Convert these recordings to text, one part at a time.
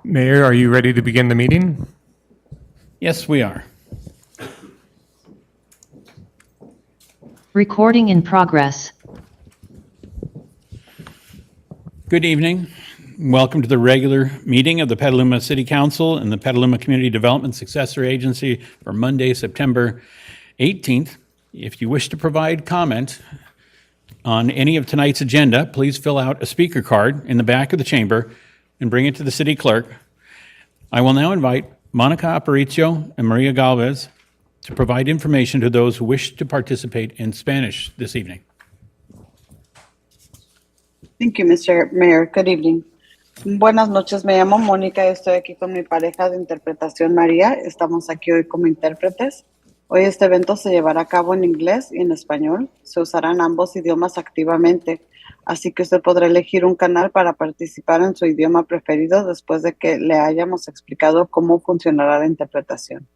Mayor, are you ready to begin the meeting? Yes, we are. Recording in progress. Good evening. Welcome to the regular meeting of the Petaluma City Council and the Petaluma Community Development Successor Agency for Monday, September 18th. If you wish to provide comment on any of tonight's agenda, please fill out a speaker card in the back of the chamber and bring it to the city clerk. I will now invite Monica Aparicio and Maria Galvez to provide information to those who wish to participate in Spanish this evening. Thank you, Mr. Mayor. Good evening. Buenas noches, me llamo Mónica y estoy aquí con mi pareja de interpretación María. Estamos aquí hoy como intérpretes. Hoy este evento se llevará a cabo en inglés y en español. Se usarán ambos idiomas activamente, así que usted podrá elegir un canal para participar en su idioma preferido después de que le hayamos explicado cómo funcionará la interpretación.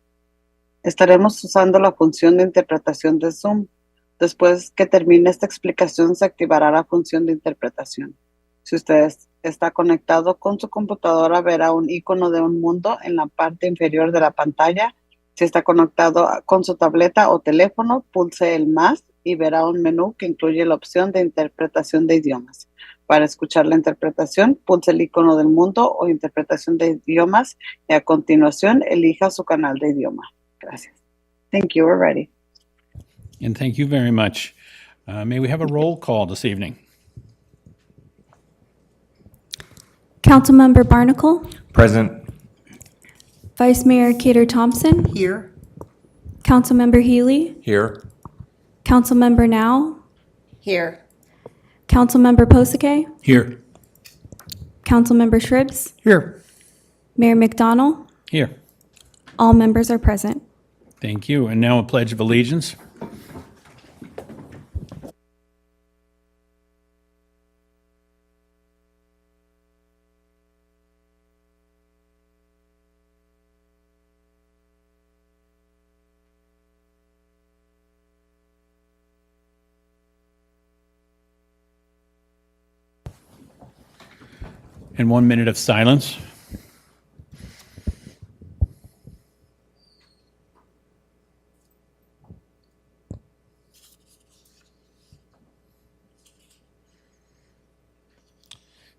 Estaremos usando la función de interpretación de Zoom. Después que termine esta explicación, se activará la función de interpretación. Si usted está conectado con su computadora, verá un icono de un mundo en la parte inferior de la pantalla. Si está conectado con su tableta o teléfono, pulse el más y verá un menú que incluye la opción de interpretación de idiomas. Para escuchar la interpretación, pulse el icono del mundo o interpretación de idiomas y a continuación elija su canal de idioma. Gracias. Thank you. We're ready. And thank you very much. May we have a roll call this evening? Councilmember Barnacle, Present. Vice Mayor Cater Thompson, Here. Councilmember Healy, Here. Councilmember Now, Here. Councilmember Posake, Here. Councilmember Shribs, Here. Mayor McDonald. Here. All members are present. Thank you. And now a pledge of allegiance. And 1 minute of silence.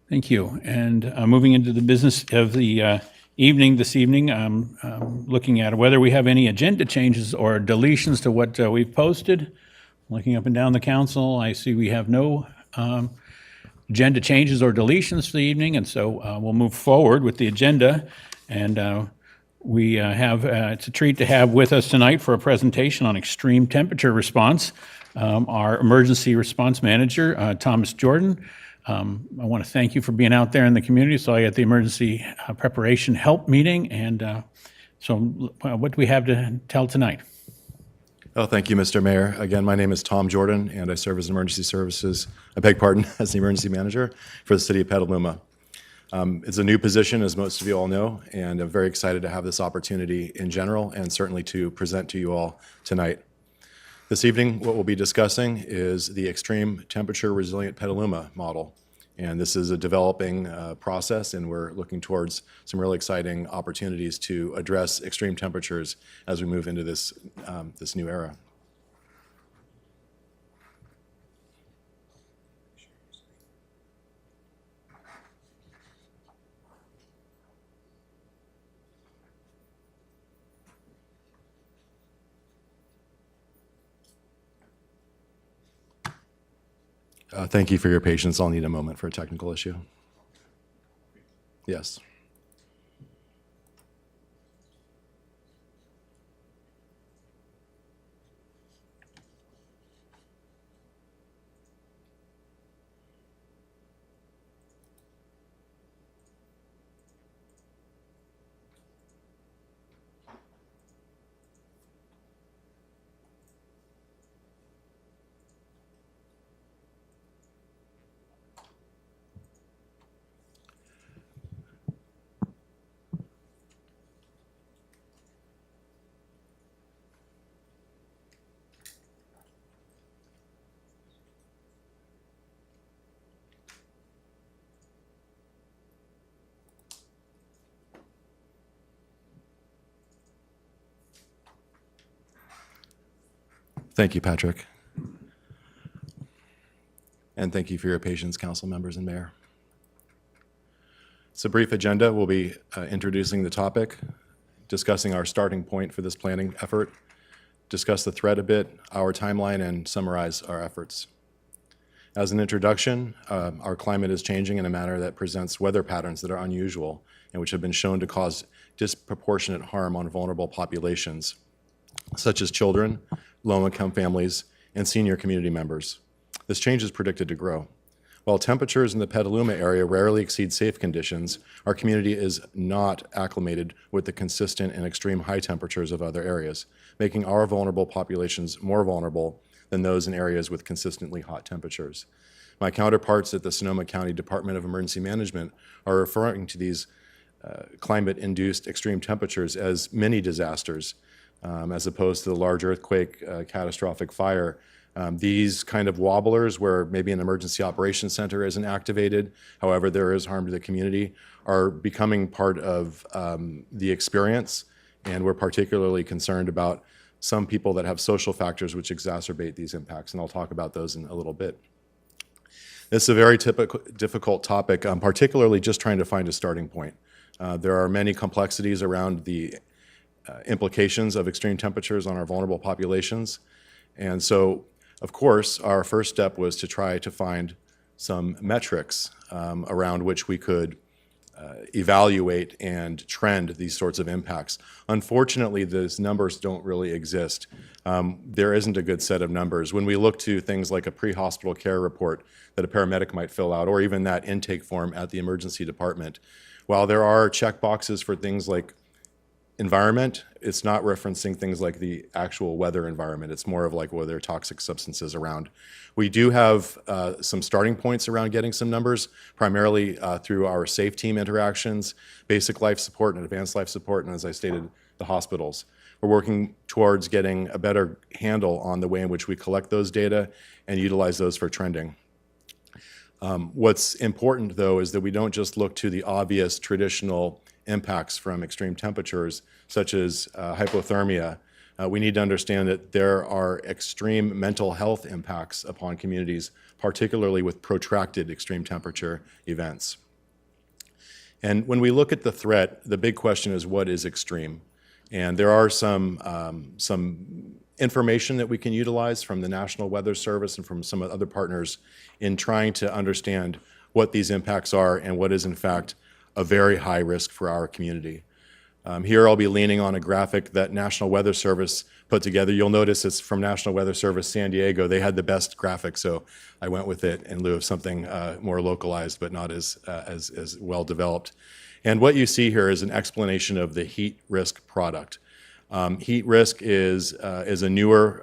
Thank you. And moving into the business of the evening this evening, looking at whether we have any agenda changes or deletions to what we've posted. Looking up and down the council, I see we have no agenda changes or deletions for the evening, and so we'll move forward with the agenda. And we have, it's a treat to have with us tonight for a presentation on extreme temperature response, our emergency response manager, Thomas Jordan. I want to thank you for being out there in the community. So I at the emergency preparation help meeting, and so what do we have to tell tonight? Oh, thank you, Mr. Mayor. Again, my name is Tom Jordan, and I serve as emergency services, I beg pardon, as the emergency manager for the city of Petaluma. It's a new position, as most of you all know, and I'm very excited to have this opportunity in general and certainly to present to you all tonight. This evening, what we'll be discussing is the Extreme Temperature Resilient Petaluma model. And this is a developing process, and we're looking towards some really exciting opportunities to address extreme temperatures as we move into this, this new era. Thank you for your patience. I'll need a moment for a technical issue. Yes. Thank you, Patrick. And thank you for your patience, council members and mayor. It's a brief agenda. We'll be introducing the topic, discussing our starting point for this planning effort, discuss the threat a bit, our timeline, and summarize our efforts. As an introduction, our climate is changing in a manner that presents weather patterns that are unusual and which have been shown to cause disproportionate harm on vulnerable populations, such as children, low-income families, and senior community members. This change is predicted to grow. While temperatures in the Petaluma area rarely exceed safe conditions, our community is not acclimated with the consistent and extreme high temperatures of other areas, making our vulnerable populations more vulnerable than those in areas with consistently hot temperatures. My counterparts at the Sonoma County Department of Emergency Management are referring to these climate-induced extreme temperatures as mini disasters, as opposed to the large earthquake, catastrophic fire. These kind of wobblers where maybe an emergency operations center isn't activated, however there is harm to the community, are becoming part of the experience, and we're particularly concerned about some people that have social factors which exacerbate these impacts, and I'll talk about those in a little bit. This is a very difficult topic, particularly just trying to find a starting point. There are many complexities around the implications of extreme temperatures on our vulnerable populations, and so, of course, our first step was to try to find some metrics around which we could evaluate and trend these sorts of impacts. Unfortunately, those numbers don't really exist. There isn't a good set of numbers. When we look to things like a pre-hospital care report that a paramedic might fill out, or even that intake form at the emergency department, while there are check boxes for things like environment, it's not referencing things like the actual weather environment. It's more of like, well, there are toxic substances around. We do have some starting points around getting some numbers, primarily through our SAFE team interactions, basic life support and advanced life support, and as I stated, the hospitals. We're working towards getting a better handle on the way in which we collect those data and utilize those for trending. What's important, though, is that we don't just look to the obvious traditional impacts from extreme temperatures, such as hypothermia. We need to understand that there are extreme mental health impacts upon communities, particularly with protracted extreme temperature events. And when we look at the threat, the big question is, what is extreme? And there are some information that we can utilize from the National Weather Service and from some other partners in trying to understand what these impacts are and what is, in fact, a very high risk for our community. Here I'll be leaning on a graphic that National Weather Service put together. You'll notice it's from National Weather Service San Diego. They had the best graphic, so I went with it in lieu of something more localized but not as well developed. And what you see here is an explanation of the heat risk product. Heat risk is a newer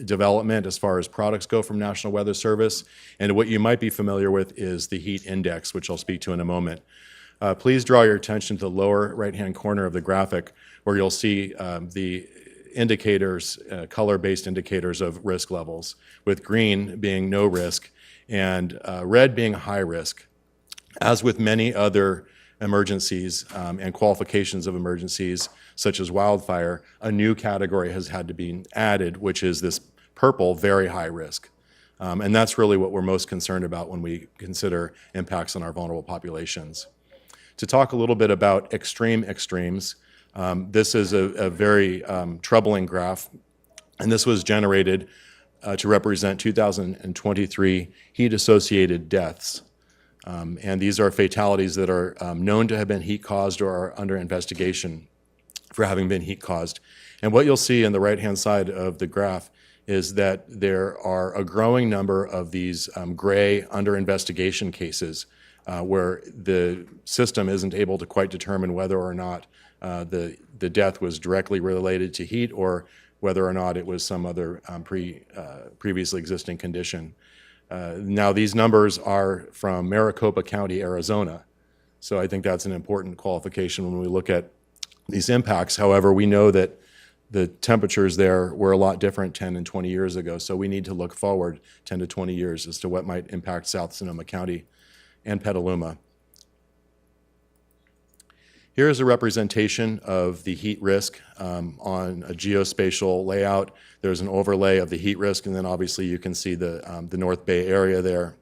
development as far as products go from National Weather Service, and what you might be familiar with is the heat index, which I'll speak to in a moment. Please draw your attention to the lower right-hand corner of the graphic where you'll see the indicators, color-based indicators of risk levels, with green being no risk and red being high risk. As with many other emergencies and qualifications of emergencies, such as wildfire, a new category has had to be added, which is this purple, very high risk. And that's really what we're most concerned about when we consider impacts on our vulnerable populations. To talk a little bit about extreme extremes, this is a very troubling graph, and this was generated to represent 2023 heat-associated deaths. And these are fatalities that are known to have been heat-caused or are under investigation for having been heat-caused. And what you'll see on the right-hand side of the graph is that there are a growing number of these gray under-investigation cases where the system isn't able to quite determine whether or not the death was directly related to heat or whether or not it was some other previously existing condition. Now, these numbers are from Maricopa County, Arizona, so I think that's an important qualification when we look at these impacts. However, we know that the temperatures there were a lot different 10 and 20 years ago, so we need to look forward 10 to 20 years as to what might impact South Sonoma County and Petaluma. Here's a representation of the heat risk on a geospatial layout. There's an overlay of the heat risk, and then obviously you can see the North Bay area there.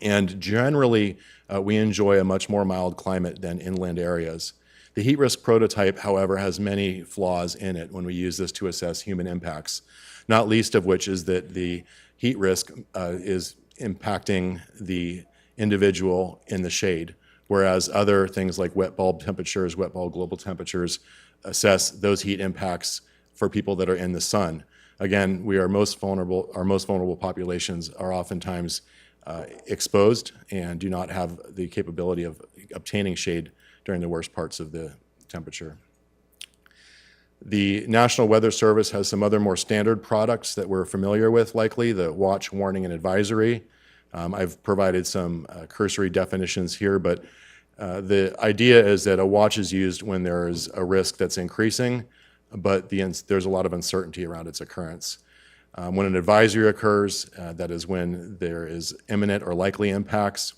And generally, we enjoy a much more mild climate than inland areas. The heat risk prototype, however, has many flaws in it when we use this to assess human impacts, not least of which is that the heat risk is impacting the individual in the shade, whereas other things like wet bulb temperatures, wet bulb global temperatures, assess those heat impacts for people that are in the sun. Again, our most vulnerable populations are oftentimes exposed and do not have the capability of obtaining shade during the worst parts of the temperature. The National Weather Service has some other more standard products that we're familiar with, likely, the watch, warning, and advisory. I've provided some cursory definitions here, but the idea is that a watch is used when there is a risk that's increasing, but there's a lot of uncertainty around its occurrence. When an advisory occurs, that is when there is imminent or likely impacts,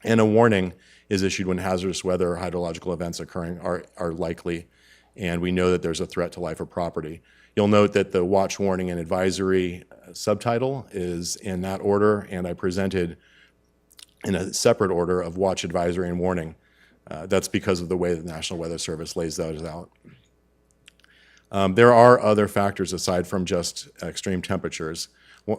and a warning is issued when hazardous weather or hydrological events occurring are likely, and we know that there's a threat to life or property. You'll note that the watch, warning, and advisory subtitle is in that order, and I presented in a separate order of watch, advisory, and warning. That's because of the way the National Weather Service lays those out. There are other factors aside from just extreme temperatures,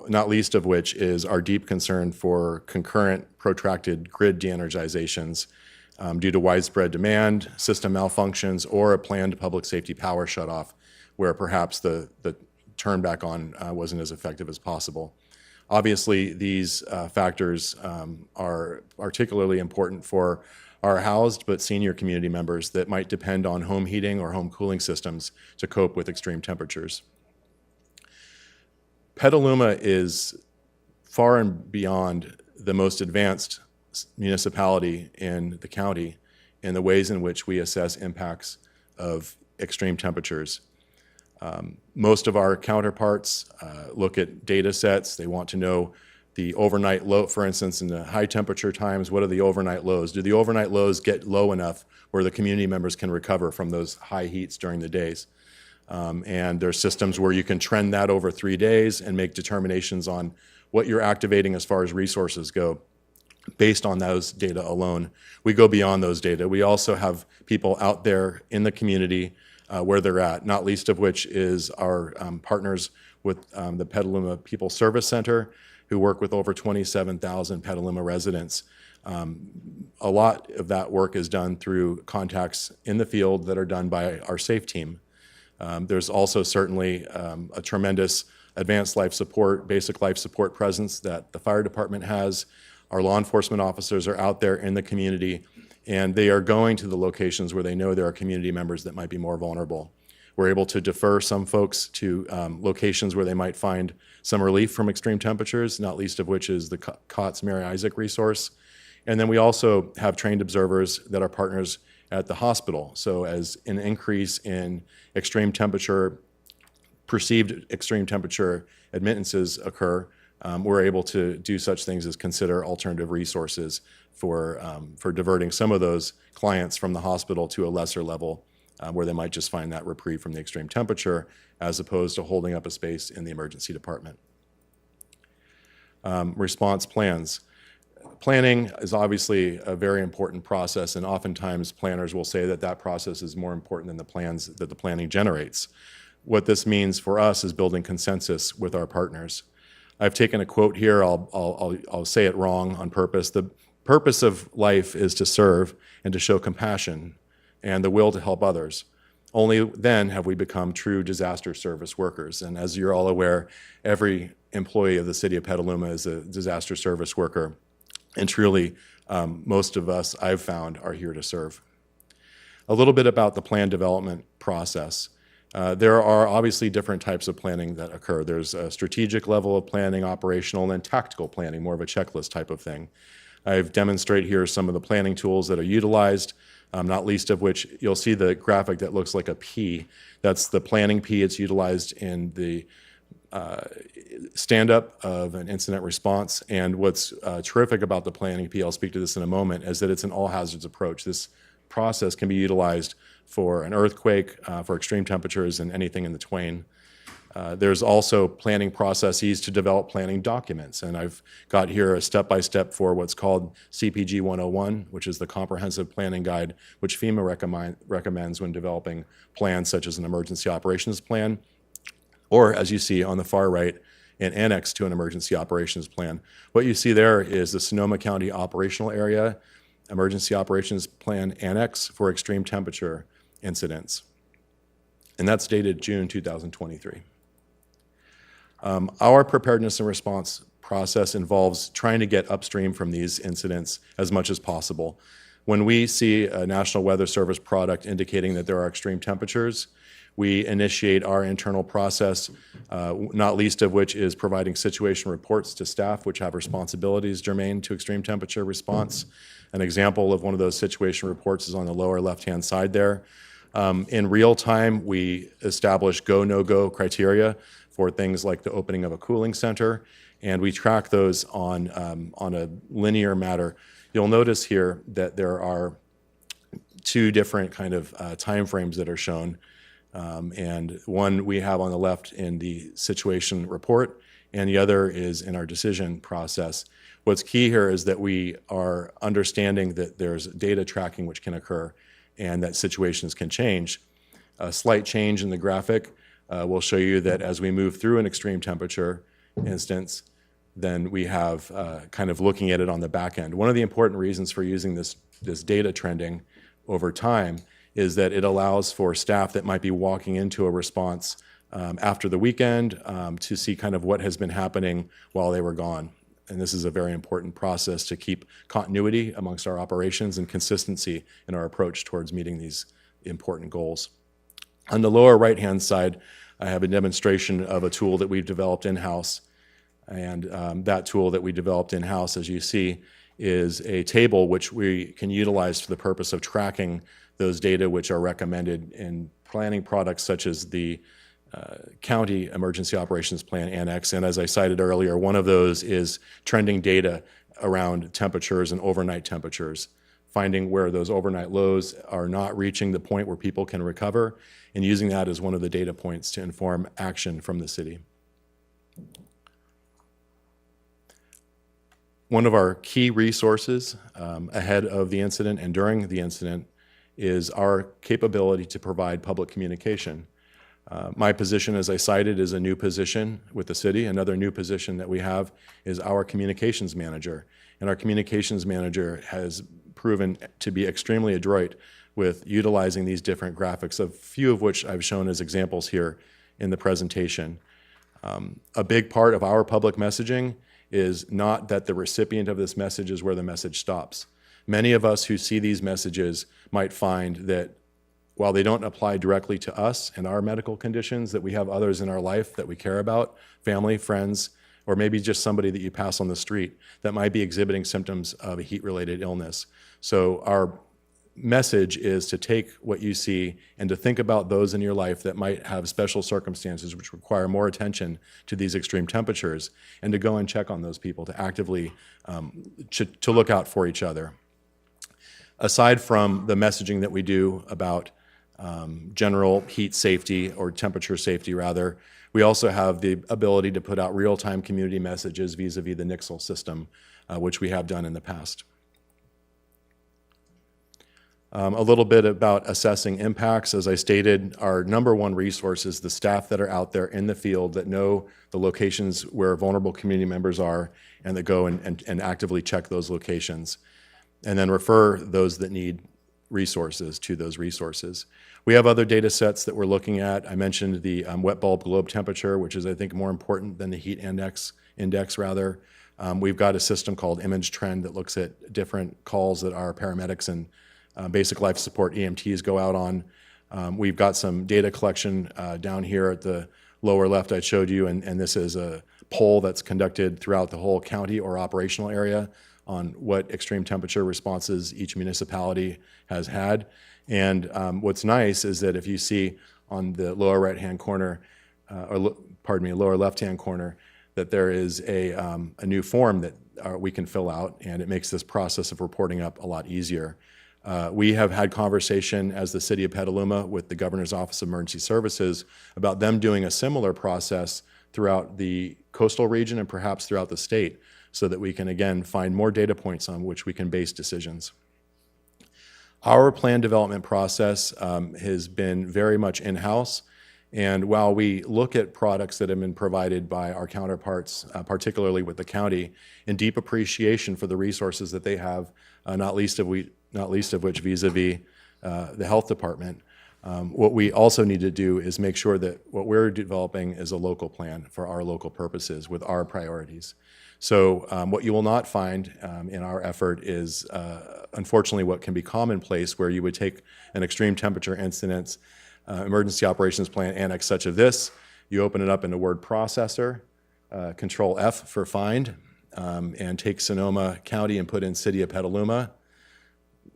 not least of which is our deep concern for concurrent protracted grid de-energizations due to widespread demand, system malfunctions, or a planned public safety power shutoff where perhaps the turn back on wasn't as effective as possible. Obviously, these factors are particularly important for our housed but senior community members that might depend on home heating or home cooling systems to cope with extreme temperatures. Petaluma is far and beyond the most advanced municipality in the county in the ways in which we assess impacts of extreme temperatures. Most of our counterparts look at data sets. They want to know the overnight low, for instance, in the high temperature times, what are the overnight lows? Do the overnight lows get low enough where the community members can recover from those high heats during the days? And there's systems where you can trend that over 3 days and make determinations on what you're activating as far as resources go based on those data alone. We go beyond those data. We also have people out there in the community where they're at, not least of which is our partners with the Petaluma People Service Center, who work with over 27,000 Petaluma residents. A lot of that work is done through contacts in the field that are done by our SAFE team. There's also certainly a tremendous advanced life support, basic life support presence that the fire department has. Our law enforcement officers are out there in the community, and they are going to the locations where they know there are community members that might be more vulnerable. We're able to defer some folks to locations where they might find some relief from extreme temperatures, not least of which is the COTS Mary Isaac resource. And then we also have trained observers that are partners at the hospital. So as an increase in extreme temperature, perceived extreme temperature admittances occur, we're able to do such things as consider alternative resources for diverting some of those clients from the hospital to a lesser level where they might just find that reprieve from the extreme temperature as opposed to holding up a space in the emergency department. Response plans. Planning is obviously a very important process, and oftentimes planners will say that that process is more important than the plans that the planning generates. What this means for us is building consensus with our partners. I've taken a quote here, I'll say it wrong on purpose. The purpose of life is to serve and to show compassion and the will to help others. Only then have we become true disaster service workers. And as you're all aware, every employee of the city of Petaluma is a disaster service worker. And truly, most of us, I've found, are here to serve. A little bit about the plan development process. There are obviously different types of planning that occur. There's a strategic level of planning, operational, and then tactical planning, more of a checklist type of thing. I've demonstrated here some of the planning tools that are utilized, not least of which you'll see the graphic that looks like a P. That's the planning P. It's utilized in the stand-up of an incident response. And what's terrific about the planning P, I'll speak to this in a moment, is that it's an all hazards approach. This process can be utilized for an earthquake, for extreme temperatures, and anything in the twain. There's also planning processes to develop planning documents, and I've got here a step-by-step for what's called CPG 101, which is the Comprehensive Planning Guide, which FEMA recommends when developing plans such as an emergency operations plan, or as you see on the far right, an annex to an emergency operations plan. What you see there is the Sonoma County Operational Area Emergency Operations Plan Annex for extreme temperature incidents, and that's dated June 2023. Our preparedness and response process involves trying to get upstream from these incidents as much as possible. When we see a National Weather Service product indicating that there are extreme temperatures, we initiate our internal process, not least of which is providing situation reports to staff, which have responsibilities germane to extreme temperature response. An example of one of those situation reports is on the lower left-hand side there. In real time, we establish go, no-go criteria for things like the opening of a cooling center, and we track those on a linear matter. You'll notice here that there are two different kind of timeframes that are shown, and one we have on the left in the situation report, and the other is in our decision process. What's key here is that we are understanding that there's data tracking which can occur and that situations can change. A slight change in the graphic will show you that as we move through an extreme temperature instance, then we have kind of looking at it on the back end. One of the important reasons for using this data trending over time is that it allows for staff that might be walking into a response after the weekend to see kind of what has been happening while they were gone. And this is a very important process to keep continuity amongst our operations and consistency in our approach towards meeting these important goals. On the lower right-hand side, I have a demonstration of a tool that we've developed in-house. And that tool that we developed in-house, as you see, is a table which we can utilize for the purpose of tracking those data which are recommended in planning products such as the County Emergency Operations Plan Annex. And as I cited earlier, one of those is trending data around temperatures and overnight temperatures, finding where those overnight lows are not reaching the point where people can recover, and using that as one of the data points to inform action from the city. One of our key resources ahead of the incident and during the incident is our capability to provide public communication. My position, as I cited, is a new position with the city. Another new position that we have is our communications manager. And our communications manager has proven to be extremely adroit with utilizing these different graphics, a few of which I've shown as examples here in the presentation. A big part of our public messaging is not that the recipient of this message is where the message stops. Many of us who see these messages might find that while they don't apply directly to us and our medical conditions, that we have others in our life that we care about, family, friends, or maybe just somebody that you pass on the street that might be exhibiting symptoms of a heat-related illness. So our message is to take what you see and to think about those in your life that might have special circumstances which require more attention to these extreme temperatures, and to go and check on those people, to actively to look out for each other. Aside from the messaging that we do about general heat safety, or temperature safety rather, we also have the ability to put out real-time community messages vis-a-vis the Nixle system, which we have done in the past. A little bit about assessing impacts. As I stated, our number one resource is the staff that are out there in the field that know the locations where vulnerable community members are, and that go and actively check those locations, and then refer those that need resources to those resources. We have other data sets that we're looking at. I mentioned the wet bulb globe temperature, which is, I think, more important than the heat index rather. We've got a system called Image Trend that looks at different calls that our paramedics and basic life support EMTs go out on. We've got some data collection down here at the lower left I showed you, and this is a poll that's conducted throughout the whole county or operational area on what extreme temperature responses each municipality has had. And what's nice is that if you see on the lower right-hand corner, lower left-hand corner, that there is a new form that we can fill out, and it makes this process of reporting up a lot easier. We have had conversation as the City of Petaluma with the Governor's Office of Emergency Services about them doing a similar process throughout the coastal region and perhaps throughout the state so that we can, again, find more data points on which we can base decisions. Our plan development process has been very much in-house, and while we look at products that have been provided by our counterparts, particularly with the county, in deep appreciation for the resources that they have, not least of which vis-a-vis the health department, what we also need to do is make sure that what we're developing is a local plan for our local purposes with our priorities. So what you will not find in our effort is, unfortunately, what can be commonplace, where you would take an extreme temperature incidents emergency operations plan annex such as this, you open it up in a word processor, Control F for find, and take Sonoma County and put in City of Petaluma,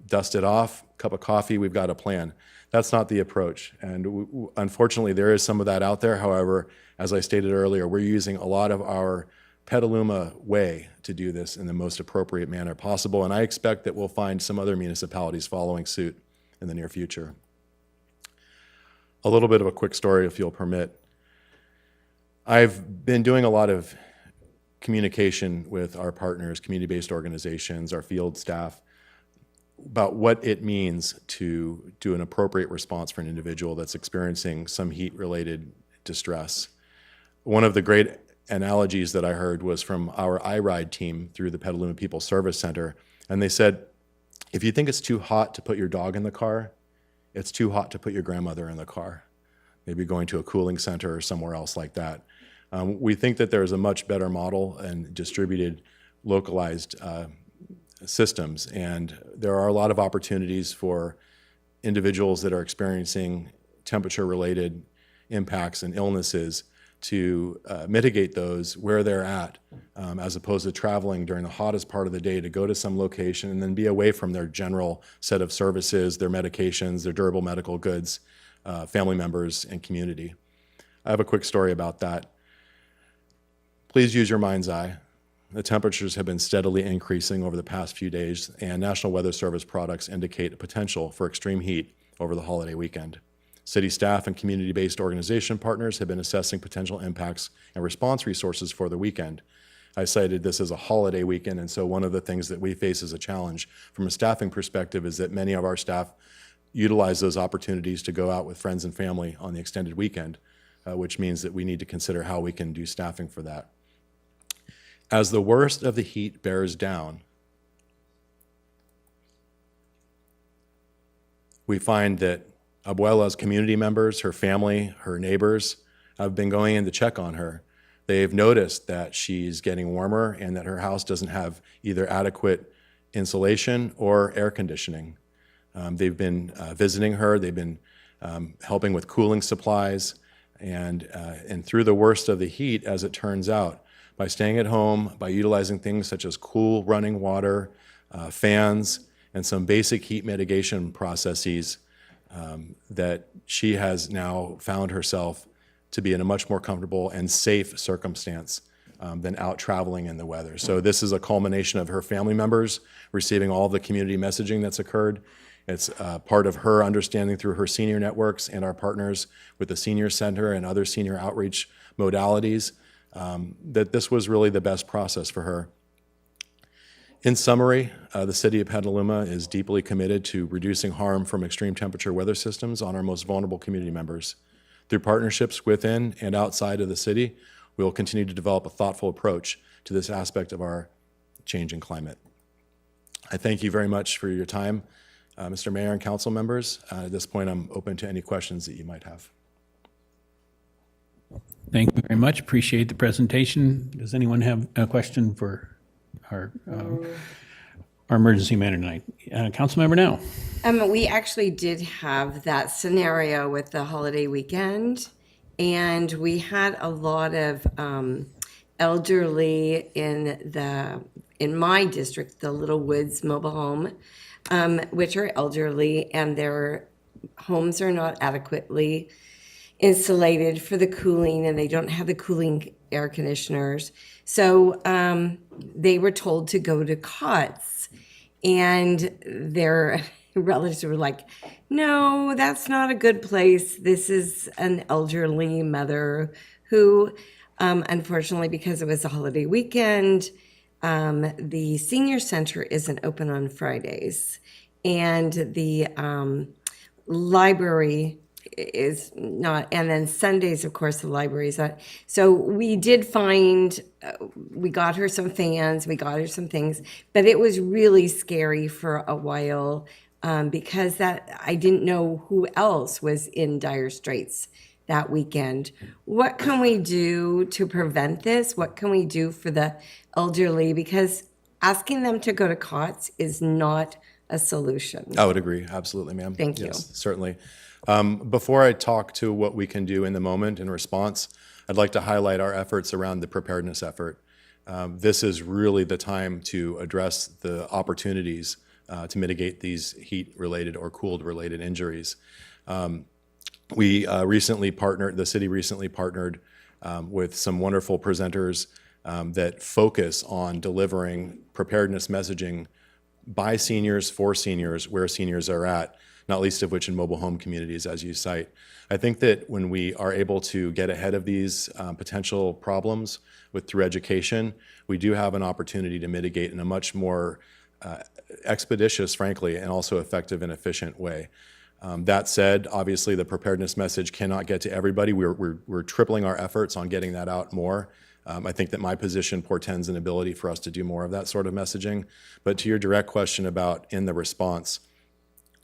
dust it off, cup of coffee, we've got a plan. That's not the approach. And unfortunately, there is some of that out there. However, as I stated earlier, we're using a lot of our Petaluma way to do this in the most appropriate manner possible. And I expect that we'll find some other municipalities following suit in the near future. A little bit of a quick story, if you'll permit. I've been doing a lot of communication with our partners, community-based organizations, our field staff, about what it means to do an appropriate response for an individual that's experiencing some heat-related distress. One of the great analogies that I heard was from our iRide team through the Petaluma People Service Center, and they said, if you think it's too hot to put your dog in the car, it's too hot to put your grandmother in the car, maybe going to a cooling center or somewhere else like that. We think that there's a much better model and distributed, localized systems, and there are a lot of opportunities for individuals that are experiencing temperature-related impacts and illnesses to mitigate those where they're at, as opposed to traveling during the hottest part of the day to go to some location and then be away from their general set of services, their medications, their durable medical goods, family members, and community. I have a quick story about that. Please use your mind's eye. The temperatures have been steadily increasing over the past few days, and National Weather Service products indicate a potential for extreme heat over the holiday weekend. City staff and community-based organization partners have been assessing potential impacts and response resources for the weekend. I cited this as a holiday weekend, and so one of the things that we face as a challenge from a staffing perspective is that many of our staff utilize those opportunities to go out with friends and family on the extended weekend, which means that we need to consider how we can do staffing for that. As the worst of the heat bears down, we find that Abuela's community members, her family, her neighbors have been going in to check on her. They've noticed that she's getting warmer and that her house doesn't have either adequate insulation or air conditioning. They've been visiting her, they've been helping with cooling supplies, and through the worst of the heat, as it turns out, by staying at home, by utilizing things such as cool running water, fans, and some basic heat mitigation processes, that she has now found herself to be in a much more comfortable and safe circumstance than out traveling in the weather. So this is a culmination of her family members receiving all of the community messaging that's occurred. It's part of her understanding through her senior networks and our partners with the Senior Center and other senior outreach modalities, that this was really the best process for her. In summary, the City of Petaluma is deeply committed to reducing harm from extreme temperature weather systems on our most vulnerable community members. Through partnerships within and outside of the city, we will continue to develop a thoughtful approach to this aspect of our changing climate. I thank you very much for your time, Mr. Mayor and council members. At this point, I'm open to any questions that you might have. Thank you very much. Appreciate the presentation. Does anyone have a question for our emergency manager tonight? Councilmember Now. We actually did have that scenario with the holiday weekend, and we had a lot of elderly in my district, the Little Woods Mobile Home, which are elderly, and their homes are not adequately insulated for the cooling, and they don't have the cooling air conditioners. So they were told to go to COTS, and relatives were like, no, that's not a good place. This is an elderly mother who, unfortunately, because it was a holiday weekend, the senior center isn't open on Fridays. And the library is not, and then Sundays, of course, the library is not. So we did find, we got her some fans, we got her some things, but it was really scary for a while because that I didn't know who else was in dire straits that weekend. What can we do to prevent this? What can we do for the elderly? Because asking them to go to COTS is not a solution. I would agree, absolutely, ma'am. Thank you. Yes, certainly. Before I talk to what we can do in the moment in response, I'd like to highlight our efforts around the preparedness effort. This is really the time to address the opportunities to mitigate these heat-related or cold-related injuries. We recently partnered, the city recently partnered with some wonderful presenters that focus on delivering preparedness messaging by seniors, for seniors, where seniors are at, not least of which in mobile home communities, as you cite. I think that when we are able to get ahead of these potential problems through education, we do have an opportunity to mitigate in a much more expeditious, frankly, and also effective and efficient way. That said, obviously, the preparedness message cannot get to everybody. We're tripling our efforts on getting that out more. I think that my position portends an ability for us to do more of that sort of messaging. But to your direct question about in the response,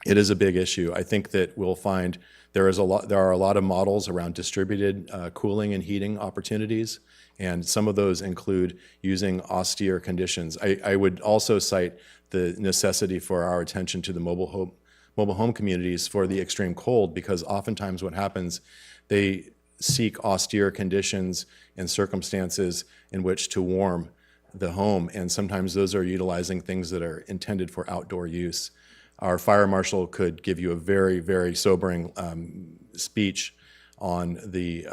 it is a big issue. I think that we'll find there are a lot of models around distributed cooling and heating opportunities, and some of those include using austere conditions. I would also cite the necessity for our attention to the mobile home communities for the extreme cold, because oftentimes what happens, they seek austere conditions and circumstances in which to warm the home, and sometimes those are utilizing things that are intended for outdoor use. Our fire marshal could give you a very, very sobering speech on the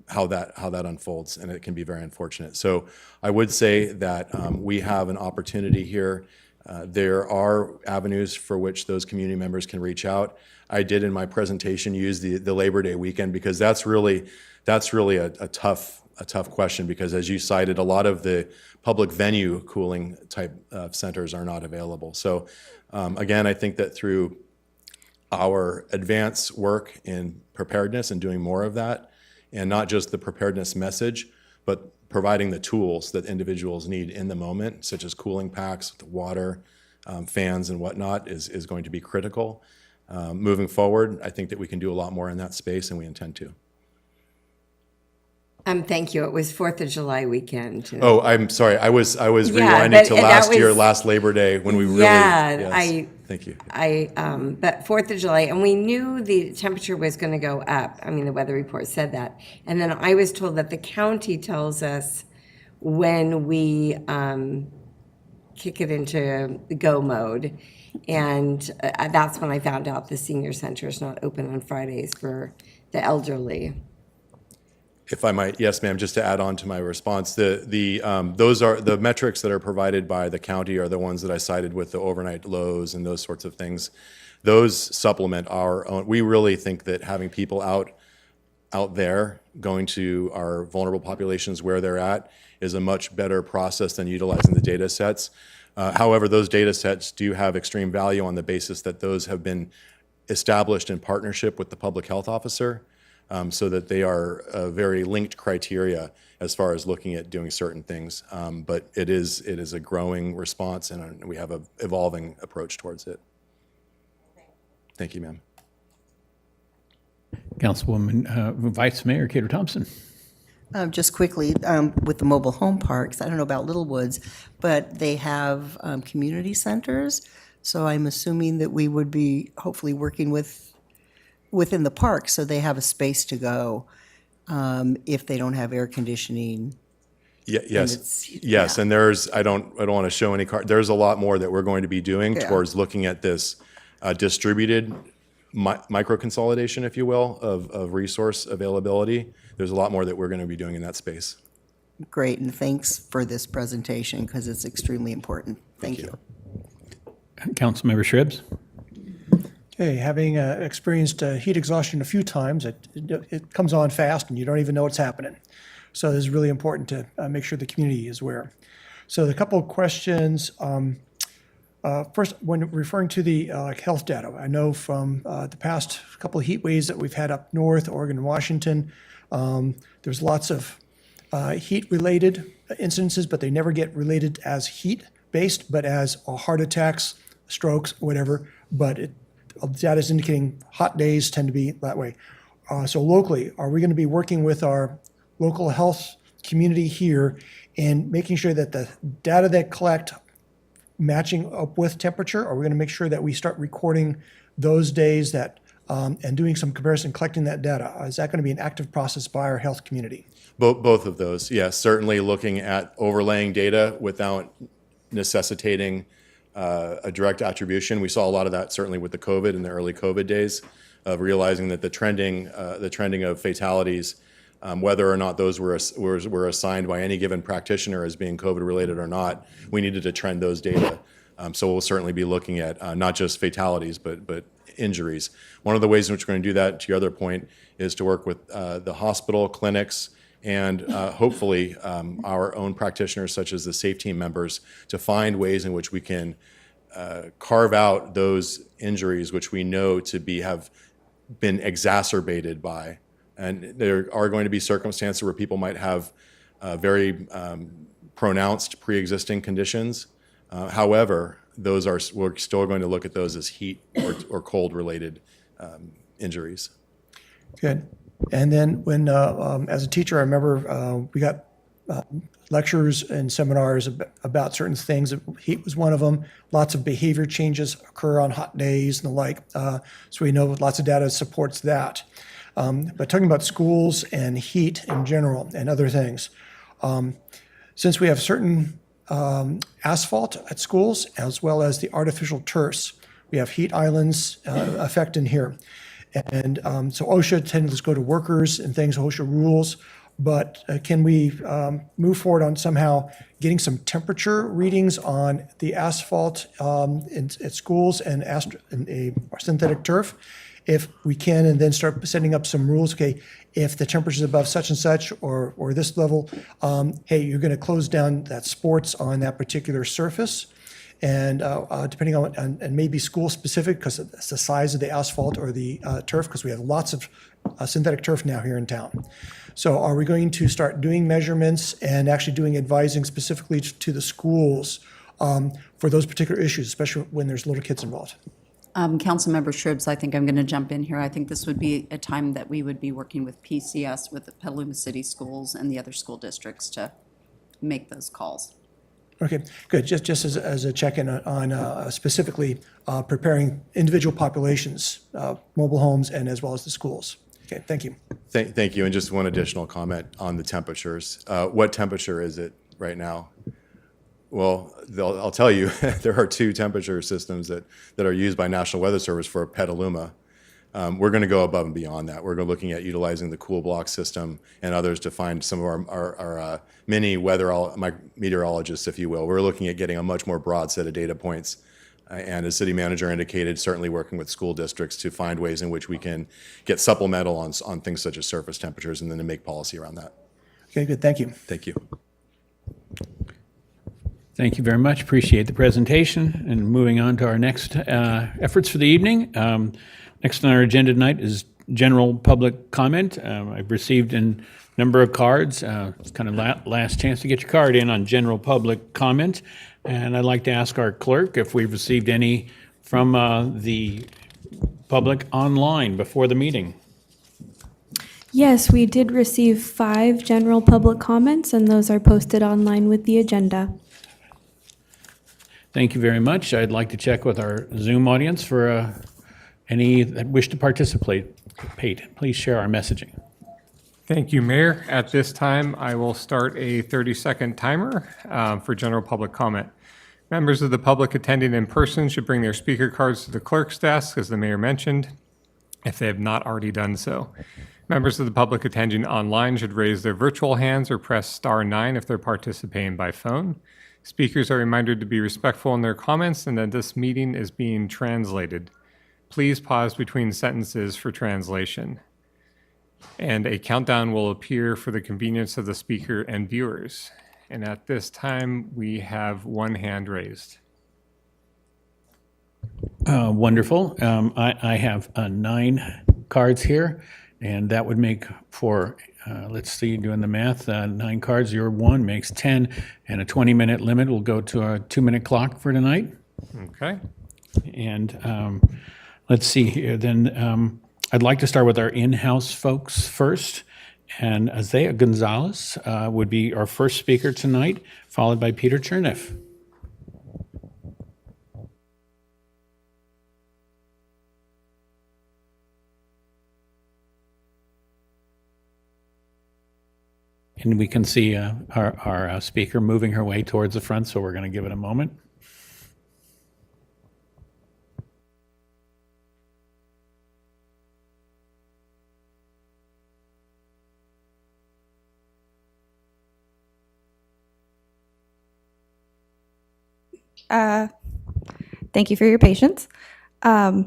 how that unfolds, and it can be very unfortunate. So I would say that we have an opportunity here. There are avenues for which those community members can reach out. I did in my presentation use the Labor Day weekend because that's really a tough question, because as you cited, a lot of the public venue cooling type centers are not available. So again, I think that through our advanced work in preparedness and doing more of that, and not just the preparedness message, but providing the tools that individuals need in the moment, such as cooling packs, water, fans and whatnot, is going to be critical. Moving forward, I think that we can do a lot more in that space, and we intend to. Thank you. It was 4th of July weekend. Oh, I'm sorry. I was Yeah, rewinding but to that last year, was- last Labor Day, when we really. Yeah, Yes. Thank you. But 4th of July, and we knew the temperature was going to go up. I mean, the weather report said that. And then I was told that the county tells us when we kick it into the go mode. And that's when I found out the senior center is not open on Fridays for the elderly. If I might, yes, ma'am, just to add on to my response, those are the metrics that are provided by the county are the ones that I cited with the overnight lows and those sorts of things. Those supplement our own. We really think that having people out there going to our vulnerable populations where they're at is a much better process than utilizing the data sets. However, those data sets do have extreme value on the basis that those have been established in partnership with the public health officer. So that they are very linked criteria as far as looking at doing certain things. But it is a growing response, and we have an evolving approach towards it. Thank you, ma'am. Councilwoman, Vice Mayor Cato Thompson. Just quickly, with the mobile home parks, I don't know about Littlewoods, but they have community centers. So I'm assuming that we would be hopefully working within the park, so they have a space to go if they don't have air conditioning. Yes, and there's I don't want to show any card. There's a lot more that we're going to be doing towards looking at this distributed micro consolidation, if you will, of resource availability. There's a lot more that we're going to be doing in that space. Great, and thanks for this presentation because it's extremely important. Thank you. Councilmember Shribs. Okay, having experienced heat exhaustion a few times, it comes on fast and you don't even know what's happening. So this is really important to make sure the community is aware. So a couple of questions. First, when referring to the health data, I know from the past couple of heat waves that we've had up north, Oregon and Washington, there's lots of heat-related incidences, but they never get related as heat-based, but as heart attacks, strokes, whatever. But data is indicating hot days tend to be that way. So locally, are we going to be working with our local health community here and making sure that the data they collect matching up with temperature? Are we going to make sure that we start recording those days that and doing some comparison, collecting that data? Is that going to be an active process by our health community? Both of those, yes. Certainly looking at overlaying data without necessitating a direct attribution. We saw a lot of that certainly with the COVID in the early COVID days, of realizing that the trending of fatalities, whether or not those were assigned by any given practitioner as being COVID related or not, we needed to trend those data. So we'll certainly be looking at not just fatalities, but injuries. One of the ways in which we're going to do that, to your other point, is to work with the hospital, clinics, and hopefully our own practitioners, such as the SAFE team members, to find ways in which we can carve out those injuries which we know to have been exacerbated by. And there are going to be circumstances where people might have very pronounced pre-existing conditions. However, we're still going to look at those as heat or cold-related injuries. Good. And then when, as a teacher, I remember we got lectures and seminars about certain things. Heat was one of them. Lots of behavior changes occur on hot days and the like. So we know lots of data supports that. But talking about schools and heat in general and other things, since we have certain asphalt at schools as well as the artificial turfs, we have heat islands affecting here. And so OSHA tends to go to workers and things, OSHA rules, but can we move forward on somehow getting some temperature readings on the asphalt at schools and a synthetic turf? If we can, and then start setting up some rules, okay, if the temperature is above such and such or this level, hey, you're going to close down that sports on that particular surface. And depending on, and maybe school specific, because it's the size of the asphalt or the turf, because we have lots of synthetic turf now here in town. So are we going to start doing measurements and actually doing advising specifically to the schools for those particular issues, especially when there's little kids involved? Councilmember Shribs, I think I'm going to jump in here. I think this would be a time that we would be working with PCS, with the Petaluma City Schools and the other school districts to make those calls. Okay, good. Just as a check-in on specifically preparing individual populations, mobile homes, and as well as the schools. Okay, thank you. Thank you. And just one additional comment on the temperatures. What temperature is it right now? Well, I'll tell you, there are two temperature systems that are used by National Weather Service for Petaluma. We're going to go above and beyond that. We're looking at utilizing the Cool Block system and others to find some of our mini meteorologists, if you will. We're looking at getting a much more broad set of data points. And as city manager indicated, certainly working with school districts to find ways in which we can get supplemental on things such as surface temperatures and then to make policy around that. Okay, good. Thank you. Thank you. Thank you very much. Appreciate the presentation. And moving on to our next efforts for the evening. Next on our agenda tonight is general public comment. I've received a number of cards. It's kind of last chance to get your card in on general public comment. And I'd like to ask our clerk if we've received any from the public online before the meeting. Yes, we did receive 5 general public comments, and those are posted online with the agenda. Thank you very much. I'd like to check with our Zoom audience for any that wish to participate. Please share our messaging. Thank you, Mayor. At this time, I will start a 30-second timer for general public comment. Members of the public attending in person should bring their speaker cards to the clerk's desk, as the mayor mentioned, if they have not already done so. Members of the public attending online should raise their virtual hands or press *9 if they're participating by phone. Speakers are reminded to be respectful in their comments and that this meeting is being translated. please pause between sentences for translation. And a countdown will appear for the convenience of the speaker and viewers. And at this time, we have one hand raised. Wonderful. I have 9 cards here, and that would make for, let's see, doing the math, 9 cards, your 1 makes 10, and a 20-minute limit will go to a 2-minute clock for tonight. Okay. And let's see here, then I'd like to start with our in-house folks first. And Isaiah Gonzalez would be our first speaker tonight, followed by Peter Cherneff. And we can see our speaker moving her way towards the front, so we're going to give it a moment. Thank you for your patience. My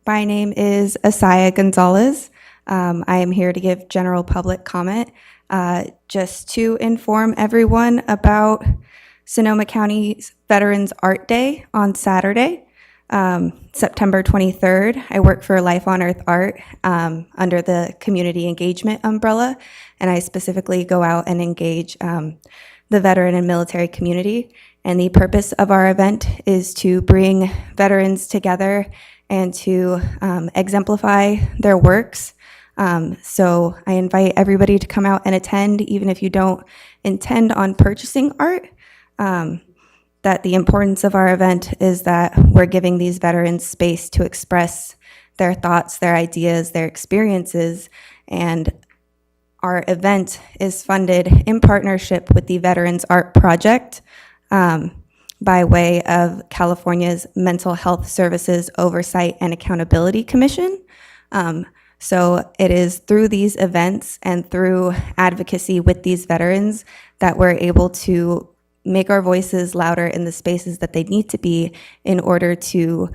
name is Asaya Gonzalez. I am here to give general public comment. Just to inform everyone about Sonoma County's Veterans Art Day on Saturday, September 23rd. I work for Life on Earth Art under the community engagement umbrella, and I specifically go out and engage the veteran and military community. And the purpose of our event is to bring veterans together and to exemplify their works. So I invite everybody to come out and attend, even if you don't intend on purchasing art. That the importance of our event is that we're giving these veterans space to express their thoughts, their ideas, their experiences, and our event is funded in partnership with the Veterans Art Project by way of California's Mental Health Services Oversight and Accountability Commission. So it is through these events and through advocacy with these veterans that we're able to make our voices louder in the spaces that they need to be in order to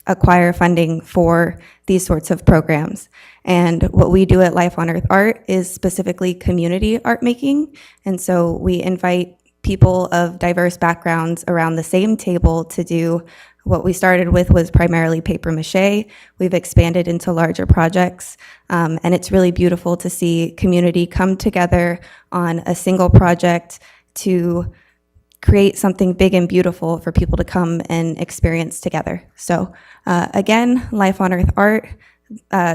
acquire funding for these sorts of programs. And what we do at Life on Earth Art is specifically community art making. And so we invite people of diverse backgrounds around the same table to do what we started with was primarily paper mache. We've expanded into larger projects, and it's really beautiful to see community come together on a single project to create something big and beautiful for people to come and experience together. So again, Life on Earth Art,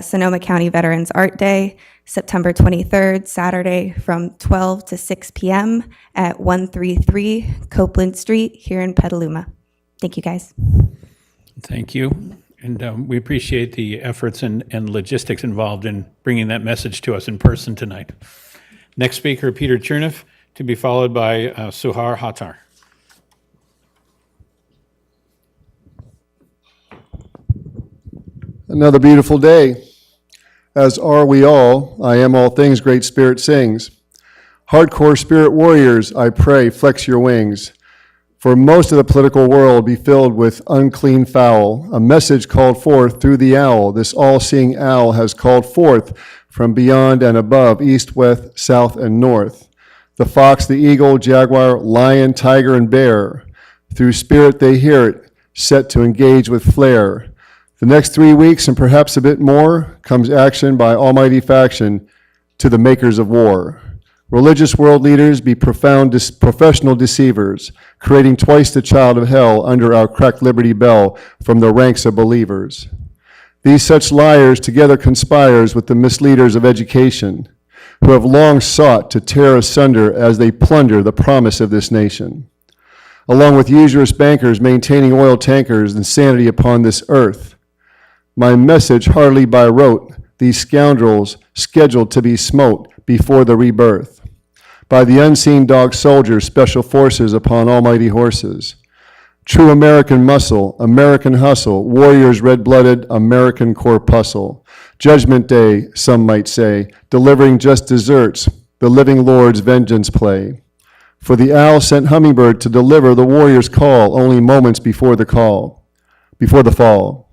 Sonoma County Veterans Art Day, September 23rd, Saturday from 12 to 6 p.m. at 133 Copeland Street here in Petaluma. Thank you, guys. Thank you. And we appreciate the efforts and logistics involved in bringing that message to us in person tonight. Next speaker, Peter Cherneff, to be followed by Suhar Hattar. Another beautiful day. As are we all, I am all things Great Spirit sings. Hardcore spirit warriors, I pray, flex your wings. For most of the political world be filled with unclean foul. A message called forth through the owl. This all-seeing owl has called forth from beyond and above, east, west, south, and north. The fox, the eagle, jaguar, lion, tiger, and bear. Through spirit they hear it, set to engage with flair. The next 3 weeks, and perhaps a bit more, comes action by almighty faction to the makers of war. Religious world leaders be profound professional deceivers, creating twice the child of hell under our cracked liberty bell from the ranks of believers. These such liars together conspires with the misleaders of education, who have long sought to tear asunder as they plunder the promise of this nation. Along with usurious bankers maintaining oil tankers and sanity upon this earth. My message hardly by rote, these scoundrels scheduled to be smote before the rebirth. By the unseen dog soldiers, special forces upon almighty horses. True American muscle, American hustle, warriors red-blooded, American corpuscle. Judgment Day, some might say, delivering just desserts, the living Lord's vengeance play. For the owl sent hummingbird to deliver the warrior's call only moments before the call. before the fall.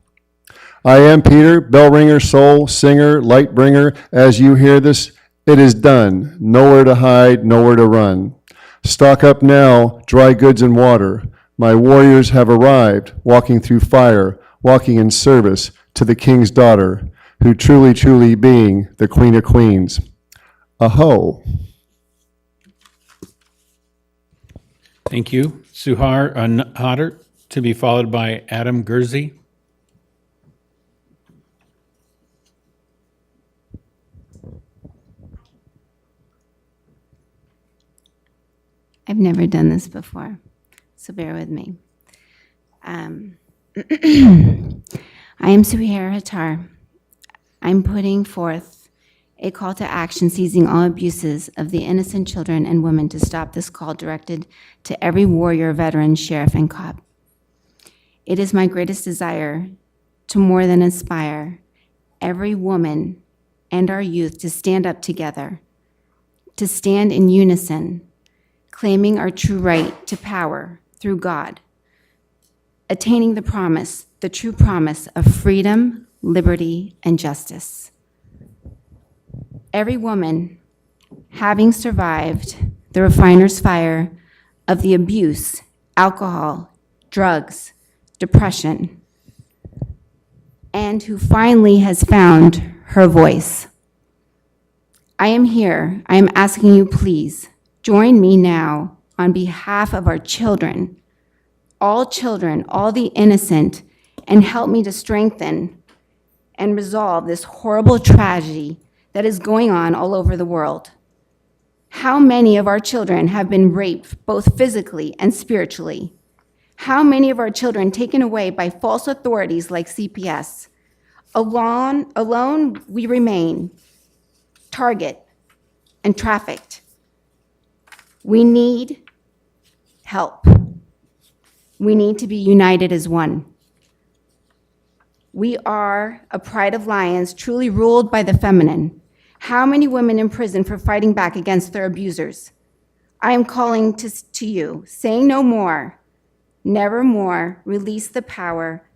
I am Peter, bell ringer, soul singer, light bringer. As you hear this, it is done. Nowhere to hide, nowhere to run. Stock up now, dry goods and water. My warriors have arrived, walking through fire, walking in service to the King's daughter, who truly, truly being the Queen of Queens. Aho. Thank you. Suhar Hodder, to be followed by Adam Gurzy. I've never done this before, so bear with me. I am Suhair Hattar. I'm putting forth a call to action seizing all abuses of the innocent children and women to stop this call directed to every warrior, veteran, sheriff, and cop. It is my greatest desire to more than inspire every woman and our youth to stand up together, to stand in unison, claiming our true right to power through God, attaining the promise, the true promise of freedom, liberty, and justice. Every woman, having survived the refiner's fire of the abuse, alcohol, drugs, depression, and who finally has found her voice. I am here. I am asking you, please, join me now on behalf of our children, all the innocent, and help me to strengthen and resolve this horrible tragedy that is going on all over the world. How many of our children have been raped, both physically and spiritually? How many of our children taken away by false authorities like CPS? Alone we remain, target and trafficked. We need help. We need to be united as one. We are a pride of lions, truly ruled by the feminine. How many women in prison for fighting back against their abusers? I am calling to you, saying no more, never more, release the power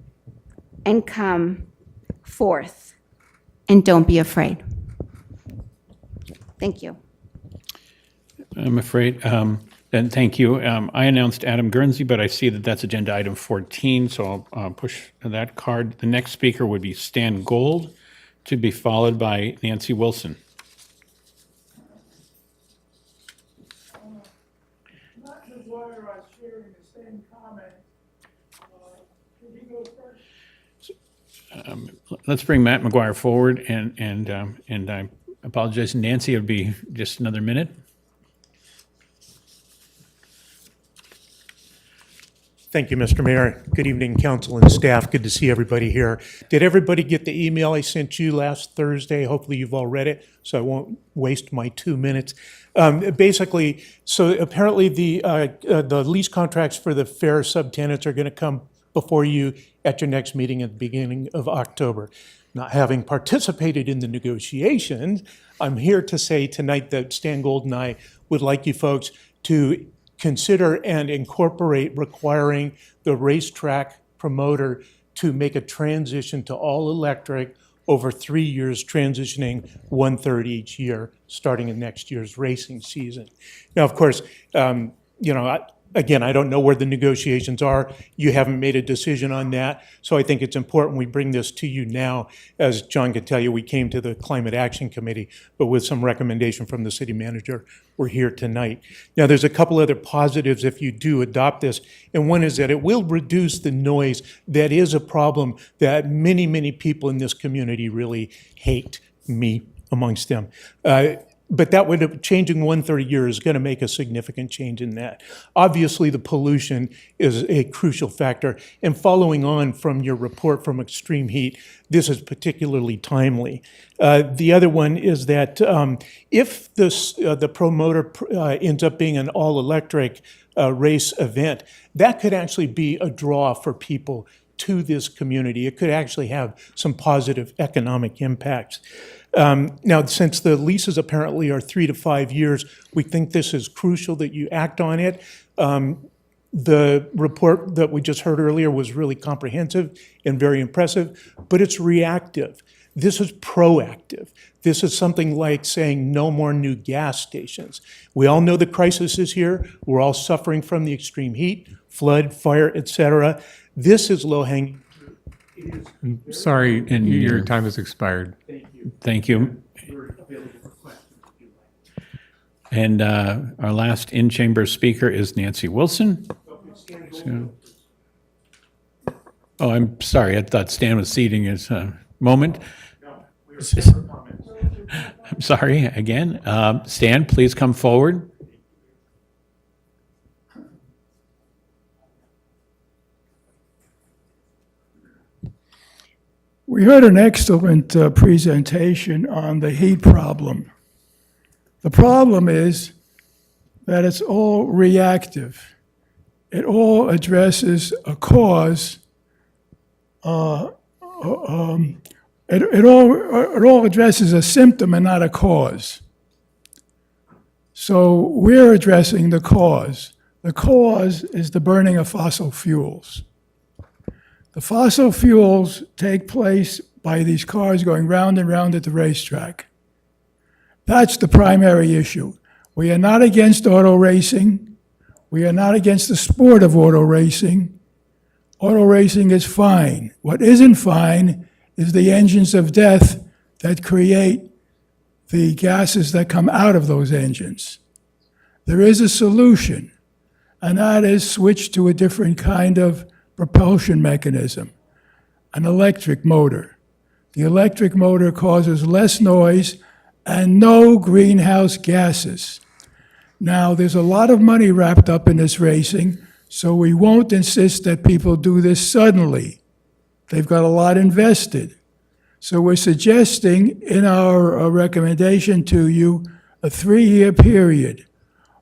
and come forth. And don't be afraid. Thank you. I'm afraid, then thank you. I announced Adam Guernsey, but I see that that's agenda item 14, so I'll push that card. The next speaker would be Stan Gold, to be followed by Nancy Wilson. Not McGuire, I sharing the same comment. Can you go first? Let's bring Matt McGuire forward, and I apologize, Nancy, it'll be just another minute. Thank you, Mr. Mayor. Good evening, council and staff. Good to see everybody here. Did everybody get the email I sent you last Thursday? Hopefully you've all read it, so I won't waste my 2 minutes. Basically, so apparently the lease contracts for the fair subtenants are going to come before you at your next meeting at the beginning of October. Not having participated in the negotiations, I'm here to say tonight that Stan Gold and I would like you folks to consider and incorporate requiring the racetrack promoter to make a transition to all electric over 3 years, transitioning 1/3 each year, starting in next year's racing season. Now, of course, again, I don't know where the negotiations are. You haven't made a decision on that. So I think it's important we bring this to you now. As John can tell you, we came to the Climate Action Committee, but with some recommendation from the city manager, we're here tonight. Now, there's a couple other positives if you do adopt this. And one is that it will reduce the noise that is a problem that many, many people in this community really hate, me amongst them. But that would, changing 1/3 a year is going to make a significant change in that. Obviously, the pollution is a crucial factor. And following on from your report from extreme heat, this is particularly timely. The other one is that if the promoter ends up being an all-electric race event, that could actually be a draw for people to this community. It could actually have some positive economic impacts. Now, since the leases apparently are 3 to 5 years, we think this is crucial that you act on it. The report that we just heard earlier was really comprehensive and very impressive, but it's reactive. This is proactive. This is something like saying no more new gas stations. We all know the crisis is here. We're all suffering from the extreme heat, flood, fire, etc. This is low-hanging. Sorry, And your you're- time has expired. Thank you. And our last in-chamber speaker is Nancy Wilson. So- Oh, I'm sorry, I thought Stan was ceding his moment. I'm sorry, again. Stan, please come forward. We heard an excellent presentation on the heat problem. The problem is that it's all reactive. It all addresses a cause. It all addresses a symptom and not a cause. So we're addressing the cause. The cause is the burning of fossil fuels. The fossil fuels take place by these cars going round and round at the racetrack. That's the primary issue. We are not against auto racing. We are not against the sport of auto racing. Auto racing is fine. What isn't fine is the engines of death that create the gases that come out of those engines. There is a solution, and that is switch to a different kind of propulsion mechanism, an electric motor. The electric motor causes less noise and no greenhouse gases. Now, there's a lot of money wrapped up in this racing, so we won't insist that people do this suddenly. They've got a lot invested. So we're suggesting in our recommendation to you a 3-year period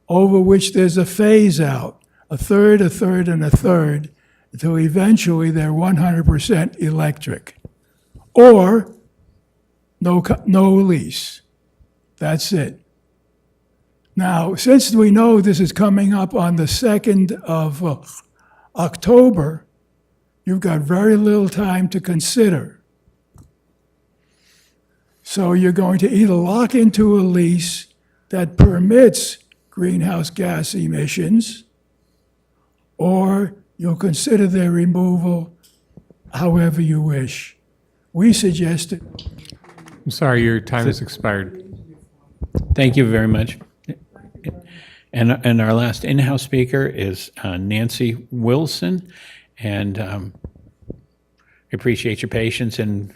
over which there's a phase out, a third, and a third, until eventually they're 100% electric. Or no lease. That's it. Now, since we know this is coming up on the 2nd of October, you've got very little time to consider. So you're going to either lock into a lease that permits greenhouse gas emissions, or you'll consider their removal however you wish. We suggested. I'm sorry, your time has expired. Thank you very much. And our last in-house speaker is Nancy Wilson. And I appreciate your patience and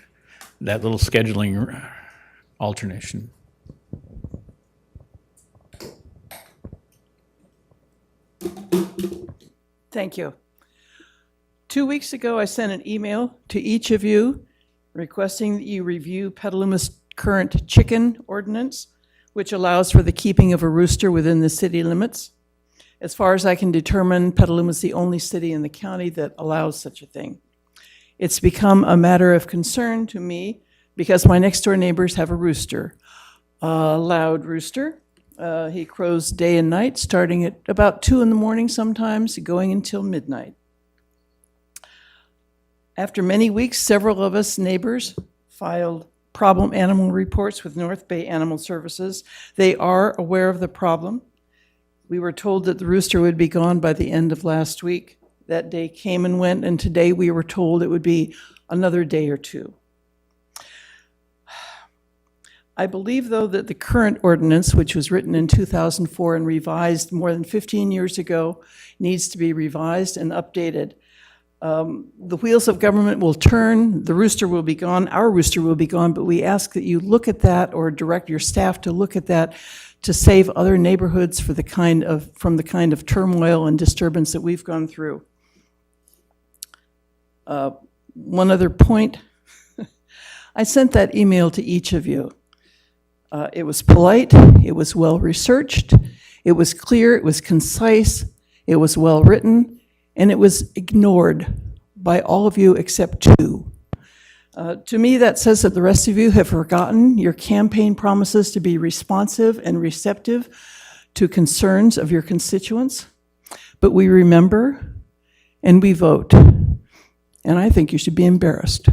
that little scheduling alternation. Thank you. 2 weeks ago, I sent an email to each of you requesting that you review Petaluma's current chicken ordinance, which allows for the keeping of a rooster within the city limits. As far as I can determine, Petaluma is the only city in the county that allows such a thing. It's become a matter of concern to me because my next door neighbors have a rooster, a loud rooster. He crows day and night, starting at about 2 in the morning sometimes, going until midnight. After many weeks, several of us neighbors filed problem animal reports with North Bay Animal Services. They are aware of the problem. We were told that the rooster would be gone by the end of last week. That day came and went, and today we were told it would be another day or two. I believe, though, that the current ordinance, which was written in 2004 and revised more than 15 years ago, needs to be revised and updated. The wheels of government will turn, the rooster will be gone, our rooster will be gone, but we ask that you look at that or direct your staff to look at that to save other neighborhoods from the kind of turmoil and disturbance that we've gone through. One other point, I sent that email to each of you. It was polite, it was well-researched, it was clear, it was concise, it was well-written, and it was ignored by all of you except 2. To me, that says that the rest of you have forgotten your campaign promises to be responsive and receptive to concerns of your constituents. but we remember and we vote. And I think you should be embarrassed.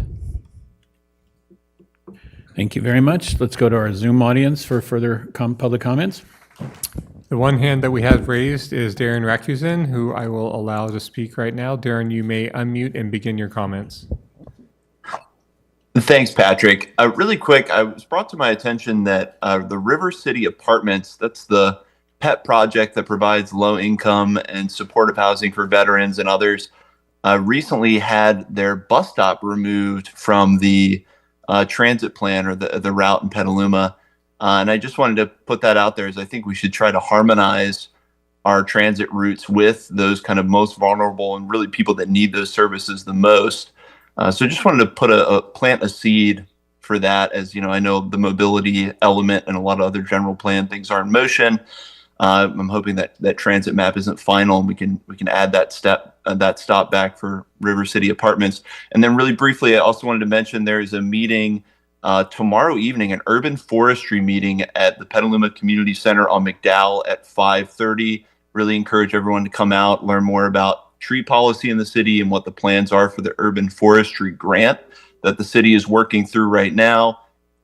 Thank you very much. Let's go to our Zoom audience for further public comments. The one hand that we have raised is Darren Rakusin, who I will allow to speak right now. Darren, you may unmute and begin your comments. Thanks, Patrick. Really quick, I was brought to my attention that the River City Apartments, that's the pet project that provides low income and supportive housing for veterans and others, recently had their bus stop removed from the transit plan or the route in Petaluma. And I just wanted to put that out there as I think we should try to harmonize our transit routes with those kind of most vulnerable and really people that need those services the most. So just wanted to put plant a seed for that, as you know, I know the mobility element and a lot of other general plan things are in motion. I'm hoping that transit map isn't final and we can add that stop back for River City Apartments. And then really briefly, I also wanted to mention there is a meeting tomorrow evening, an urban forestry meeting at the Petaluma Community Center on McDowell at 5:30. Really encourage everyone to come out, learn more about tree policy in the city and what the plans are for the urban forestry grant that the city is working through right now.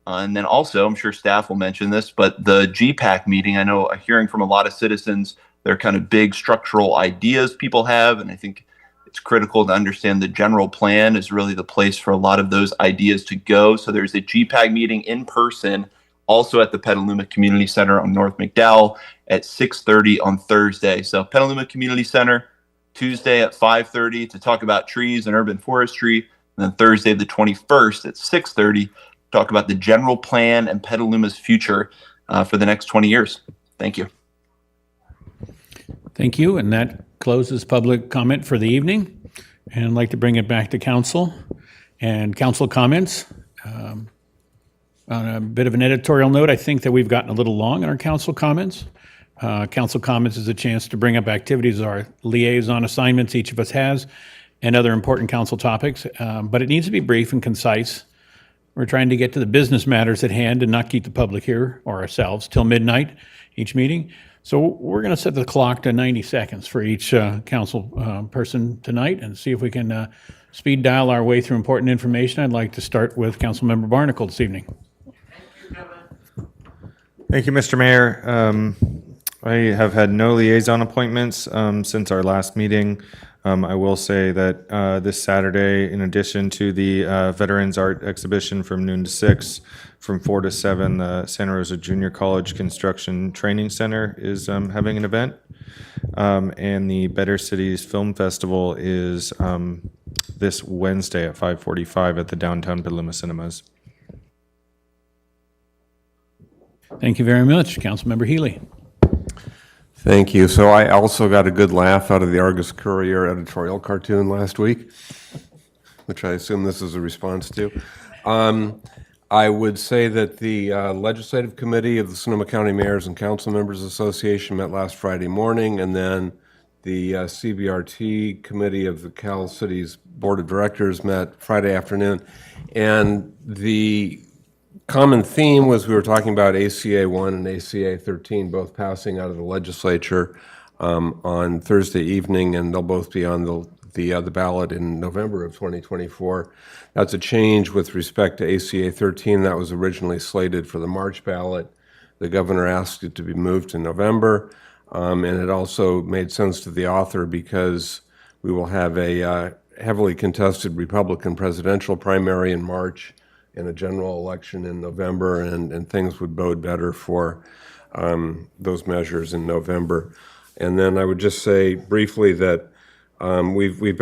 And then also, I'm sure staff will mention this, but the GPAC meeting, I know hearing from a lot of citizens, they're kind of big structural ideas people have. And I think it's critical to understand the general plan is really the place for a lot of those ideas to go. So there's a GPAC meeting in person, also at the Petaluma Community Center on North McDowell at 6:30 on Thursday. So Petaluma Community Center, Tuesday at 5:30 to talk about trees and urban forestry. And then Thursday, the 21st at 6:30, talk about the general plan and Petaluma's future for the next 20 years. Thank you. Thank you, and that closes public comment for the evening. And I'd like to bring it back to council and council comments. On a bit of an editorial note, I think that we've gotten a little long in our council comments. Council comments is a chance to bring up activities or liaison assignments each of us has and other important council topics, but it needs to be brief and concise. We're trying to get to the business matters at hand and not keep the public here or ourselves till midnight each meeting. So we're going to set the clock to 90 seconds for each council person tonight and see if we can speed dial our way through important information. I'd like to start with Councilmember Barnacle this evening. Thank you, Mr. Mayor. I have had no liaison appointments since our last meeting. I will say that this Saturday, in addition to the Veterans Art Exhibition from noon to 6, from 4 to 7, the Santa Rosa Junior College Construction Training Center is having an event. And the Better Cities Film Festival is this Wednesday at 5:45 at the Downtown Petaluma Cinemas. Thank you very much. Councilmember Healy. Thank you. So I also got a good laugh out of the Argus Courier editorial cartoon last week, which I assume this is a response to. I would say that the Legislative Committee of the Sonoma County Mayors and Council Members Association met last Friday morning, and then the CBRT Committee of the Cal Cities Board of Directors met Friday afternoon. And the common theme was we were talking about ACA 1 and ACA 13 both passing out of the legislature on Thursday evening, and they'll both be on the ballot in November of 2024. That's a change with respect to ACA 13 that was originally slated for the March ballot. The governor asked it to be moved to November, and it also made sense to the author because we will have a heavily contested Republican presidential primary in March and a general election in November, and things would bode better for those measures in November. And then I would just say briefly that we've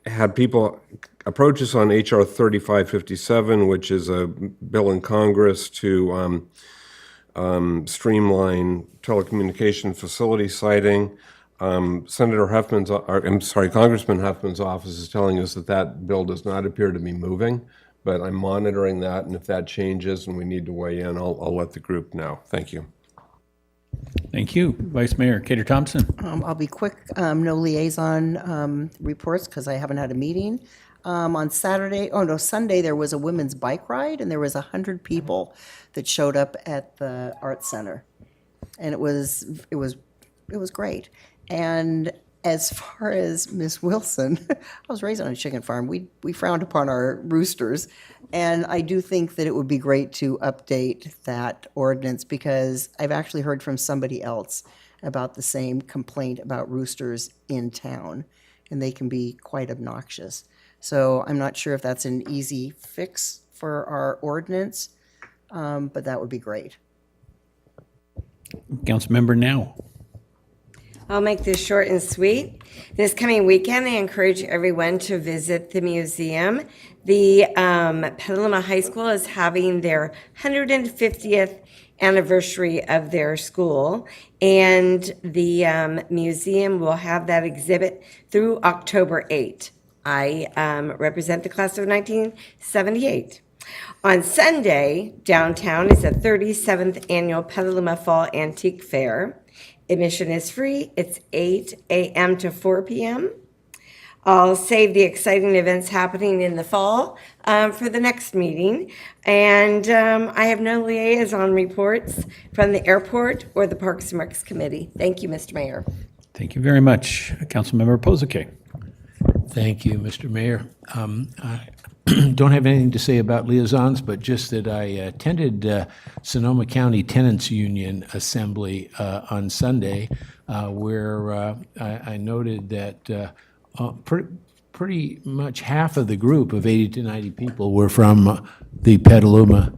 had people approach us on HR 3557, which is a bill in Congress to streamline telecommunication facility siting. Congressman Huffman's office is telling us that bill does not appear to be moving, but I'm monitoring that, and if that changes and we need to weigh in, I'll let the group know. Thank you. Thank you. Vice Mayor Cater Thompson. I'll be quick. No liaison reports because I haven't had a meeting. On Sunday, there was a women's bike ride, and there was 100 people that showed up at the Art Center. And it was great. And As far as Miss Wilson, I was raised on a chicken farm. We frowned upon our roosters. And I do think that it would be great to update that ordinance because I've actually heard from somebody else about the same complaint about roosters in town, and they can be quite obnoxious. So I'm not sure if that's an easy fix for our ordinance, but that would be great. Councilmember Now. I'll make this short and sweet. This coming weekend, I encourage everyone to visit the museum. The Petaluma High School is having their 150th anniversary of their school, and the museum will have that exhibit through October 8. I represent the class of 1978. On Sunday, downtown is the 37th annual Petaluma Fall Antique Fair. Admission is free. It's 8 a.m. to 4 p.m. I'll save the exciting events happening in the fall for the next meeting. And I have no liaison reports from the airport or the Parks and Recs Committee. Thank you, Mr. Mayor. Thank you very much. Councilmember Pozake. Thank you, Mr. Mayor. I don't have anything to say about liaisons, but just that I attended Sonoma County Tenants Union Assembly on Sunday, where I noted that pretty much half of the group of 80 to 90 people were from the Petaluma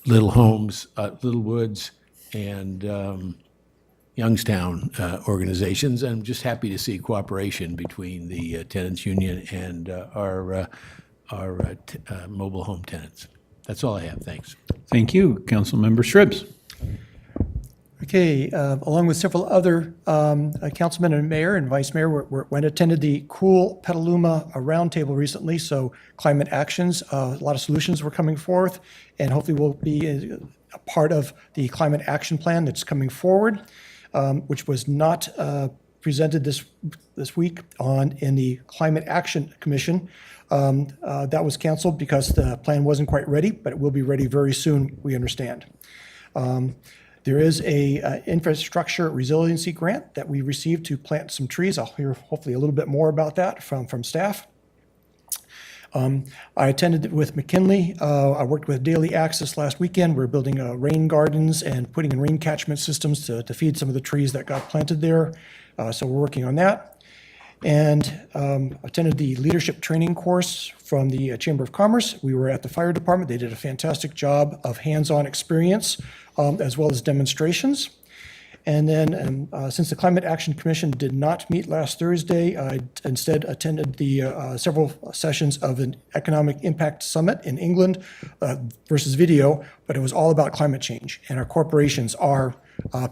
Little Homes, Little Woods, and Youngstown organizations. I'm just happy to see cooperation between the tenants union and our mobile home tenants. That's all I have. Thanks. Thank you. Councilmember Shribs. Okay, along with several other councilmen and mayor and vice mayor, went attended the Cool Petaluma Roundtable recently. So climate actions, a lot of solutions were coming forth, and hopefully we'll be a part of the climate action plan that's coming forward, which was not presented this week in the Climate Action Commission. That was canceled because the plan wasn't quite ready, but it will be ready very soon, we understand. There is a infrastructure resiliency grant that we received to plant some trees. I'll hear hopefully a little bit more about that from staff. I attended with McKinley. I worked with Daily Access last weekend. We're building rain gardens and putting in rain catchment systems to feed some of the trees that got planted there. So we're working on that. And attended the leadership training course from the Chamber of Commerce. We were at the fire department. They did a fantastic job of hands-on experience as well as demonstrations. And then since the Climate Action Commission did not meet last Thursday, I instead attended the several sessions of an Economic Impact Summit in England versus video, but it was all about climate change. And our corporations are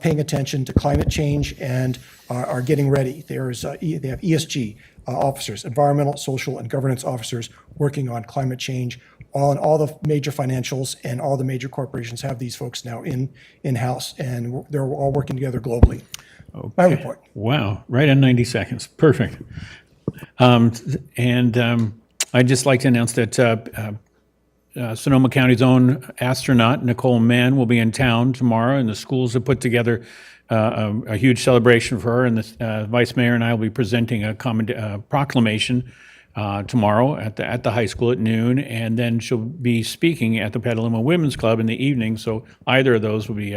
paying attention to climate change and are getting ready. They have ESG officers, environmental, social, and governance officers working on climate change. All the major financials and all the major corporations have these folks now in-house, and they're all working together globally. My report. Wow, right on 90 seconds. Perfect. I'd just like to announce that Sonoma County's own astronaut, Nicole Mann, will be in town tomorrow, and the schools have put together a huge celebration for her, and the Vice Mayor and I will be presenting a proclamation tomorrow at the high school at noon, and then she'll be speaking at the Petaluma Women's Club in the evening, so either of those will be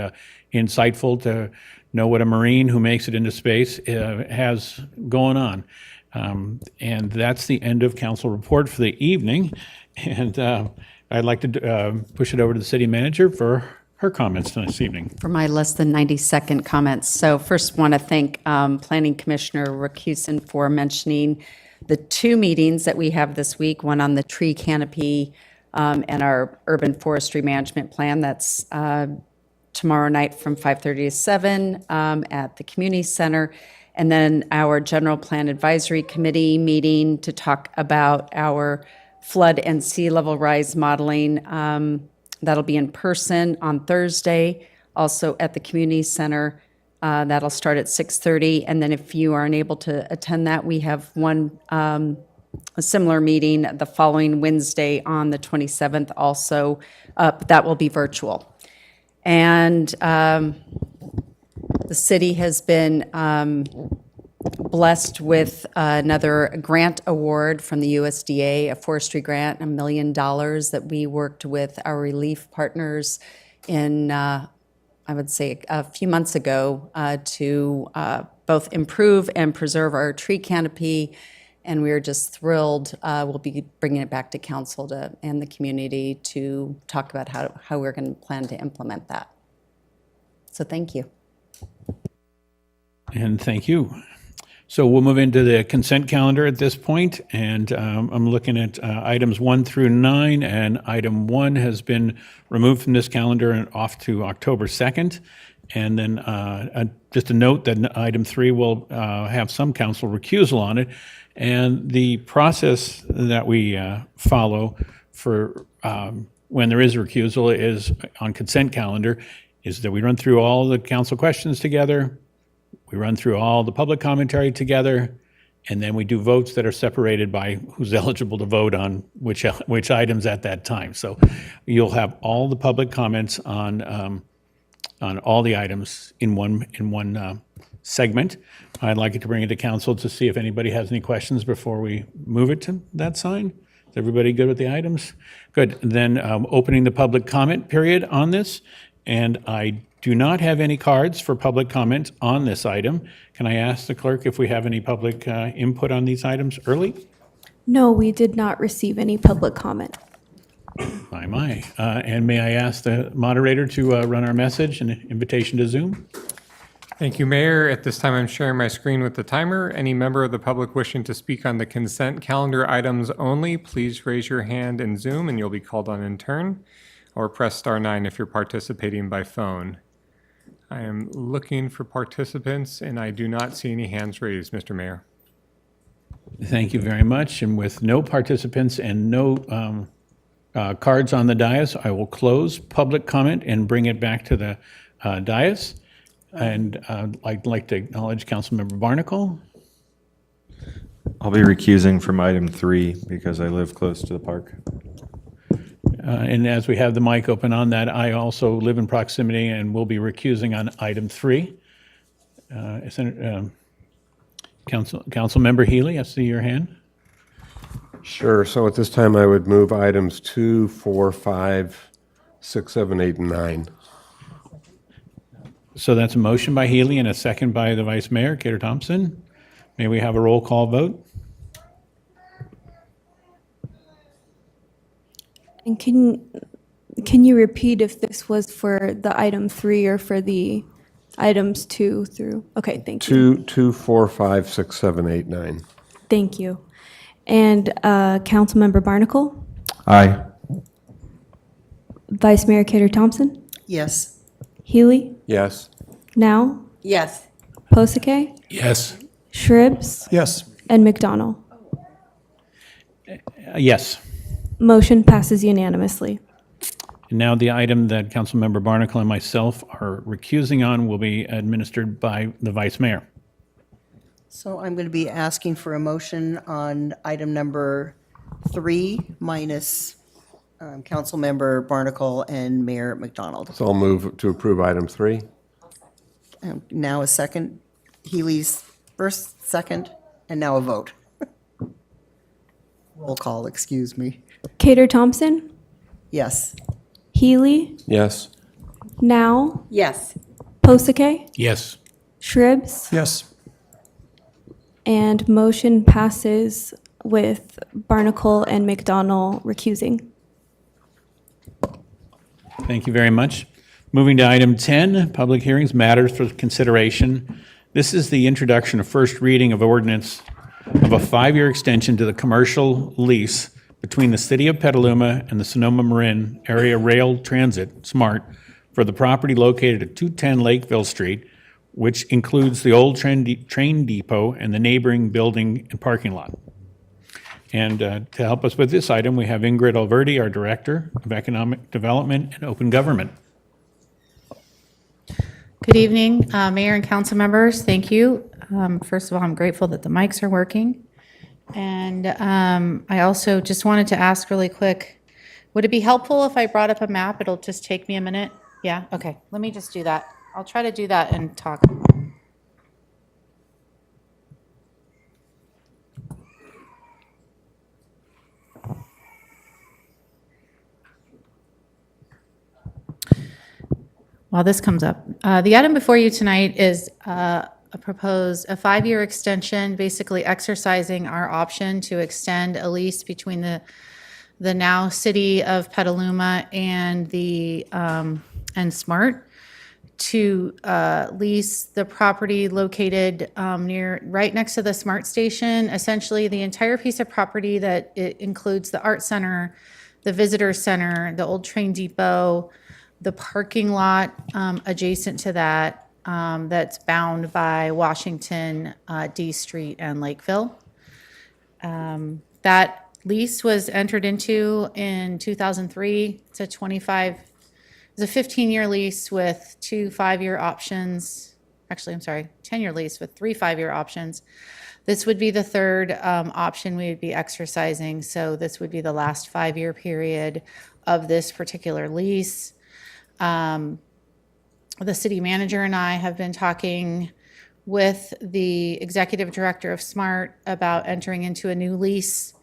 insightful to know what a Marine who makes it into space has going on. And that's the end of council report for the evening, and I'd like to push it over to the city manager for her comments this evening. For my less than 90-second comments. So first want to thank Planning Commissioner Rakusin for mentioning the two meetings that we have this week, one on the tree canopy and our urban forestry management plan. That's tomorrow night from 5:30 to 7 at the community center. And then our general plan advisory committee meeting to talk about our flood and sea level rise modeling. That'll be in person on Thursday, also at the community center. That'll start at 6:30. And then if you aren't able to attend that, we have one a similar meeting the following Wednesday on the 27th also. But that will be virtual. And The city has been blessed with another grant award from the USDA, a forestry grant, $1 million that we worked with our relief partners in, I would say, a few months ago to both improve and preserve our tree canopy. And we're just thrilled. We'll be bringing it back to council and the community to talk about how we're going to plan to implement that. So thank you. And thank you. So we'll move into the consent calendar at this point, and I'm looking at items 1 through 9, and item 1 has been removed from this calendar and off to October 2nd. And then just a note that item 3 will have some council recusal on it. And the process that we follow for when there is a recusal is on consent calendar is that we run through all the council questions together, we run through all the public commentary together, and then we do votes that are separated by who's eligible to vote on which items at that time. So you'll have all the public comments on all the items in one segment. I'd like to bring it to council to see if anybody has any questions before we move it to that sign. Is everybody good with the items? Good. Then opening the public comment period on this, and I do not have any cards for public comment on this item. Can I ask the clerk if we have any public input on these items early? No, we did not receive any public comment. My. And may I ask the moderator to run our message and invitation to Zoom? Thank you, Mayor. At this time, I'm sharing my screen with the timer. Any member of the public wishing to speak on the consent calendar items only, please raise your hand in Zoom and you'll be called on in turn, or press *9 if you're participating by phone. I am looking for participants and I do not see any hands raised, Mr. Mayor. Thank you very much. And with no participants and no cards on the dais, I will close public comment and bring it back to the dais. And I'd like to acknowledge Councilmember Barnacle. I'll be recusing from item 3 because I live close to the park. And as we have the mic open on that, I also live in proximity and will be recusing on item 3. Councilmember Healy, I see your hand. Sure. So at this time, I would move items 2, 4, 5, 6, 7, 8, and 9. So that's a motion by Healy and a second by the Vice Mayor, Cater Thompson. May we have a roll call vote? And can you repeat if this was for the item 3 or for the items 2 through? Okay, thank you. 2, 4, 5, 6, 7, 8, 9. Thank you. And Councilmember Barnacle, Aye. Vice Mayor Cater Thompson, Yes. Healy, Yes. Now, Yes. Posake, Yes. Shribs, Yes. and McDonald. Yes. Motion passes unanimously. And now the item that Councilmember Barnacle and myself are recusing on will be administered by the Vice Mayor. So I'm going to be asking for a motion on item number 3 minus Councilmember Barnacle and Mayor McDonald. So I'll move to approve item 3. Now a second. Healy's first, second, and now a vote. Roll call, excuse me. Cater Thompson, Yes. Healy, Yes. Now, Yes. Posake, Yes. Shribs, Yes. and motion passes with Barnacle and McDonald recusing. Thank you very much. Moving to item 10, public hearings, matters for consideration. This is the introduction of first reading of ordinance of a 5-year extension to the commercial lease between the City of Petaluma and the Sonoma Marin Area Rail Transit, SMART, for the property located at 210 Lakeville Street, which includes the old train depot and the neighboring building and parking lot. And to help us with this item, we have Ingrid Alverdi, our Director of Economic Development and Open Government. Good evening, Mayor and council members. Thank you. First of all, I'm grateful that the mics are working. And I also just wanted to ask really quick, would it be helpful if I brought up a map? It'll just take me a minute. Yeah, okay. Let me just do that. I'll try to do that and talk. While this comes up, the item before you tonight is a 5-year extension, basically exercising our option to extend a lease between the now city of Petaluma and and SMART to lease the property located right next to the SMART station. Essentially, the entire piece of property that it includes the art center, the visitor center, the old train depot, the parking lot adjacent to that, that's bound by Washington, D Street, and Lakeville. That lease was entered into in 2003. It's a 15-year lease with 2 5-year options. Actually, I'm sorry, 10-year lease with 3 5-year options. This would be the third option we would be exercising. So this would be the last 5-year period of this particular lease. The city manager and I have been talking with the executive director of SMART about entering into a new lease.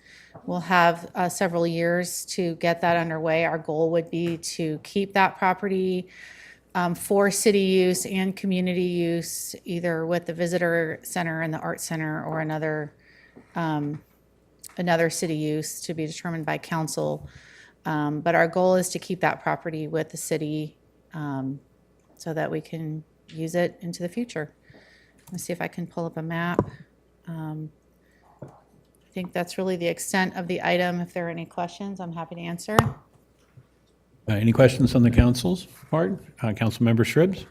We'll have several years to get that underway. Our goal would be to keep that property for city use and community use, either with the visitor center and the art center or another city use to be determined by council. But our goal is to keep that property with the city so that we can use it into the future. Let's see if I can pull up a map. I think that's really the extent of the item. If there are any questions, I'm happy to answer. Any questions on the council's part? Councilmember Shribs?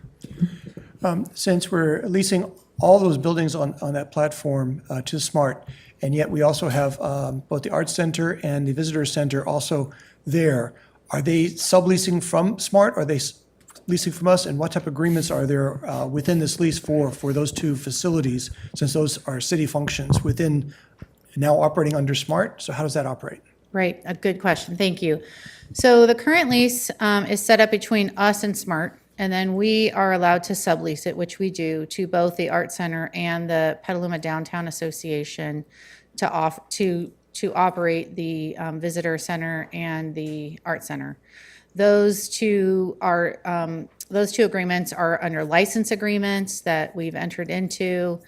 Since we're leasing all those buildings on that platform to SMART, and yet we also have both the Arts Center and the Visitor Center also there, are they subleasing from SMART? Are they leasing from us? And what type of agreements are there within this lease for those two facilities, since those are city functions within, now operating under SMART? So how does that operate? Right, a good question, thank you. So the current lease is set up between us and SMART, and then we are allowed to sublease it, which we do, to both the Art Center and the Petaluma Downtown Association to operate the Visitor Center and the Art Center. Those two agreements are under license agreements that we've entered into.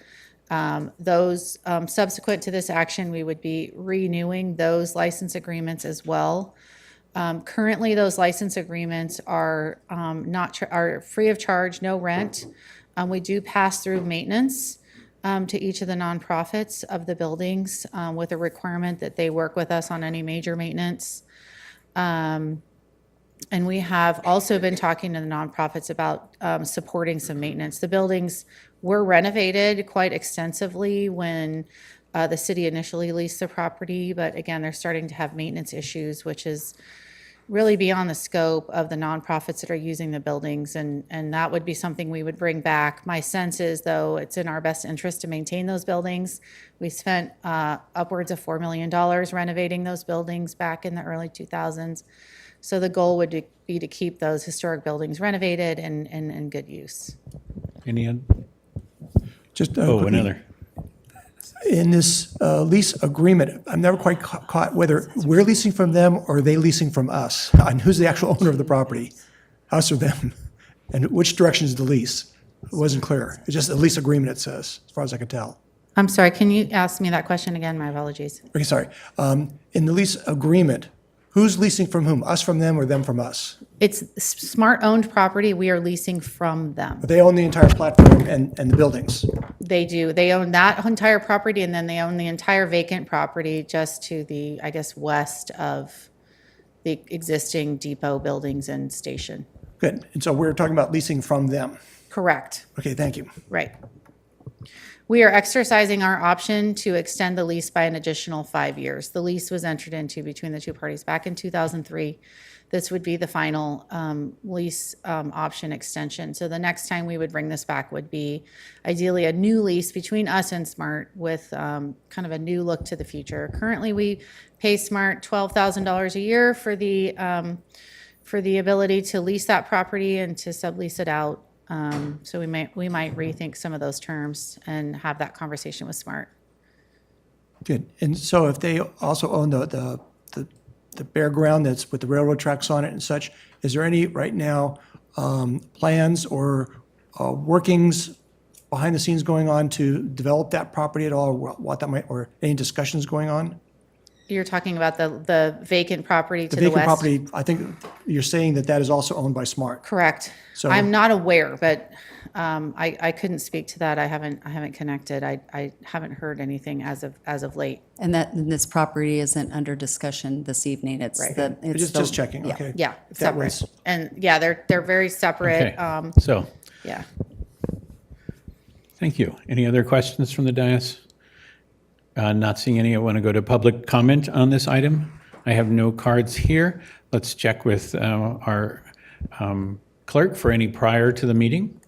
Those subsequent to this action, we would be renewing those license agreements as well. Currently, those license agreements are are free of charge, no rent. We do pass through maintenance to each of the nonprofits of the buildings with a requirement that they work with us on any major maintenance. And we have also been talking to the nonprofits about supporting some maintenance. The buildings were renovated quite extensively when the city initially leased the property, but again, they're starting to have maintenance issues, which is really beyond the scope of the nonprofits that are using the buildings, and that would be something we would bring back. My sense is, though, it's in our best interest to maintain those buildings. We spent upwards of $4 million renovating those buildings back in the early 2000s. So the goal would be to keep those historic buildings renovated and in good use. Any other? Just Oh, another. In this lease agreement, I'm never quite caught whether we're leasing from them or they leasing from us. And who's the actual owner of the property? Us or them? And which direction is the lease? It wasn't clear. It's just a lease agreement, it says, as far as I could tell. I'm sorry, can you ask me that question again? My apologies. Okay, sorry. In the lease agreement, who's leasing from whom? Us from them or them from us? It's SMART-owned property. We are leasing from them. But they own the entire platform and the buildings. They do. They own that entire property, and then they own the entire vacant property just to the, I guess, west of the existing depot buildings and station. Good. And so we're talking about leasing from them. Correct. Okay, thank you. Right. We are exercising our option to extend the lease by an additional 5 years. The lease was entered into between the two parties back in 2003. This would be the final lease option extension. So the next time we would bring this back would be ideally a new lease between us and SMART with kind of a new look to the future. Currently, we pay SMART $12,000 a year for the ability to lease that property and to sublease it out. So we might rethink some of those terms and have that conversation with SMART. Good. And so if they also own the bare ground that's with the railroad tracks on it and such, is there any right now plans or workings behind the scenes going on to develop that property at all, or what that might, or any discussions going on? You're talking about the vacant property to The the vacant west? property, I think you're saying that that is also owned by SMART. Correct. So- I'm not aware, but I couldn't speak to that. I haven't connected. I haven't heard anything as of late. And this property isn't under discussion this evening. It's Right. Just checking, okay. Yeah, If that separate. was- And yeah, they're very separate. Okay, so, Yeah. thank you. Any other questions from the dais? Not seeing any. I want to go to public comment on this item. I have no cards here. Let's check with our clerk for any prior to the meeting.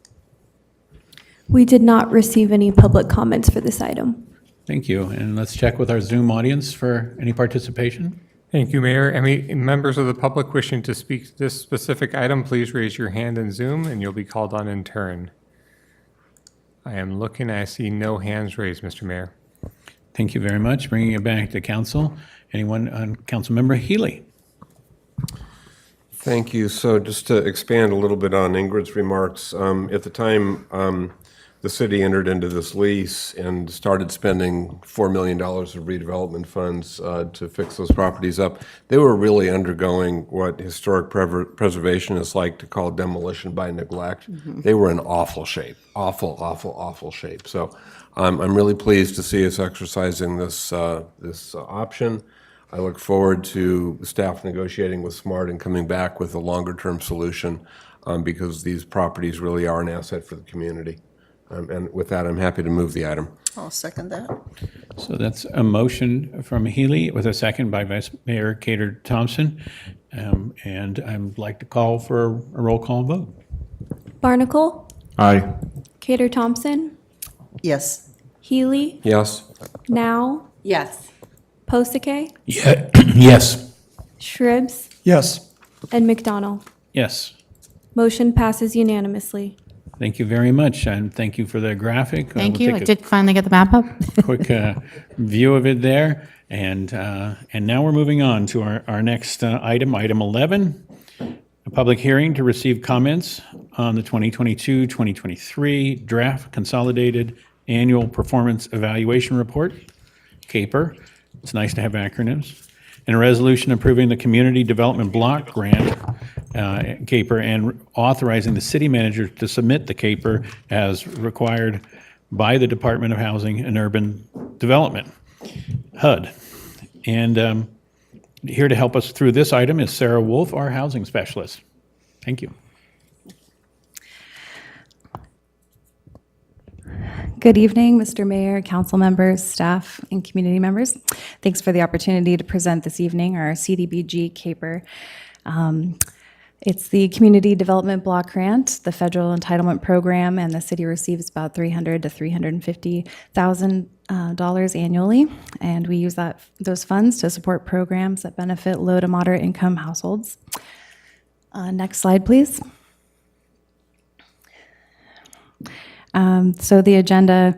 We did not receive any public comments for this item. Thank you. And let's check with our Zoom audience for any participation. Thank you, Mayor. Any members of the public wishing to speak to this specific item, please raise your hand in Zoom and you'll be called on in turn. I am looking, I see no hands raised, Mr. Mayor. Thank you very much. Bringing it back to council. Anyone on Councilmember Healy? Thank you. So just to expand a little bit on Ingrid's remarks, at the time the city entered into this lease and started spending $4 million of redevelopment funds to fix those properties up, they were really undergoing what historic preservation is like to call demolition by neglect. They were in awful shape, awful shape. So I'm really pleased to see us exercising this option. I look forward to staff negotiating with SMART and coming back with a longer-term solution because these properties really are an asset for the community. And with that, I'm happy to move the item. I'll second that. So that's a motion from Healy with a second by Vice Mayor Cater Thompson. And I'd like to call for a roll call vote. Barnacle, Aye. Cater Thompson, Yes. Healy, Yes? Now, Yes. Posake, Yeah. Yes. Shribs, Yes. and McDonald. Yes. Motion passes unanimously. Thank you very much, and thank you for the graphic. Thank We'll you. I take did finally get the map up. a quick view of it there. And now we're moving on to our next item, item 11, a public hearing to receive comments on the 2022-2023 Draft Consolidated Annual Performance Evaluation Report, CAPER. It's nice to have acronyms. And a resolution approving the Community Development Block Grant, CAPER, and authorizing the city manager to submit the CAPER as required by the Department of Housing and Urban Development, HUD. And here to help us through this item is Sarah Wolf, our housing specialist. Thank you. Good evening, Mr. Mayor, council members, staff, and community members. Thanks for the opportunity to present this evening our CDBG CAPER. It's the Community Development Block Grant, the federal entitlement program, and the city receives about $300,000 to $350,000 annually. And we use those funds to support programs that benefit low to moderate income households. Next slide, please. So the agenda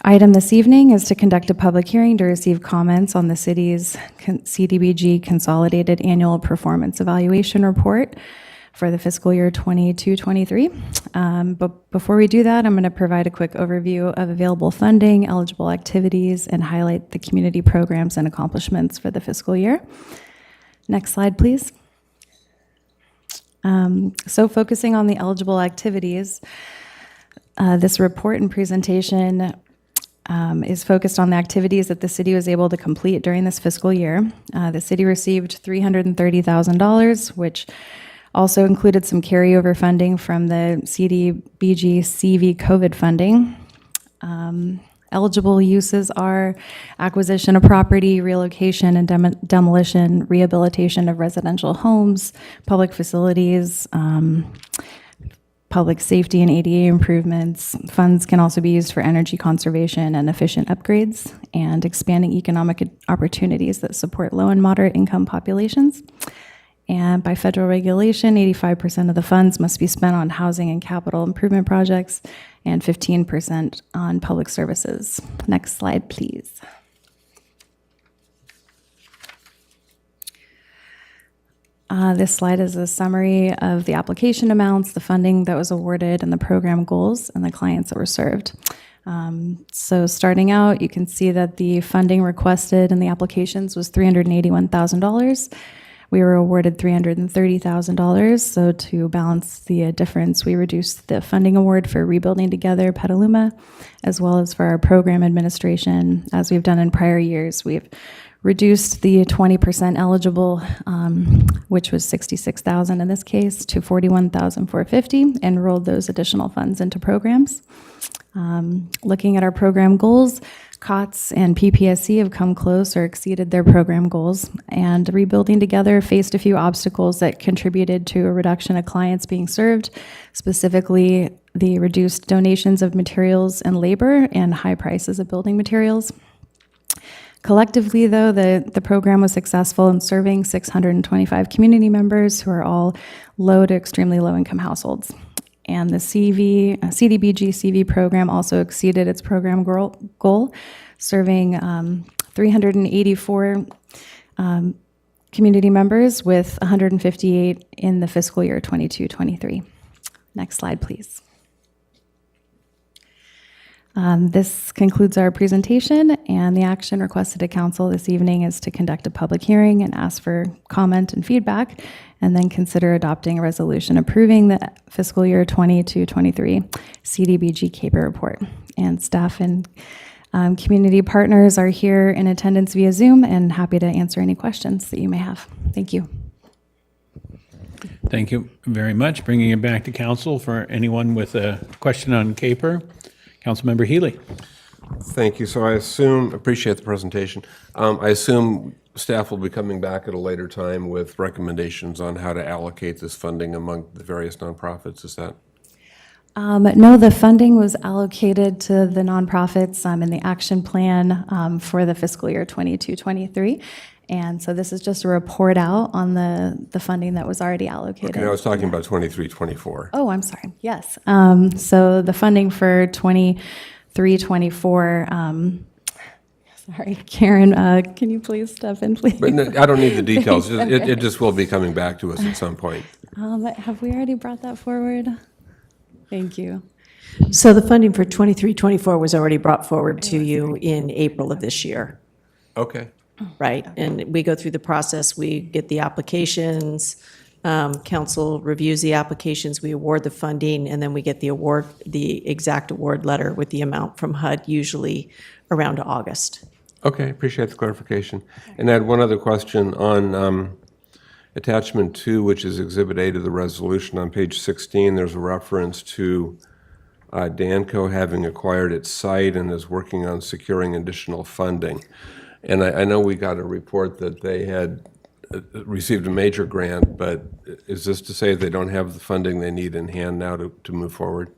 item this evening is to conduct a public hearing to receive comments on the city's CDBG Consolidated Annual Performance Evaluation Report for the fiscal year 22-23. But before we do that, I'm going to provide a quick overview of available funding, eligible activities, and highlight the community programs and accomplishments for the fiscal year. Next slide, please. So focusing on the eligible activities, this report and presentation is focused on the activities that the city was able to complete during this fiscal year. The city received $330,000, which also included some carryover funding from the CDBG CV COVID funding. Eligible uses are acquisition of property, relocation and demolition, rehabilitation of residential homes, public facilities, public safety and ADA improvements. Funds can also be used for energy conservation and efficient upgrades and expanding economic opportunities that support low and moderate income populations. And by federal regulation, 85% of the funds must be spent on housing and capital improvement projects and 15% on public services. Next slide, please. This slide is a summary of the application amounts, the funding that was awarded, and the program goals and the clients that were served. So starting out, you can see that the funding requested in the applications was $381,000. We were awarded $330,000. So to balance the difference, we reduced the funding award for Rebuilding Together Petaluma, as well as for our program administration. As we've done in prior years, we've reduced the 20% eligible, which was $66,000 in this case, to $41,450, and rolled those additional funds into programs. Looking at our program goals, COTS and PPSC have come close or exceeded their program goals, and Rebuilding Together faced a few obstacles that contributed to a reduction of clients being served, specifically the reduced donations of materials and labor and high prices of building materials. Collectively, though, the program was successful in serving 625 community members who are all low to extremely low-income households. And the CDBG CV program also exceeded its program goal, serving 384 community members, with 158 in the fiscal year 22-23. Next slide, please. This concludes our presentation, and the action requested to council this evening is to conduct a public hearing and ask for comment and feedback, and then consider adopting a resolution approving the fiscal year 22-23 CDBG CAPER report. And staff and community partners are here in attendance via Zoom and happy to answer any questions that you may have. Thank you. Thank you very much. Bringing it back to council for anyone with a question on CAPER. Councilmember Healy. Thank you. So I appreciate the presentation. I assume staff will be coming back at a later time with recommendations on how to allocate this funding among the various nonprofits. Is that? No, the funding was allocated to the nonprofits in the action plan for the fiscal year 22-23. And so this is just a report out on the funding that was already allocated. Okay, I was talking about 23-24. Oh, I'm sorry. Yes. So the funding for 23-24, sorry, Karen, can you please step in, please? But no, I don't need the details. It just will be coming back to us at some point. Have we already brought that forward? Thank you. So the funding for 23-24 was already brought forward to you in April of this year. Okay. Right, and we go through the process, we get the applications, council reviews the applications, we award the funding, and then we get the award, the exact award letter with the amount from HUD, usually around August. Okay, appreciate the clarification. And I had one other question on attachment 2, which is Exhibit A to the resolution. On page 16, there's a reference to Danco having acquired its site and is working on securing additional funding. And I know we got a report that they had received a major grant, but is this to say they don't have the funding they need in hand now to move forward?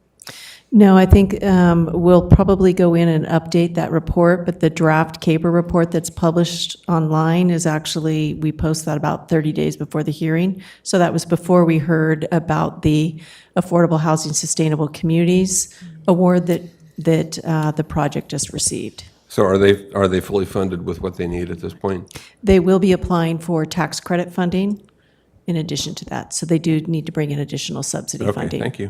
No, I think we'll probably go in and update that report, but the draft CAPER report that's published online is actually, we post that about 30 days before the hearing. So that was before we heard about the Affordable Housing Sustainable Communities Award that the project just received. So are they fully funded with what they need at this point? They will be applying for tax credit funding in addition to that. So they do need to bring in additional subsidy funding. Okay, thank you.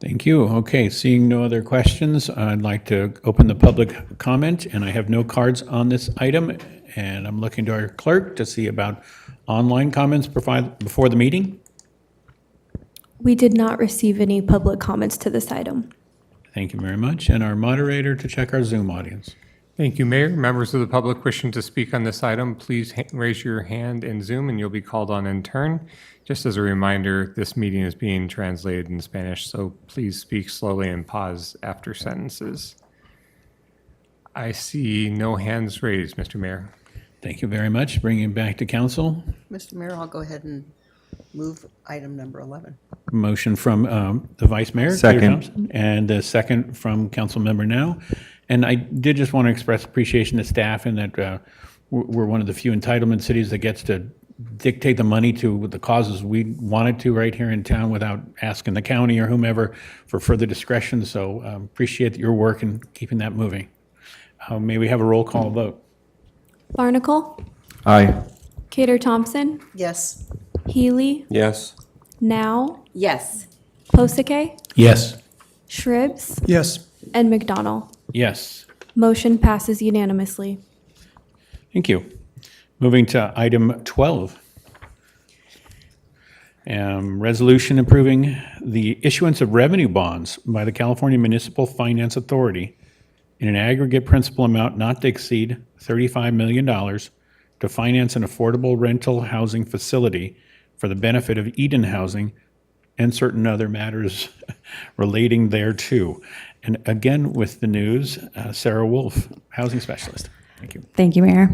Thank you. Okay, seeing no other questions, I'd like to open the public comment, and I have no cards on this item, and I'm looking to our clerk to see about online comments before the meeting. We did not receive any public comments to this item. Thank you very much. And our moderator to check our Zoom audience. Thank you, Mayor. Members of the public wishing to speak on this item, please raise your hand in Zoom and you'll be called on in turn. Just as a reminder, this meeting is being translated in Spanish, so please speak slowly and pause after sentences. I see no hands raised, Mr. Mayor. Thank you very much. Bringing it back to council. Mr. Mayor, I'll go ahead and move item number 11. Motion from the Vice Mayor, Peter Second. Thompson, and a second from Council Member Now. And I did just want to express appreciation to staff in that we're one of the few entitlement cities that gets to dictate the money to the causes we wanted to right here in town without asking the county or whomever for further discretion. So appreciate your work in keeping that moving. May we have a roll call vote? Barnacle, Aye. Cater Thompson, Yes. Healy, Yes. Now, Yes. Posake, Yes. Shribs, Yes. and McDonald. Yes. Motion passes unanimously. Thank you. Moving to item 12. Resolution approving the issuance of revenue bonds by the California Municipal Finance Authority in an aggregate principal amount not to exceed $35 million to finance an affordable rental housing facility for the benefit of Eden Housing and certain other matters relating thereto. And again, with the news, Sarah Wolf, housing specialist. Thank you. Thank you, Mayor.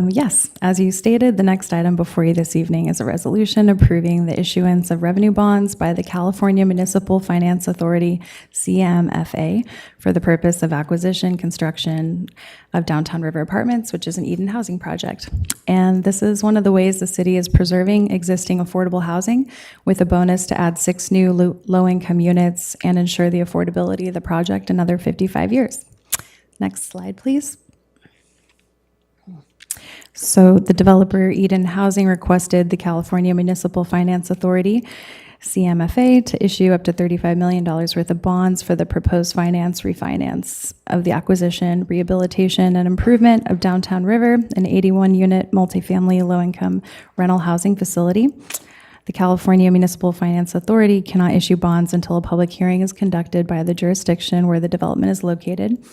Yes, as you stated, the next item before you this evening is a resolution approving the issuance of revenue bonds by the California Municipal Finance Authority, CMFA, for the purpose of acquisition, construction of Downtown River Apartments, which is an Eden housing project. And this is one of the ways the city is preserving existing affordable housing with a bonus to add 6 new low-income units and ensure the affordability of the project another 55 years. Next slide, please. So the developer Eden Housing requested the California Municipal Finance Authority, CMFA, to issue up to $35 million worth of bonds for the proposed refinance of the acquisition, rehabilitation, and improvement of Downtown River, an 81-unit multifamily low-income rental housing facility. The California Municipal Finance Authority cannot issue bonds until a public hearing is conducted by the jurisdiction where the development is located.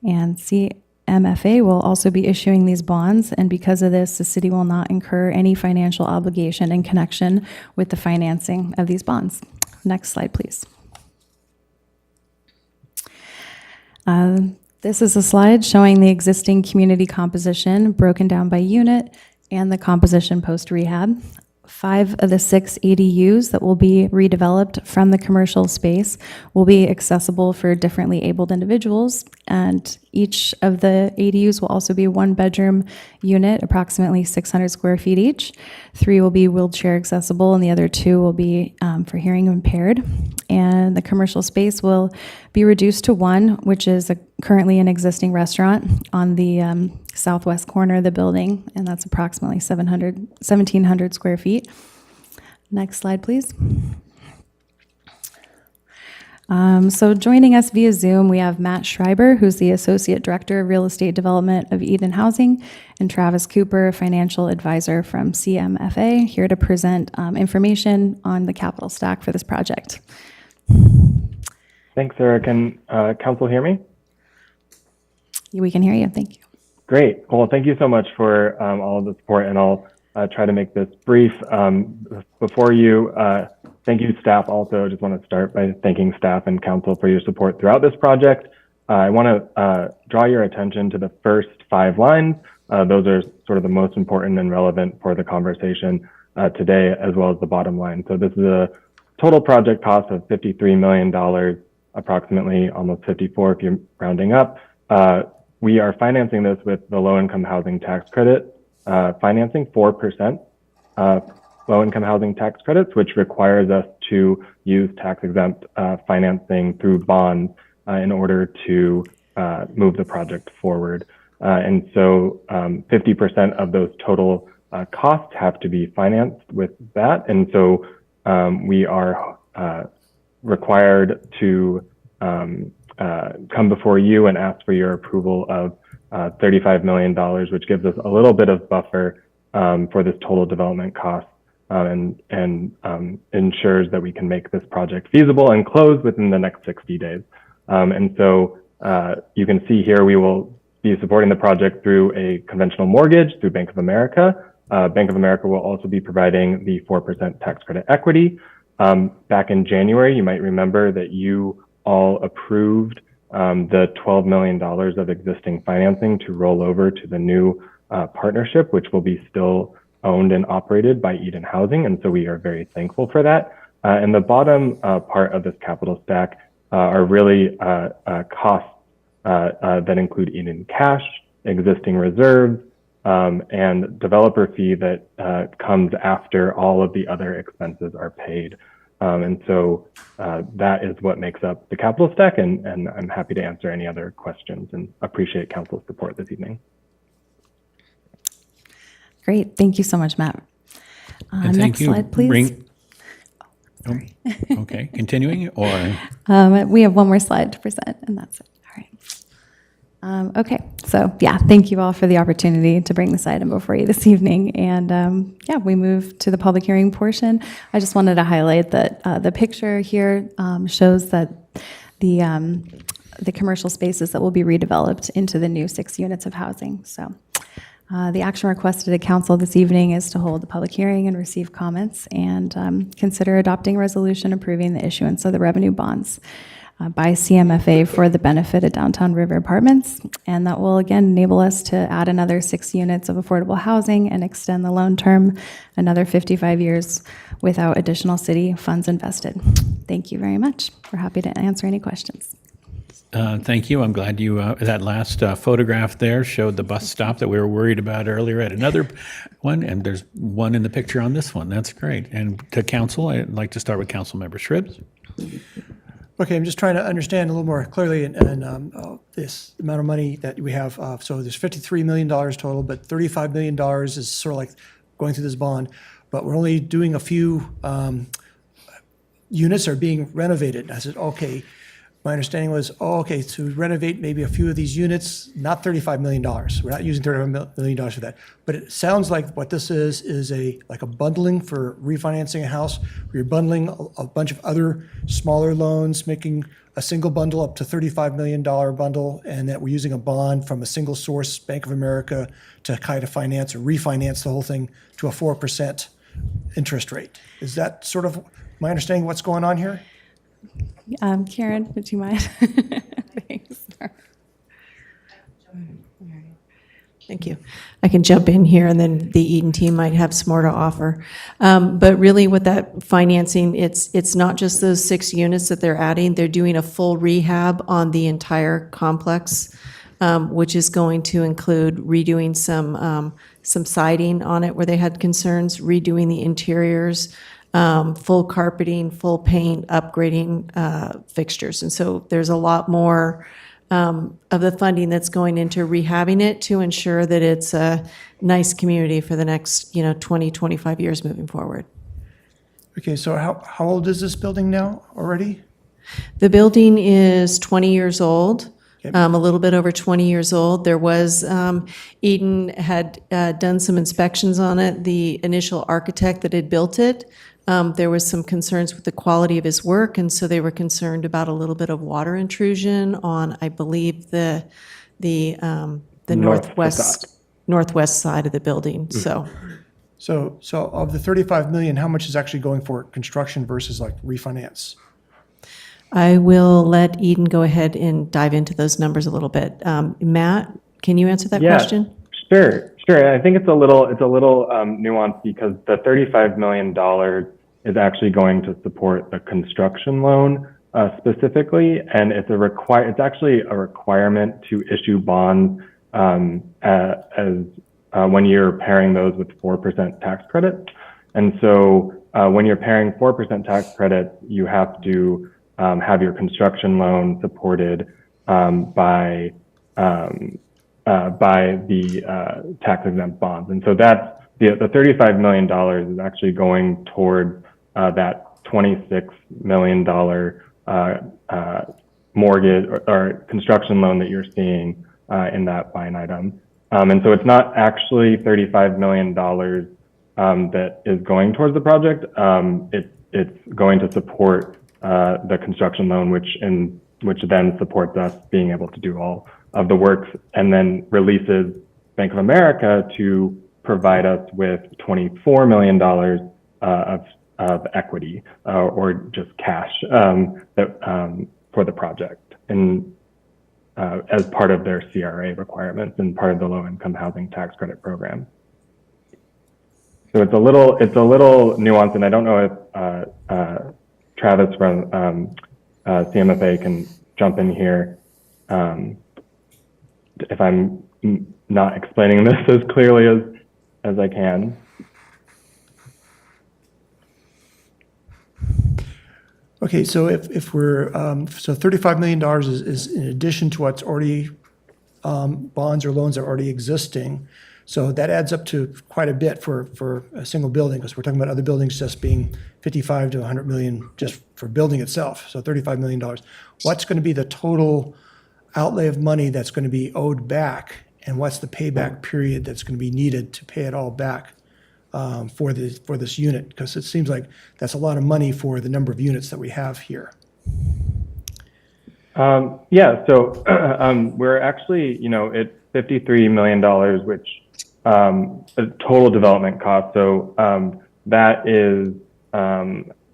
And CMFA will also be issuing these bonds, and because of this, the city will not incur any financial obligation in connection with the financing of these bonds. Next slide, please. This is a slide showing the existing community composition broken down by unit and the composition post-rehab. 5 of the 6 ADUs that will be redeveloped from the commercial space will be accessible for differently abled individuals, and each of the ADUs will also be a 1-bedroom unit, approximately 600 square feet each. 3 will be wheelchair accessible, and the other 2 will be for hearing impaired. And the commercial space will be reduced to 1, which is currently an existing restaurant on the southwest corner of the building, and that's approximately 1,700 square feet. Next slide, please. So joining us via Zoom, we have Matt Schreiber, who's the Associate Director of Real Estate Development of Eden Housing, and Travis Cooper, Financial Advisor from CMFA, here to present information on the capital stack for this project. Thanks, Sarah. Can council hear me? We can hear you. Thank you. Great. Well, thank you so much for all of the support, and I'll try to make this brief. Before you, thank you, staff. Also, I just want to start by thanking staff and council for your support throughout this project. I want to draw your attention to the first 5 lines. Those are sort of the most important and relevant for the conversation today, as well as the bottom line. So this is a total project cost of $53 million, approximately almost 54 if you're rounding up. We are financing this with the low-income housing tax credit, financing 4% low-income housing tax credits, which requires us to use tax-exempt financing through bonds in order to move the project forward. And so 50% of those total costs have to be financed with that. And so we are required to come before you and ask for your approval of $35 million, which gives us a little bit of buffer for this total development cost and ensures that we can make this project feasible and close within the next 60 days. And so you can see here we will be supporting the project through a conventional mortgage through Bank of America. Bank of America will also be providing the 4% tax credit equity. Back in January, you might remember that you all approved the $12 million of existing financing to roll over to the new partnership, which will be still owned and operated by Eden Housing. And so we are very thankful for that. And the bottom part of this capital stack are really costs that include Eden cash, existing reserves, and developer fee that comes after all of the other expenses are paid. And so that is what makes up the capital stack, and I'm happy to answer any other questions and appreciate council's support this evening. Great. Thank you so much, Matt. And thank Next you. slide, please. Okay, continuing or? We have one more slide to present, and that's it. All right. Okay, so yeah, thank you all for the opportunity to bring this item before you this evening. And yeah, we move to the public hearing portion. I just wanted to highlight that the picture here shows that the commercial spaces that will be redeveloped into the new 6 units of housing. So the action requested at council this evening is to hold a public hearing and receive comments and consider adopting a resolution approving the issuance of the revenue bonds by CMFA for the benefit of Downtown River Apartments. And that will again enable us to add another 6 units of affordable housing and extend the loan term another 55 years without additional city funds invested. Thank you very much. We're happy to answer any questions. Thank you. I'm glad you, that last photograph there showed the bus stop that we were worried about earlier at another one, and there's one in the picture on this one. That's great. And to council, I'd like to start with Councilmember Shribs. Okay, I'm just trying to understand a little more clearly and this amount of money that we have. So there's $53 million total, but $35 million is sort of like going through this bond, but we're only doing a few units are being renovated. I said, okay. My understanding was, okay, to renovate maybe a few of these units, not $35 million. We're not using $35 million for that. But it sounds like what this is like a bundling for refinancing a house, where you're bundling a bunch of other smaller loans, making a single bundle up to $35 million bundle, and that we're using a bond from a single source, Bank of America, to kind of finance or refinance the whole thing to a 4% interest rate. Is that sort of my understanding of what's going on here? Karen, would you mind? Thanks. Thank you. I can jump in here, and then the Eden team might have some more to offer. But really, with that financing, it's not just those 6 units that they're adding. They're doing a full rehab on the entire complex, which is going to include redoing some siding on it where they had concerns, redoing the interiors, full carpeting, full paint, upgrading fixtures. And so there's a lot more of the funding that's going into rehabbing it to ensure that it's a nice community for the next 20, 25 years moving forward. Okay, so how old is this building now already? The building is 20 years old. A little bit over 20 years old. There was, Eden had done some inspections on it. The initial architect that had built it, there was some concerns with the quality of his work, and so they were concerned about a little bit of water intrusion on, I believe, the northwest side of the building. So of the $35 million, how much is actually going for construction versus like refinance? I will let Eden go ahead and dive into those numbers a little bit. Matt, can you answer that question? Sure. I think it's a little nuanced because the $35 million is actually going to support the construction loan specifically, and it's actually a requirement to issue bonds as when you're pairing those with 4% tax credits. And so when you're pairing 4% tax credits, you have to have your construction loan supported by the tax-exempt bonds. And so that's the $35 million is actually going toward that $26 million mortgage or construction loan that you're seeing in that line item. And so it's not actually $35 million that is going towards the project. It's going to support the construction loan, which then supports us being able to do all of the works, and then releases Bank of America to provide us with $24 million of equity or just cash for the project, and as part of their CRA requirements and part of the low-income housing tax credit program. So it's a little nuanced, and I don't know if Travis from CMFA can jump in here if I'm not explaining this as clearly as I can. Okay, so if we're, so $35 million is in addition to what's already, bonds or loans that are already existing. So that adds up to quite a bit for a single building, because we're talking about other buildings just being 55 to 100 million just for building itself, so $35 million. What's going to be the total outlay of money that's going to be owed back, and what's the payback period that's going to be needed to pay it all back for this unit? Because it seems like that's a lot of money for the number of units that we have here. Yeah, so we're actually, it's $53 million, which is total development cost. So that is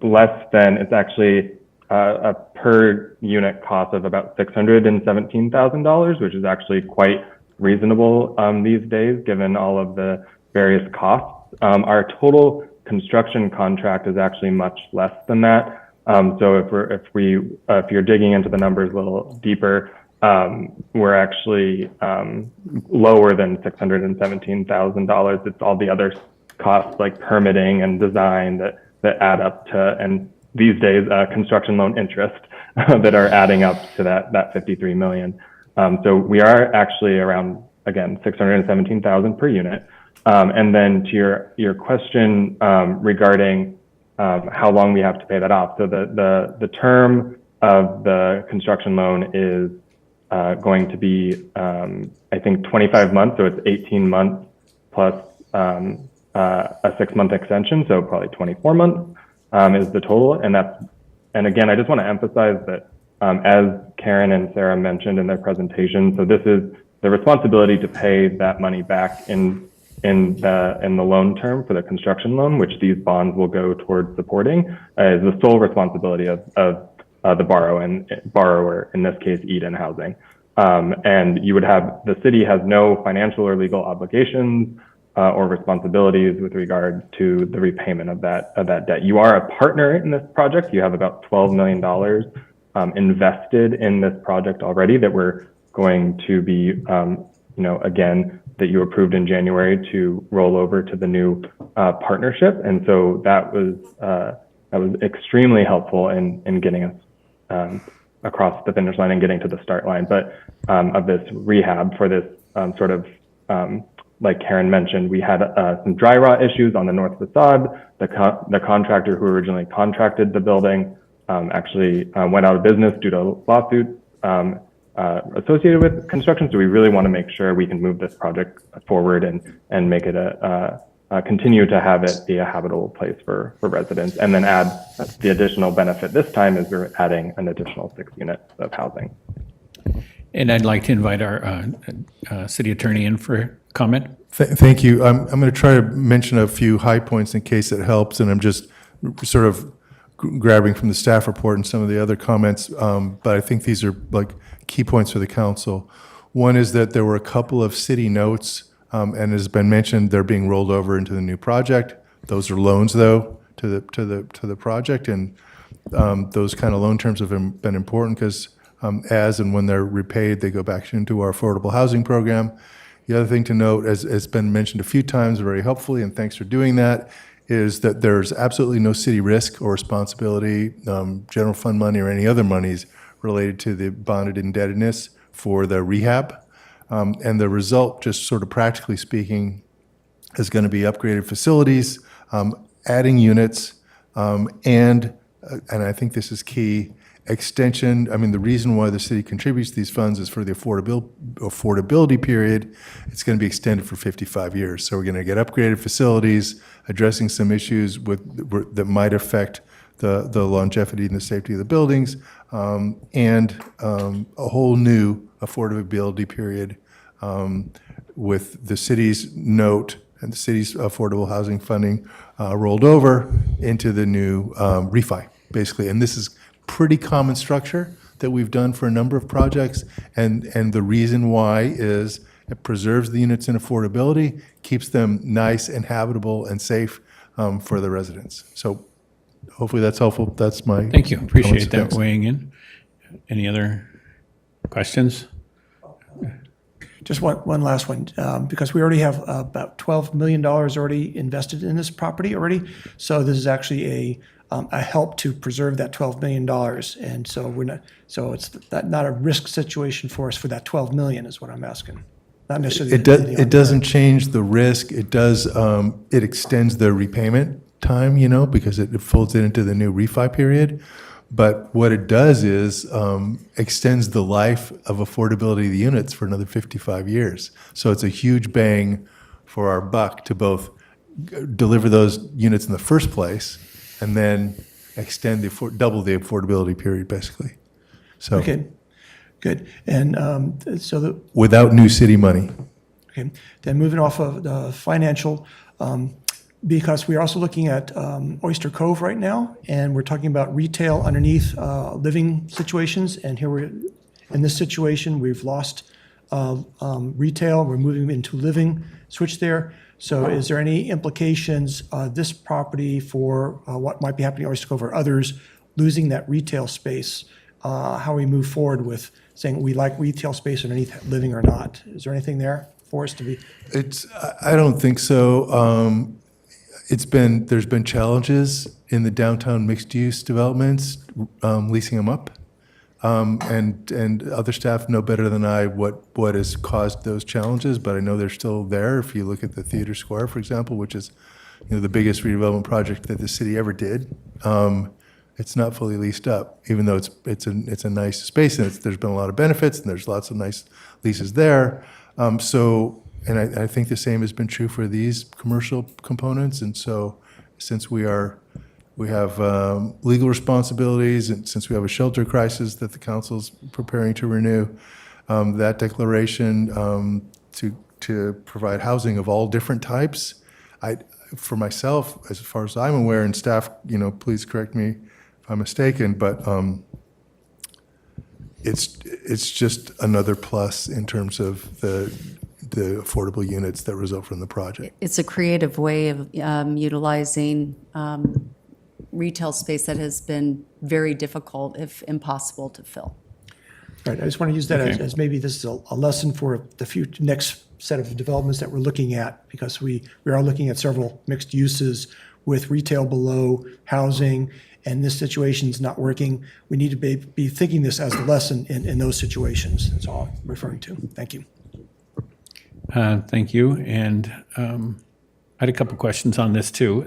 less than, it's actually a per unit cost of about $617,000, which is actually quite reasonable these days, given all of the various costs. Our total construction contract is actually much less than that. So if you're digging into the numbers a little deeper, we're actually lower than $617,000. It's all the other costs like permitting and design that add up to, and these days construction loan interest that are adding up to that 53 million. So we are actually around, again, 617,000 per unit. And then to your question regarding how long we have to pay that off. So the term of the construction loan is going to be, I think, 25 months. So it's 18 months plus a 6-month extension. So probably 24 months is the total. And again, I just want to emphasize that as Karen and Sarah mentioned in their presentation, so this is the responsibility to pay that money back in the loan term for the construction loan, which these bonds will go towards supporting, is the sole responsibility of the borrower, in this case, Eden Housing. And the city has no financial or legal obligations or responsibilities with regard to the repayment of that debt. You are a partner in this project. You have about $12 million invested in this project already that we're going to be, again, that you approved in January to roll over to the new partnership. And so that was extremely helpful in getting us across the finish line and getting to the start line. But of this rehab for this sort of, like Karen mentioned, we had some dry rot issues on the north facade. The contractor who originally contracted the building actually went out of business due to lawsuits associated with construction. So we really want to make sure we can move this project forward and make it continue to have it be a habitable place for residents, and then add the additional benefit this time is we're adding an additional 6 units of housing. And I'd like to invite our city attorney in for comment. Thank you. I'm going to try to mention a few high points in case it helps, and I'm just sort of grabbing from the staff report and some of the other comments, but I think these are like key points for the council. One is that there were a couple of city notes, and has been mentioned, they're being rolled over into the new project. Those are loans, though, to the project, and those kind of loan terms have been important because as and when they're repaid, they go back into our affordable housing program. The other thing to note, as has been mentioned a few times very helpfully, and thanks for doing that, is that there's absolutely no city risk or responsibility, general fund money or any other monies related to the bonded indebtedness for the rehab. And the result, just sort of practically speaking, is going to be upgraded facilities, adding units, and I think this is key, extension. I mean, the reason why the city contributes these funds is for the affordability period. It's going to be extended for 55 years. So we're going to get upgraded facilities, addressing some issues that might affect the longevity and the safety of the buildings, and a whole new affordability period with the city's note and the city's affordable housing funding rolled over into the new refi, basically. And this is pretty common structure that we've done for a number of projects, and the reason why is it preserves the units in affordability, keeps them nice and habitable and safe for the residents. So hopefully that's helpful. That's my Thank you. Appreciate that comments. weighing in. Any other questions? Just one last one, because we already have about $12 million already invested in this property already. So this is actually a help to preserve that $12 million. And so it's not a risk situation for us for that 12 million is what I'm asking. Not necessarily. It doesn't change the risk. It does, it extends the repayment time, because it folds it into the new refi period. But what it does is extends the life of affordability of the units for another 55 years. So it's a huge bang for our buck to both deliver those units in the first place and then extend double the affordability period, basically. So Okay, good. And so without new city money. okay, then moving off of the financial, because we're also looking at Oyster Cove right now, and we're talking about retail underneath living situations. And here we're in this situation, we've lost retail, we're moving into living, switch there. So is there any implications this property for what might be happening at Oyster Cove or others losing that retail space? How we move forward with saying we like retail space underneath living or not? Is there anything there for us to be? I don't think so. There's been challenges in the downtown mixed-use developments, leasing them up. And other staff know better than I what has caused those challenges, but I know they're still there. If you look at the Theater Square, for example, which is the biggest redevelopment project that the city ever did, it's not fully leased up, even though it's a nice space and there's been a lot of benefits and there's lots of nice leases there. And I think the same has been true for these commercial components. And so since we have legal responsibilities, and since we have a shelter crisis that the council's preparing to renew, that declaration to provide housing of all different types, for myself, as far as I'm aware, and staff, please correct me if I'm mistaken, but it's just another plus in terms of the affordable units that result from the project. It's a creative way of utilizing retail space that has been very difficult, if impossible, to fill. Right, I just want to use that as maybe this is a lesson for the next set of developments that we're looking at, because we are looking at several mixed uses with retail below housing, and this situation is not working. We need to be thinking this as a lesson in those situations. That's all I'm referring to. Thank you. Thank you. And I had a couple questions on this too.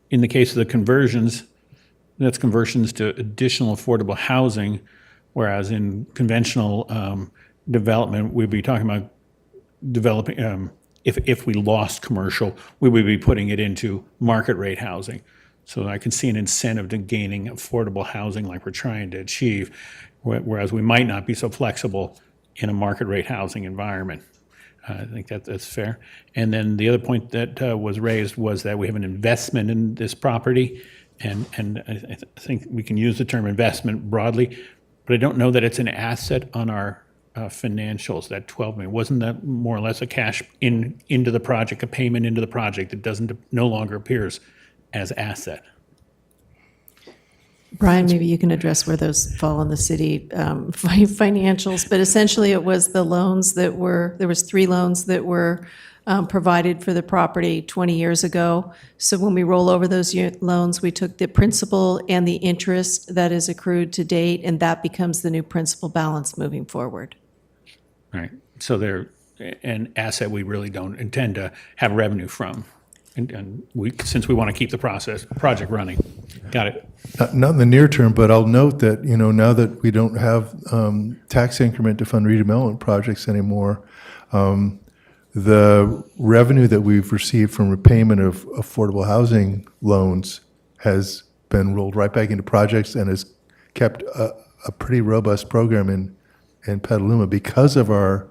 In the case of the conversions, that's conversions to additional affordable housing, whereas in conventional development, we'd be talking about developing, if we lost commercial, we would be putting it into market rate housing. So I can see an incentive to gaining affordable housing like we're trying to achieve, whereas we might not be so flexible in a market rate housing environment. I think that's fair. And then the other point that was raised was that we have an investment in this property, and I think we can use the term investment broadly, but I don't know that it's an asset on our financials, that 12 million. Wasn't that more or less a cash into the project, a payment into the project that no longer appears as asset? Brian, maybe you can address where those fall in the city financials, but essentially it was the loans there was 3 loans that were provided for the property 20 years ago. So when we roll over those loans, we took the principal and the interest that is accrued to date, and that becomes the new principal balance moving forward. All right. So they're an asset we really don't intend to have revenue from. And since we want to keep the project running. Got it. Not in the near term, but I'll note that, now that we don't have tax increment to fund redevelopment projects anymore, the revenue that we've received from repayment of affordable housing loans has been rolled right back into projects and has kept a pretty robust program in Petaluma because of our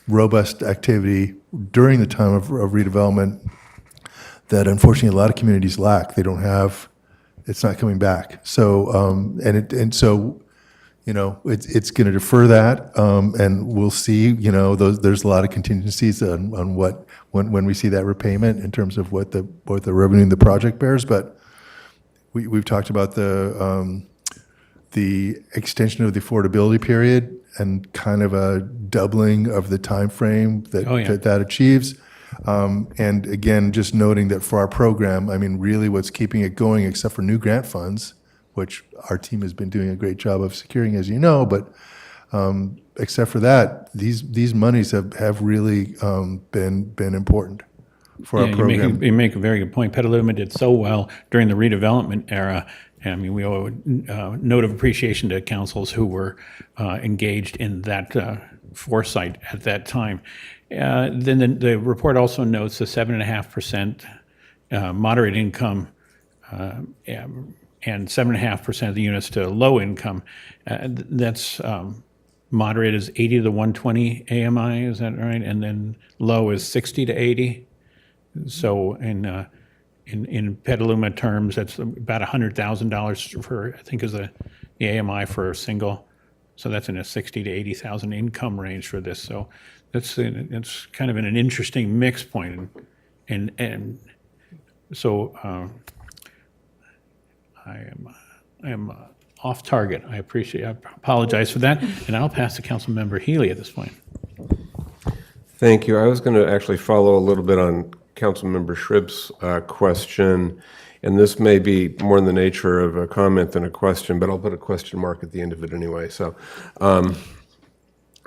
robust activity during the time of redevelopment that unfortunately a lot of communities lack. They don't have, it's not coming back. So, so, it's going to defer that, and we'll see, there's a lot of contingencies on when we see that repayment in terms of what the revenue in the project bears. But we've talked about the the extension of the affordability period and kind of a doubling of the time frame that achieves. And again, just noting that for our program, I mean, really what's keeping it going, except for new grant funds, which our team has been doing a great job of securing, as you know, but except for that, these monies have really been important for our program. You make a very good point. Petaluma did so well during the redevelopment era. I mean, we owe a note of appreciation to councils who were engaged in that foresight at that time. Then the report also notes the 7.5% moderate income and 7.5% of the units to low income. That's moderate is 80 to the 120 AMI, is that right? And then low is 60 to 80. So in Petaluma terms, that's about $100,000 for, I think, is the AMI for a single. So that's in a 60 to 80,000 income range for this. So it's kind of an interesting mix point, and so I am off target. I apologize for that, and I'll pass to Councilmember Healy at this point. Thank you. I was going to actually follow a little bit on Councilmember Shrib's question, and this may be more in the nature of a comment than a question, but I'll put a question mark at the end of it anyway, so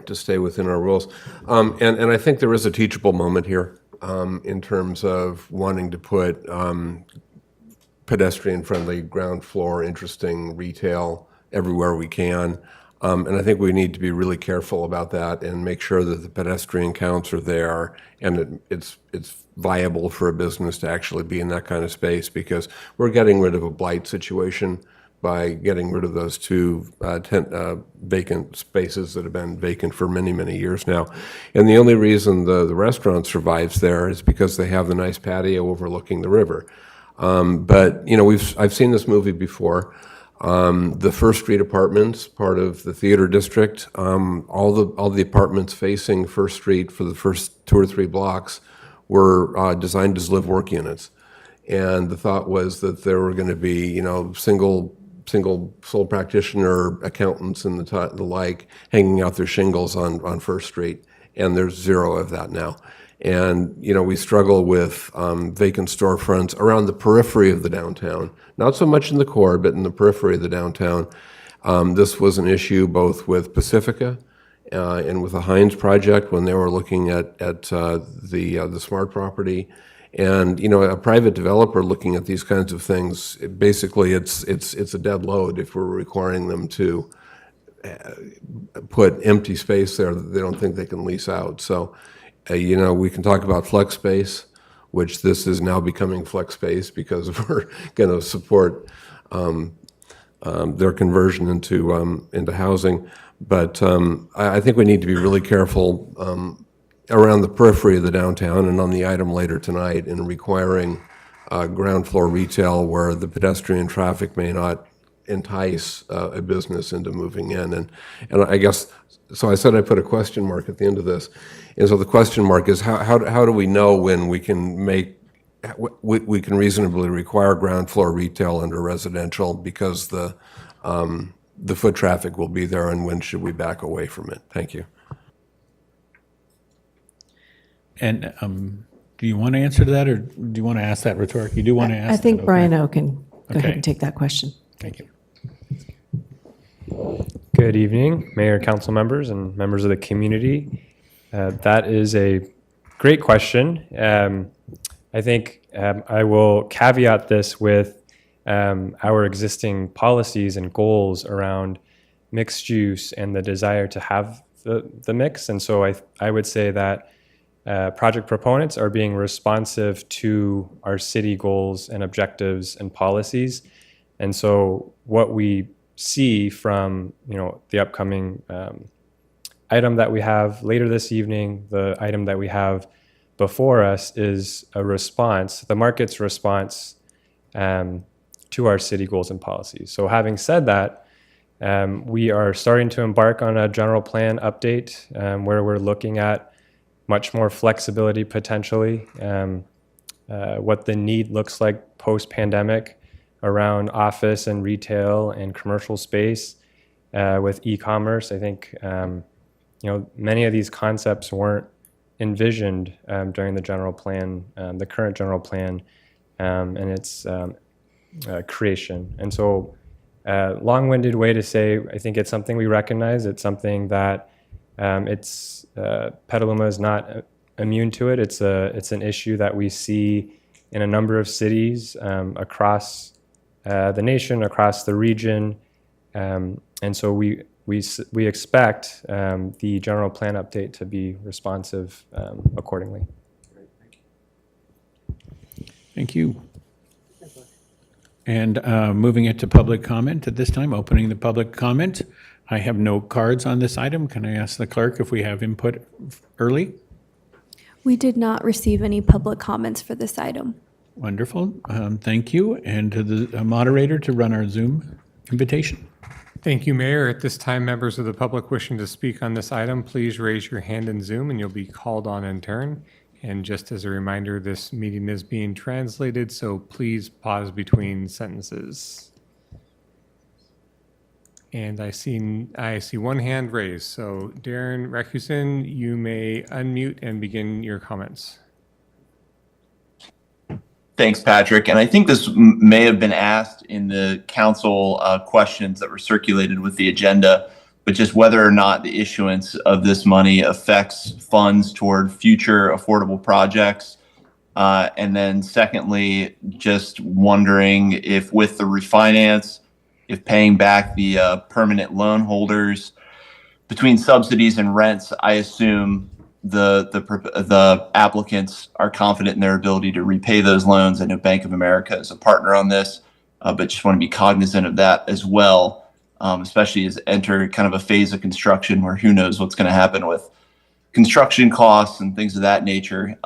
to stay within our rules. And I think there is a teachable moment here in terms of wanting to put pedestrian-friendly, ground floor, interesting retail everywhere we can. And I think we need to be really careful about that and make sure that the pedestrian counts are there and it's viable for a business to actually be in that kind of space, because we're getting rid of a blight situation by getting rid of those two vacant spaces that have been vacant for many, many years now. And the only reason the restaurant survives there is because they have the nice patio overlooking the river. But, you know, I've seen this movie before. The First Street Apartments, part of the theater district, all the apartments facing First Street for the first 2 or 3 blocks were designed as live-work units. And the thought was that there were going to be, you know, single sole practitioner accountants and the like hanging out their shingles on First Street. And there's 0 of that now. And, you know, we struggle with vacant storefronts around the periphery of the downtown, not so much in the core, but in the periphery of the downtown. This was an issue both with Pacifica and with the Hines project when they were looking at the smart property. And, you know, a private developer looking at these kinds of things, basically it's a dead load if we're requiring them to put empty space there that they don't think they can lease out. So, you know, we can talk about flex space, which this is now becoming flex space because we're going to support their conversion into housing. But I think we need to be really careful around the periphery of the downtown and on the item later tonight in requiring ground floor retail where the pedestrian traffic may not entice a business into moving in. And I guess, so I said I put a question mark at the end of this. And so the question mark is how do we know when we can reasonably require ground floor retail under residential because the foot traffic will be there, and when should we back away from it? Thank you. And do you want to answer to that, or do you want to ask that rhetorically? You do want to ask I think that, Brian okay. O can go ahead Okay. and take that question. Thank you. Good evening, Mayor, council members, and members of the community. That is a great question. I think I will caveat this with our existing policies and goals around mixed use and the desire to have the mix. And so I would say that project proponents are being responsive to our city goals and objectives and policies. And so what we see from, you know, the upcoming item that we have later this evening, the item that we have before us is a response, the market's response to our city goals and policies. So having said that, we are starting to embark on a general plan update where we're looking at much more flexibility potentially, what the need looks like post-pandemic, around office and retail and commercial space with e-commerce. I think many of these concepts weren't envisioned during the general plan, the current general plan, and its creation. And so, long-winded way to say, I think it's something we recognize. It's something that Petaluma is not immune to it. It's an issue that we see in a number of cities across the nation, across the region, and so we expect the general plan update to be responsive accordingly. Thank you. And moving it to public comment at this time, opening the public comment. I have no cards on this item. Can I ask the clerk if we have input early? We did not receive any public comments for this item. Wonderful. Thank you. And to the moderator to run our Zoom invitation. Thank you, Mayor. At this time, members of the public wishing to speak on this item, please raise your hand in Zoom and you'll be called on in turn. And just as a reminder, this meeting is being translated, so please pause between sentences. And I see one hand raised. So Darren Recuson, you may unmute and begin your comments. Thanks, Patrick. And I think this may have been asked in the council questions that were circulated with the agenda, but just whether or not the issuance of this money affects funds toward future affordable projects. And then secondly, just wondering if with the refinance, if paying back the permanent loan holders between subsidies and rents, I assume the applicants are confident in their ability to repay those loans. I know Bank of America is a partner on this, but just want to be cognizant of that as well, especially as enter kind of a phase of construction where who knows what's going to happen with construction costs and things of that nature,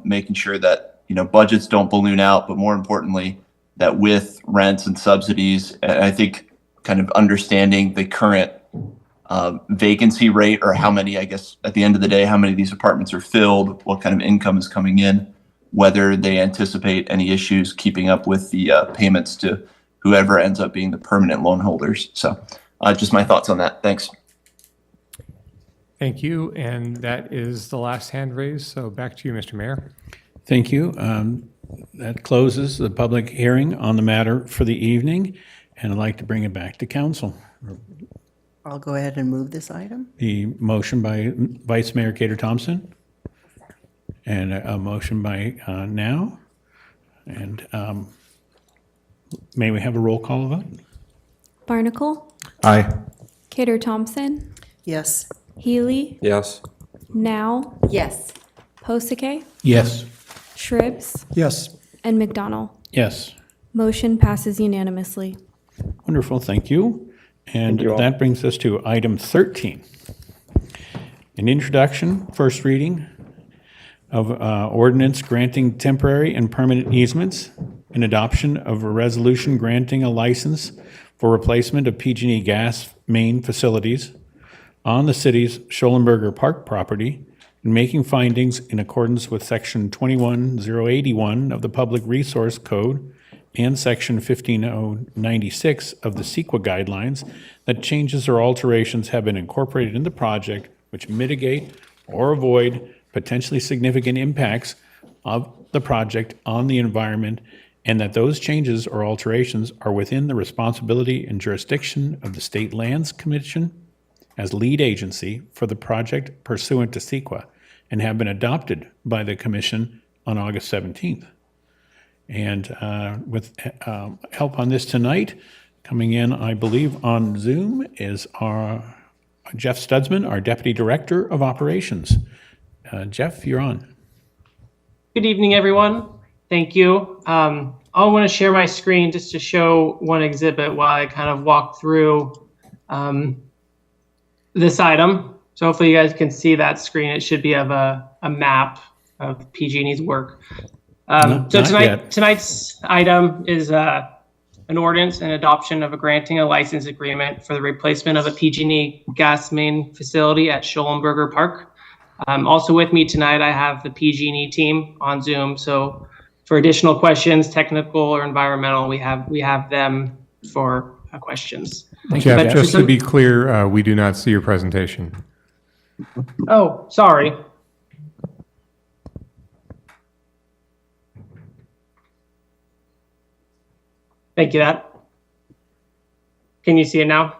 making sure that, budgets don't balloon out, but more importantly, that with rents and subsidies, I think kind of understanding the current vacancy rate, or how many, I guess, at the end of the day, how many of these apartments are filled, what kind of income is coming in, whether they anticipate any issues keeping up with the payments to whoever ends up being the permanent loan holders. So just my thoughts on that. Thanks. Thank you. And that is the last hand raised. So back to you, Mr. Mayor. Thank you. That closes the public hearing on the matter for the evening, and I'd like to bring it back to council. I'll go ahead and move this item. The motion by Vice Mayor Cater Thompson and a motion by Now. And may we have a roll call vote? Barnacle, Aye. Cater Thompson, Yes. Healy, Yes. Now, Yes. Posake, Yes. Shribs, Yes. and McDonald. Yes. Motion passes unanimously. Wonderful, thank you. And you all. that brings us to item 13. An introduction, first reading of ordinance granting temporary and permanent easements, an adoption of a resolution granting a license for replacement of PG&E gas main facilities on the city's Schollenberger Park property, and making findings in accordance with Section 21081 of the Public Resource Code and Section 15096 of the CEQA guidelines, that changes or alterations have been incorporated in the project which mitigate or avoid potentially significant impacts of the project on the environment, and that those changes or alterations are within the responsibility and jurisdiction of the State Lands Commission as lead agency for the project pursuant to CEQA, and have been adopted by the Commission on August 17th. And with help on this tonight, coming in, I believe, on Zoom is our Jeff Studsman, our Deputy Director of Operations. Jeff, you're on. Good evening, everyone. Thank you. I want to share my screen just to show one exhibit while I kind of walk through this item. So hopefully you guys can see that screen. It should be of a map of PG&E's work. So tonight's item is an ordinance and adoption of a granting a license agreement for the replacement of a PG&E gas main facility at Schollenberger Park. Also with me tonight, I have the PG&E team on Zoom. So for additional questions, technical or environmental, we have them for questions. Jeff, But for just to some- be clear, we do not see your presentation. Oh, sorry. Thank you. Can you see it now?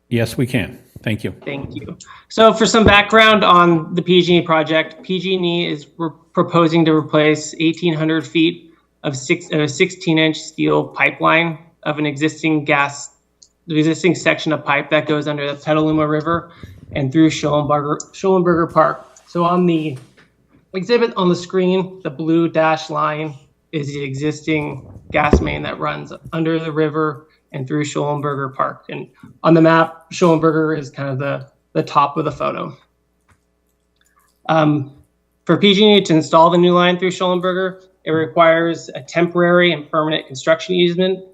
Yes, we can. Thank you. Thank you. So for some background on the PG&E project, PG&E is proposing to replace 1,800 feet of a 16-inch steel pipeline of the existing section of pipe that goes under the Petaluma River and through Schollenberger Park. So on the exhibit on the screen, the blue dashed line is the existing gas main that runs under the river and through Schollenberger Park. And on the map, Schollenberger is kind of the top of the photo. For PG&E to install the new line through Schollenberger, it requires a temporary and permanent construction easement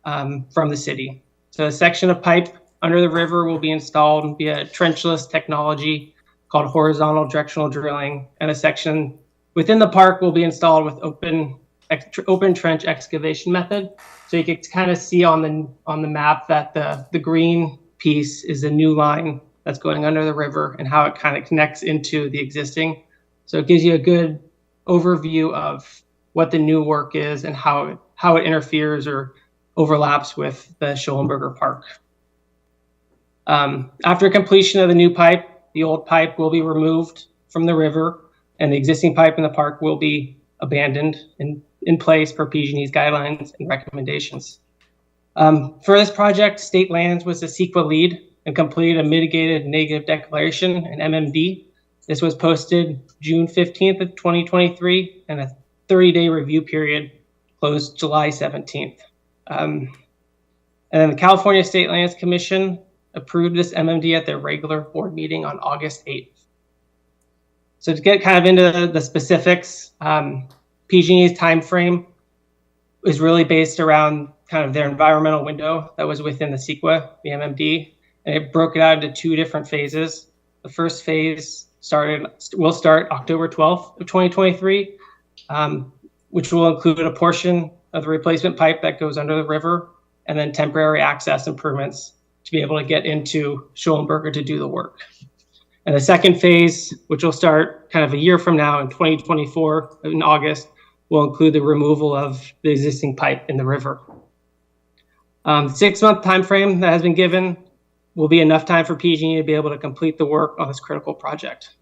from the city. So a section of pipe under the river will be installed via trenchless technology called horizontal directional drilling, and a section within the park will be installed with open trench excavation method. So you can kind of see on the map that the green piece is a new line that's going under the river and how it kind of connects into the existing. So it gives you a good overview of what the new work is and how it interferes or overlaps with the Schollenberger Park. After completion of the new pipe, the old pipe will be removed from the river and the existing pipe in the park will be abandoned in place per PG&E's guidelines and recommendations. For this project, State Lands was the CEQA lead and completed a mitigated negative declaration, an MMD. This was posted June 15th of 2023, and a 30-day review period closed July 17th. And then the California State Lands Commission approved this MMD at their regular board meeting on August 8th. So to get kind of into the specifics, PG&E's timeframe is really based around kind of their environmental window that was within the CEQA, the MMD, and it broke it out into two different phases. The first phase will start October 12th of 2023, which will include a portion of the replacement pipe that goes under the river and then temporary access improvements to be able to get into Schollenberger to do the work. And the second phase, which will start kind of a year from now in 2024 in August, will include the removal of the existing pipe in the river. The 6-month time frame that has been given will be enough time for PG&E to be able to complete the work on this critical project.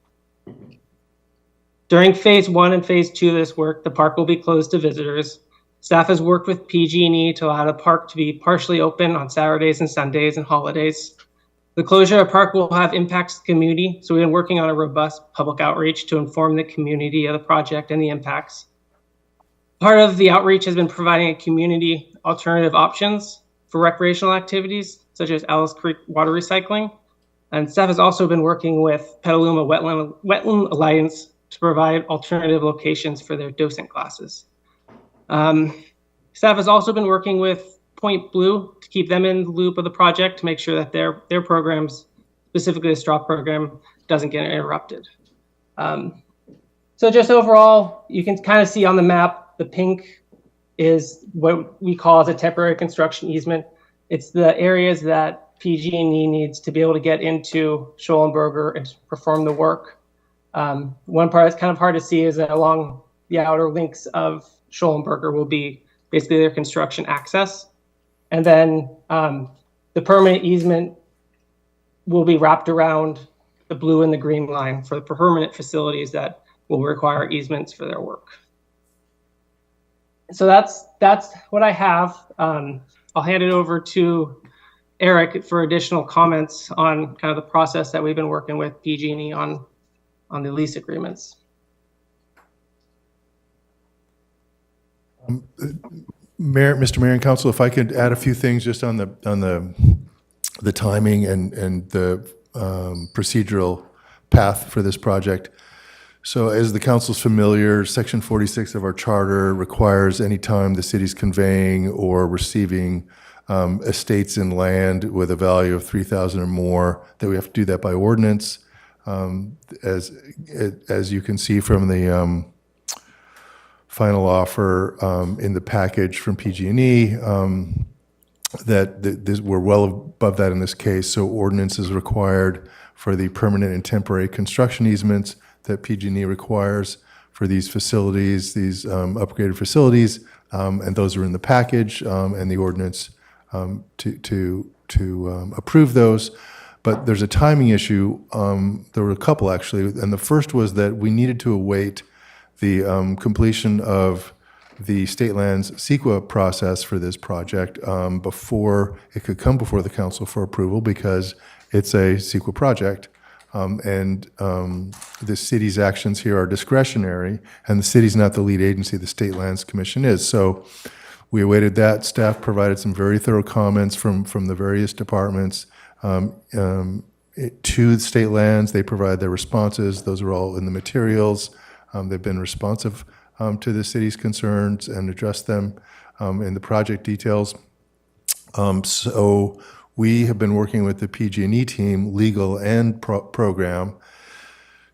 During phase 1 and phase 2 of this work, the park will be closed to visitors. Staff has worked with PG&E to allow the park to be partially open on Saturdays and Sundays and holidays. The closure of the park will have impacts to the community, so we've been working on a robust public outreach to inform the community of the project and the impacts. Part of the outreach has been providing a community alternative options for recreational activities, such as Alice Creek water recycling. And staff has also been working with Petaluma Wetland Alliance to provide alternative locations for their docent classes. Staff has also been working with Point Blue to keep them in the loop of the project to make sure that their programs, specifically the STRAW program, doesn't get interrupted. So just overall, you can kind of see on the map, the pink is what we call as a temporary construction easement. It's the areas that PG&E needs to be able to get into Schollenberger and perform the work. One part that's kind of hard to see is that along the outer links of Schollenberger will be basically their construction access. And then the permanent easement will be wrapped around the blue and the green line for the permanent facilities that will require easements for their work. So that's what I have. I'll hand it over to Eric for additional comments on kind of the process that we've been working with PG&E on the lease agreements. Mr. Mayor and Council, if I could add a few things just on the timing and the procedural path for this project. So as the council's familiar, Section 46 of our charter requires any time the city's conveying or receiving estates in land with a value of $3,000 or more, that we have to do that by ordinance. As you can see from the final offer in the package from PG&E. We're well above that in this case, so ordinance is required for the permanent and temporary construction easements that PG&E requires for these facilities, these upgraded facilities, and those are in the package and the ordinance to approve those. But there's a timing issue. There were a couple actually, and the first was that we needed to await the completion of the state lands CEQA process for this project before it could come before the council for approval, because it's a CEQA project. The city's actions here are discretionary, and the city's not the lead agency, the State Lands Commission is. So we awaited that. Staff provided some very thorough comments from the various departments to the state lands. They provided their responses. Those are all in the materials. They've been responsive to the city's concerns and addressed them in the project details. So we have been working with the PG&E team, legal and program,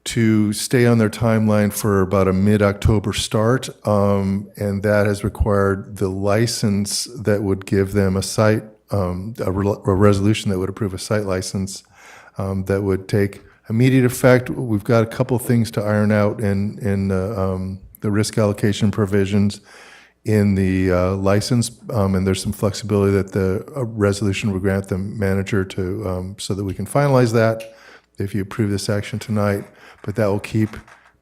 to stay on their timeline for about a mid-October start, and that has required the license that would give them a site, a resolution that would approve a site license that would take immediate effect. We've got a couple things to iron out in the risk allocation provisions in the license, and there's some flexibility that the resolution would grant the manager to, so that we can finalize that if you approve this action tonight. But that will keep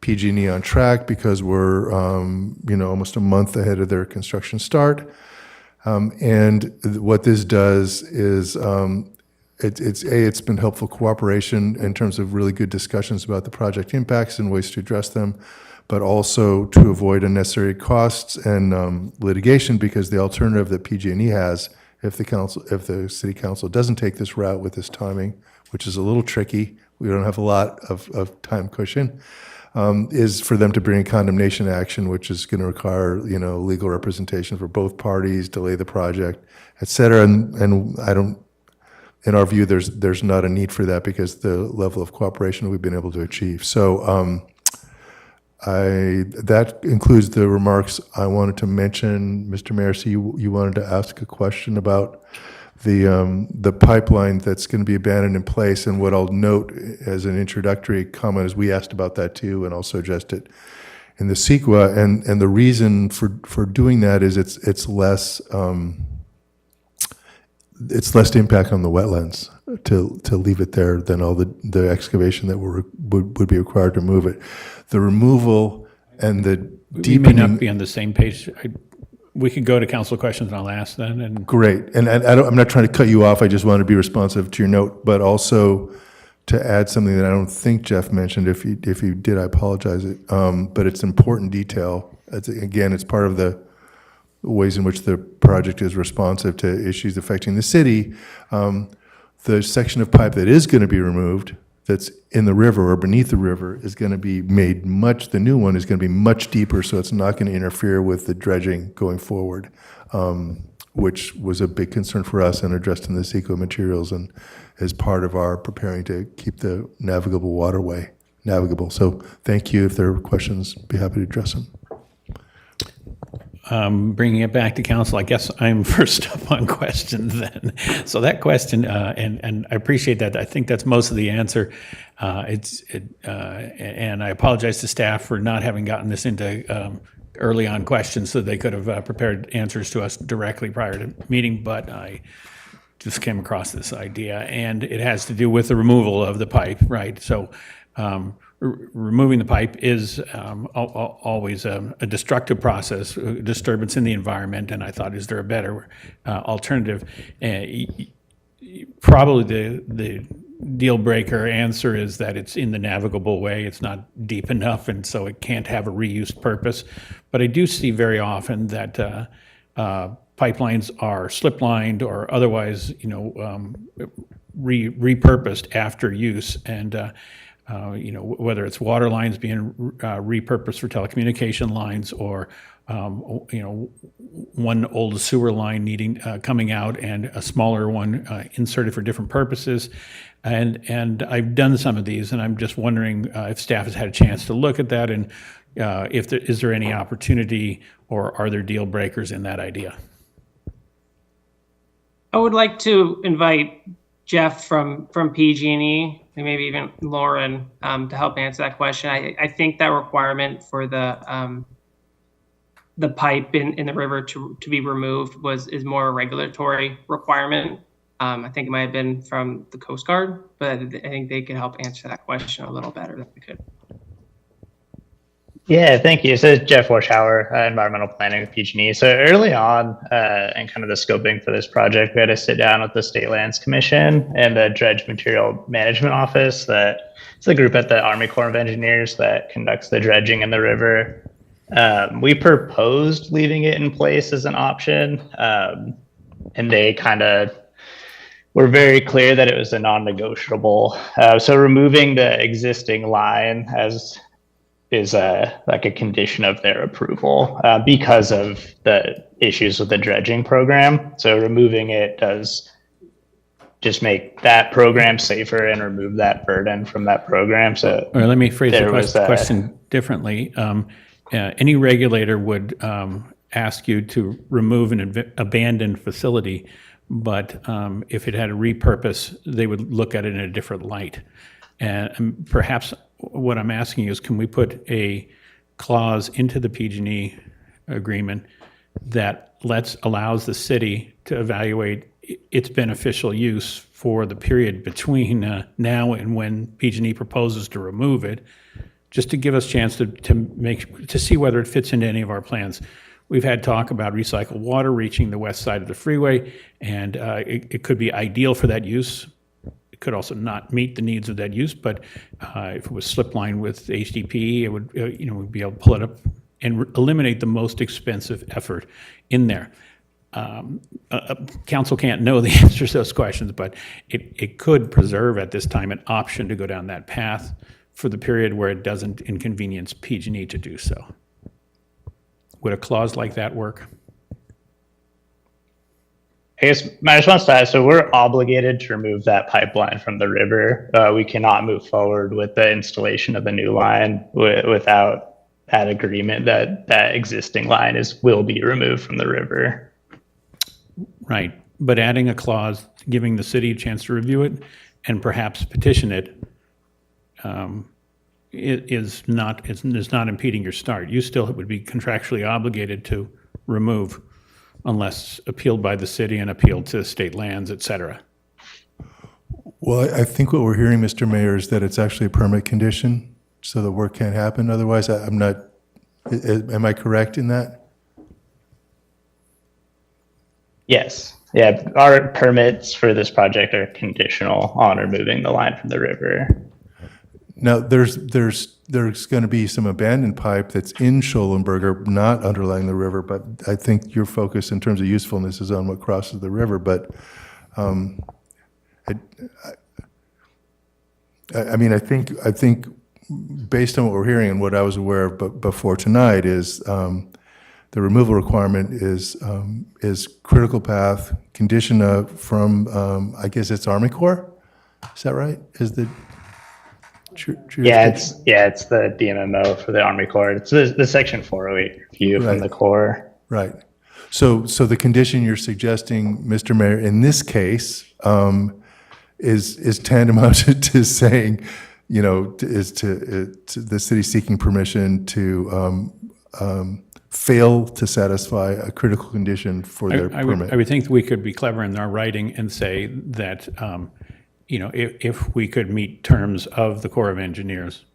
PG&E on track because we're, almost a month ahead of their construction start. And what this does is, it's been helpful cooperation in terms of really good discussions about the project impacts and ways to address them, but also to avoid unnecessary costs and litigation, because the alternative that PG&E has, if the city council doesn't take this route with this timing, which is a little tricky, we don't have a lot of time cushion, is for them to bring a condemnation action, which is going to require legal representation for both parties, delay the project, et cetera. And I don't. In our view, there's not a need for that because the level of cooperation we've been able to achieve. So that includes the remarks I wanted to mention. Mr. Mayor, so you wanted to ask a question about the pipeline that's going to be abandoned in place. And what I'll note as an introductory comment is we asked about that too, and also addressed it in the CEQA. And the reason for doing that is it's less impact on the wetlands to leave it there than all the excavation that would be required to move it. The removal and the deepening. We may not be on the same page. We could go to council questions and I'll ask then. And great. And I'm not trying to cut you off. I just want to be responsive to your note, but also to add something that I don't think Jeff mentioned. If you did, I apologize. But it's important detail. It's part of the ways in which the project is responsive to issues affecting the city. The section of pipe that is going to be removed, that's in the river or beneath the river, is going to be made the new one is going to be much deeper, so it's not going to interfere with the dredging going forward, which was a big concern for us and addressed in the CEQA materials and as part of our preparing to keep the navigable waterway navigable. So thank you. If there are questions, be happy to address them. Bringing it back to council, I guess I'm first up on questions then. So that question, and I appreciate that. I think that's most of the answer. And I apologize to staff for not having gotten this into early on questions so they could have prepared answers to us directly prior to meeting, but I just came across this idea, and it has to do with the removal of the pipe, right? So removing the pipe is always a destructive process, a disturbance in the environment, and I thought, is there a better alternative? Probably the deal breaker answer is that it's in the navigable way. It's not deep enough, and so it can't have a reused purpose. But I do see very often that pipelines are slip-lined or otherwise, repurposed after use, and whether it's water lines being repurposed for telecommunication lines or one old sewer line needing, coming out and a smaller one inserted for different purposes. And I've done some of these, and I'm just wondering if staff has had a chance to look at that, and is there any opportunity, or are there deal breakers in that idea? I would like to invite Jeff from PG&E and maybe even Lauren to help answer that question. I think that requirement for the pipe in the river to be removed is more a regulatory requirement. I think it might have been from the Coast Guard, but I think they could help answer that question a little better than we could. Yeah, thank you. So Jeff Warshauer, environmental planning with PG&E. So early on in kind of the scoping for this project, we had to sit down with the State Lands Commission and the Dredge Material Management Office. It's a group at the Army Corps of Engineers that conducts the dredging in the river. We proposed leaving it in place as an option, and they kind of were very clear that it was a non-negotiable. So removing the existing line is like a condition of their approval because of the issues with the dredging program. So removing it does just make that program safer and remove that burden from that program. So All right, let me phrase the question differently. Any regulator would ask you to remove an abandoned facility, but if it had a repurpose, they would look at it in a different light. And perhaps what I'm asking is, can we put a clause into the PG&E agreement that allows the city to evaluate its beneficial use for the period between now and when PG&E proposes to remove it, just to give us a chance to see whether it fits into any of our plans. We've had talk about recycled water reaching the west side of the freeway, and it could be ideal for that use. It could also not meet the needs of that use, but if it was slip line with HDPE, it would, we'd be able to pull it up and eliminate the most expensive effort in there. Council can't know the answers to those questions, but it could preserve at this time an option to go down that path for the period where it doesn't inconvenience PG&E to do so. Would a clause like that work? I guess my response to that, so we're obligated to remove that pipeline from the river. We cannot move forward with the installation of a new line without that agreement that that existing line will be removed from the river. Right, but adding a clause giving the city a chance to review it and perhaps petition it is not impeding your start. You still would be contractually obligated to remove unless appealed by the city and appealed to state lands, et cetera. Well, I think what we're hearing, Mr. Mayor, is that it's actually a permit condition, so the work can't happen. Otherwise, I'm not, am I correct in that? Yes. Yeah, our permits for this project are conditional on removing the line from the river. Now, there's going to be some abandoned pipe that's in Schoenberger, not underlying the river, but I think your focus in terms of usefulness is on what crosses the river. But I think based on what we're hearing and what I was aware of before tonight is the removal requirement is critical path condition from I guess it's Army Corps. Is that right? Is the Yeah, it's the DMMO for the Army Corps. It's the Section 408 review from the Corps. Right. So the condition you're suggesting, Mr. Mayor, in this case, is tantamount to saying, is to the city seeking permission to fail to satisfy a critical condition for their permit. I would think that we could be clever in our writing and say that. If we could meet terms of the Corps of Engineers,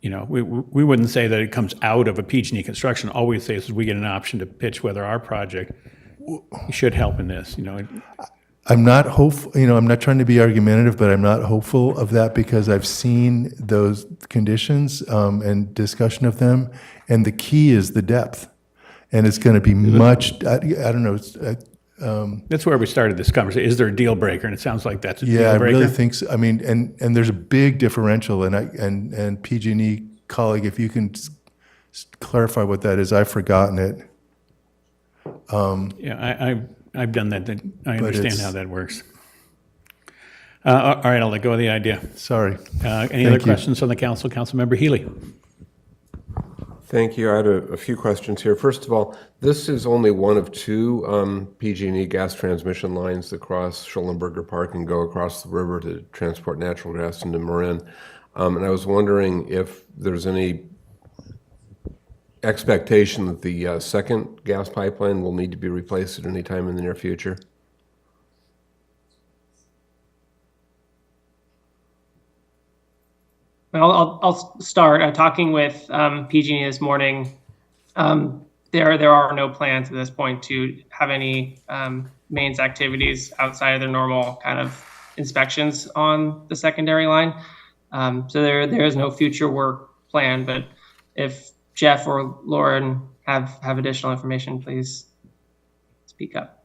we wouldn't say that it comes out of a PG&E construction. All we say is we get an option to pitch whether our project should help in this. I'm not hopeful. I'm not trying to be argumentative, but I'm not hopeful of that because I've seen those conditions and discussion of them, and the key is the depth, and it's going to be much. I don't know. That's where we started this conversation. Is there a deal breaker? And it sounds like that's a deal breaker. Yeah, I really think so. I mean, and there's a big differential, and PG&E colleague, if you can clarify what that is. I've forgotten it. Yeah, I've done that. I understand it's- how that works. All right, I'll let go of the idea. Sorry. Any other questions from the council? Councilmember Healy. Thank you. I had a few questions here. First of all, this is only one of two PG&E gas transmission lines that cross Schollenberger Park and go across the river to transport natural gas into Marin. And I was wondering if there's any expectation that the second gas pipeline will need to be replaced at any time in the near future. I'll start talking with PG&E this morning. There are no plans at this point to have any mains activities outside of their normal kind of inspections on the secondary line. So there is no future work planned. But if Jeff or Lauren have additional information, please speak up.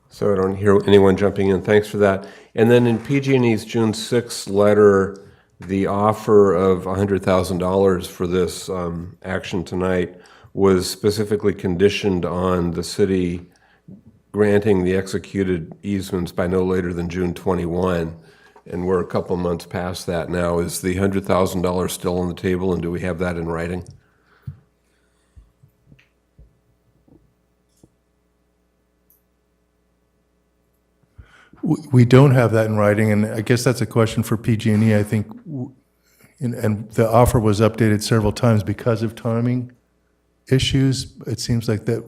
So I don't hear anyone jumping in. Thanks for that. And then in PG&E's June 6th letter, the offer of $100,000 for this action tonight was specifically conditioned on the city granting the executed easements by no later than June 21. And we're a couple months past that now. Is the $100,000 still on the table, and do we have that in writing? We don't have that in writing, and I guess that's a question for PG&E. I think, and the offer was updated several times because of timing issues. It seems like that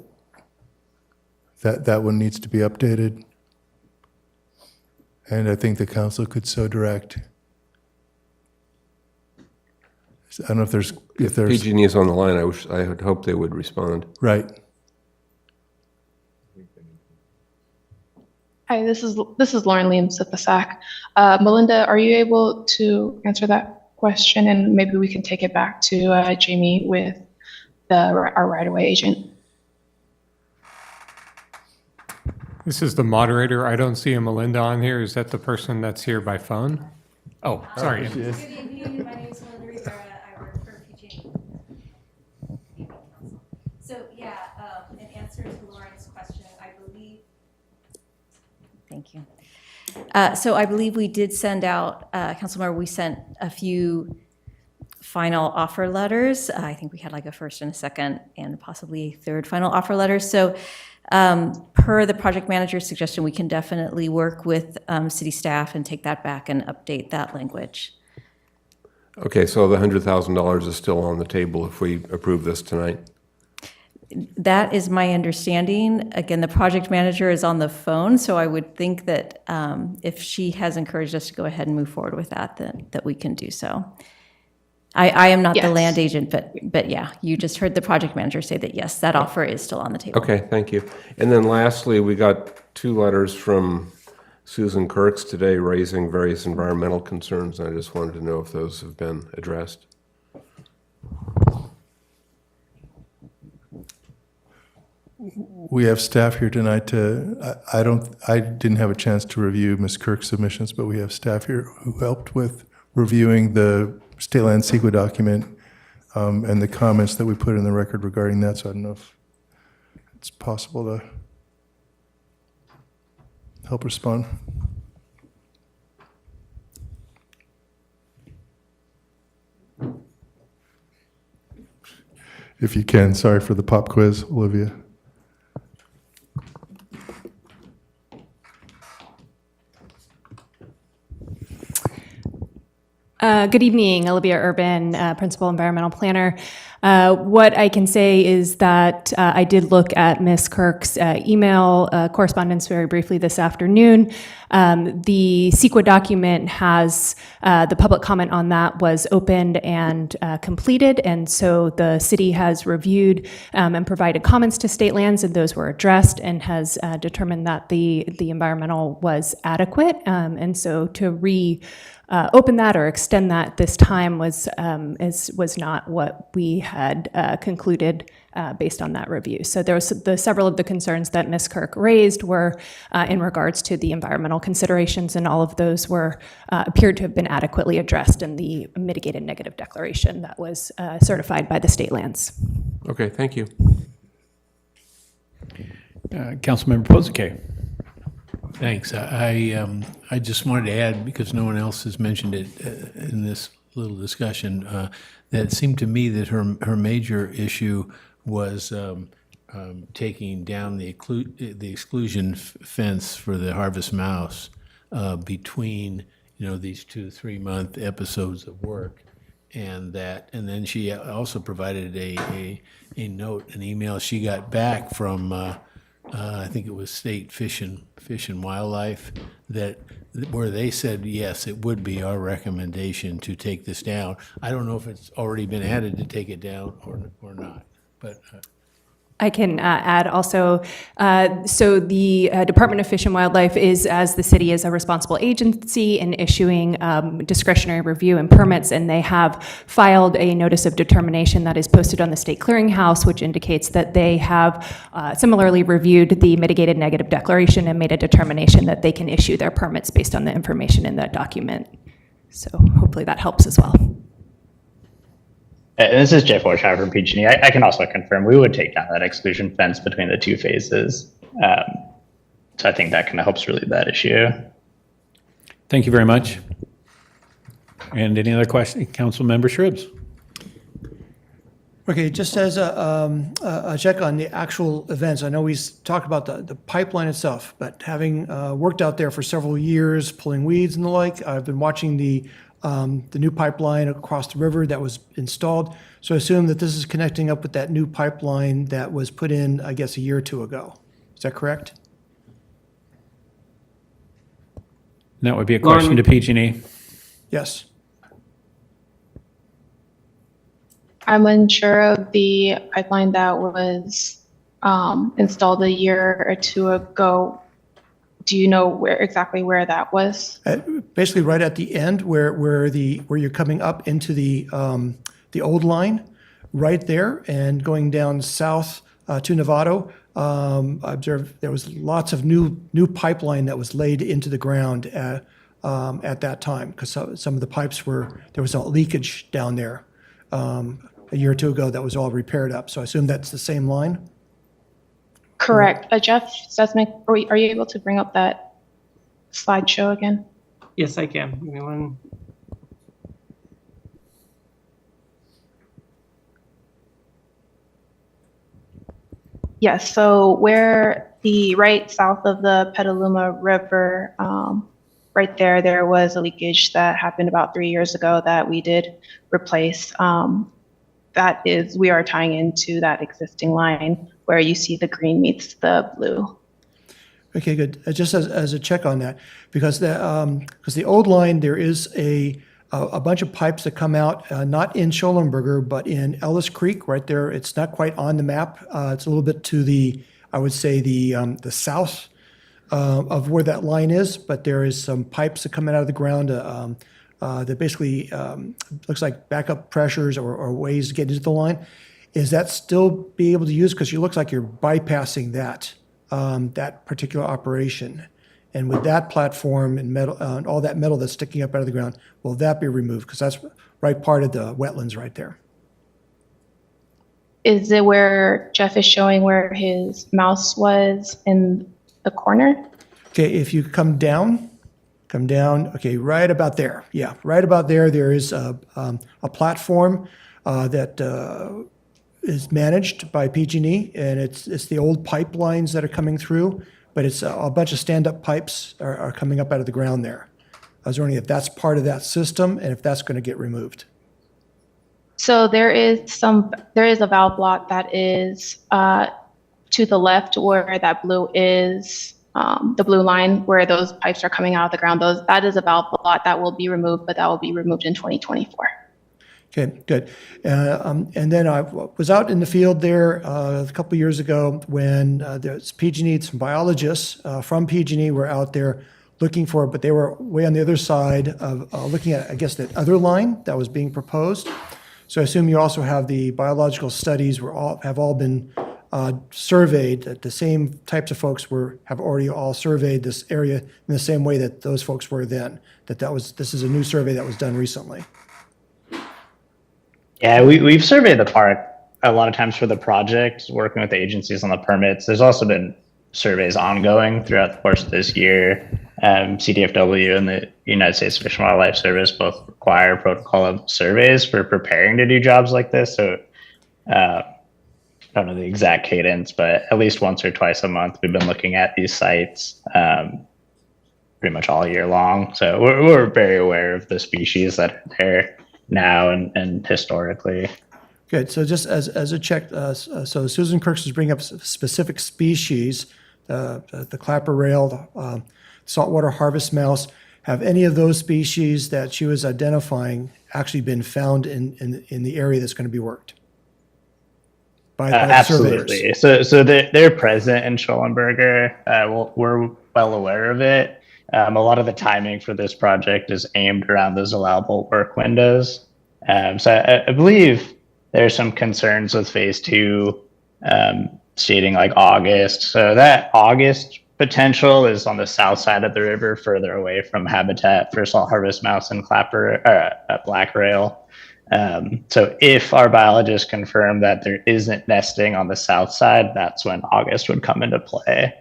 one needs to be updated. And I think the council could so direct. I don't know if there's PG&E is on the line. I would hope they would respond. Right. Hi, this is Lauren Leams at the SAC. Melinda, are you able to answer that question, and maybe we can take it back to Jamie with our right-of-way agent? This is the moderator. I don't see a Melinda on here. Is that the person that's here by phone? Oh, sorry. Good evening. My name is Melinda Rivera. I work for PG&E. So yeah, in answer to Lauren's question, I believe. Thank you. So I believe we did send out, Councilmember, we sent a few final offer letters. I think we had like a first and a second and possibly a third final offer letter. So per the project manager's suggestion, we can definitely work with city staff and take that back and update that language. Okay, so the $100,000 is still on the table if we approve this tonight? That is my understanding. Again, the project manager is on the phone, so I would think that if she has encouraged us to go ahead and move forward with that, then that we can do so. I am not the land agent, but yeah, you just heard the project manager say that, yes, that offer is still on the table. Okay, thank you. And then lastly, we got two letters from Susan Kirks today raising various environmental concerns, and I just wanted to know if those have been addressed. We have staff here tonight I didn't have a chance to review Ms. Kirk's submissions, but we have staff here who helped with reviewing the State Land CEQA document and the comments that we put in the record regarding that, so I don't know if it's possible to help respond. If you can, sorry for the pop quiz, Olivia. Good evening, Olivia Urban, Principal Environmental Planner. What I can say is that I did look at Ms. Kirk's email correspondence very briefly this afternoon. The CEQA document has, the public comment on that was opened and completed, and so the city has reviewed and provided comments to state lands, and those were addressed and has determined that the environmental was adequate. And so to open that or extend that this time was not what we had concluded based on that review. So there was several of the concerns that Ms. Kirk raised were in regards to the environmental considerations, and all of those were appeared to have been adequately addressed in the mitigated negative declaration that was certified by the state lands. Okay, thank you. Councilmember Posake. Thanks. I just wanted to add, because no one else has mentioned it in this little discussion, that it seemed to me that her major issue was taking down the exclusion fence for the harvest mouse between these 2-3 month episodes of work, and then she also provided a note, an email she got back from I think it was State Fish and Wildlife, where they said, yes, it would be our recommendation to take this down. I don't know if it's already been added to take it down or not, but. I can add also, so the Department of Fish and Wildlife is, as the city is a responsible agency in issuing discretionary review and permits, and they have filed a notice of determination that is posted on the State Clearinghouse, which indicates that they have similarly reviewed the mitigated negative declaration and made a determination that they can issue their permits based on the information in that document. So hopefully that helps as well. This is Jeff Warshauer from PG&E. I can also confirm we would take down that exclusion fence between the two phases. So I think that kind of helps relieve that issue. Thank you very much. And any other questions? Councilmember Shribs. Okay, just as a check on the actual events, I know we talked about the pipeline itself, but having worked out there for several years, pulling weeds and the like, I've been watching the new pipeline across the river that was installed. So I assume that this is connecting up with that new pipeline that was put in, I guess, a year or two ago. Is that correct? That would be a question to PG&E. Yes. I'm unsure of the pipeline that was installed a year or two ago. Do you know exactly where that was? Basically, right at the end, where you're coming up into the old line, right there, and going down south to Novato. I observed there was lots of new pipeline that was laid into the ground at that time, because some of the pipes there was a leakage down there a year or two ago that was all repaired up. So I assume that's the same line. Correct. Jeff Stutzman, are you able to bring up that slideshow again? Yes, I can. Give me one. Yes, so where the right south of the Petaluma River, right there was a leakage that happened about 3 years ago that we did replace. We are tying into that existing line where you see the green meets the blue. Okay, good. Just as a check on that, because the old line, there is a bunch of pipes that come out, not in Schollenberger, but in Ellis Creek, right there. It's not quite on the map. It's a little bit to the, I would say, the south of where that line is, but there is some pipes that come out of the ground that basically looks like backup pressures or ways to get into the line. Is that still be able to use? Because it looks like you're bypassing that particular operation. And with that platform and metal, and all that metal that's sticking up out of the ground, will that be removed? Because that's right part of the wetlands right there. Is it where Jeff is showing where his mouse was in the corner? Okay, if you come down, okay, right about there. Yeah, right about there, there is a platform that is managed by PG&E, and it's the old pipelines that are coming through, but it's a bunch of stand-up pipes are coming up out of the ground there. I was wondering if that's part of that system and if that's going to get removed. So there is a valve block that is to the left where that blue is, the blue line where those pipes are coming out of the ground. That is a valve block that will be removed, but that will be removed in 2024. Okay, good. And then I was out in the field there a couple years ago when there's PG&E, some biologists from PG&E were out there looking for it, but they were way on the other side of looking at, I guess, that other line that was being proposed. So I assume you also have the biological studies have all been surveyed, that the same types of folks have already all surveyed this area in the same way that those folks were then, this is a new survey that was done recently. Yeah, we've surveyed the park a lot of times for the project, working with the agencies on the permits. There's also been surveys ongoing throughout the course of this year. CDFW and the United States Fish and Wildlife Service both require protocol of surveys for preparing to do jobs like this. So I don't know the exact cadence, but at least once or twice a month, we've been looking at these sites pretty much all year long. So we're very aware of the species that are there now and historically. Good. So just as a check, so Susan Kirks is bringing up specific species, the clapper rail, saltwater harvest mouse. Have any of those species that she was identifying actually been found in the area that's going to be worked? By the surveyors? Absolutely. So they're present in Schollenberger. We're well aware of it. A lot of the timing for this project is aimed around those allowable work windows. So I believe there's some concerns with phase 2 stating like August. So that August potential is on the south side of the river, further away from habitat for salt harvest mouse and black rail. So if our biologists confirm that there isn't nesting on the south side, that's when August would come into play.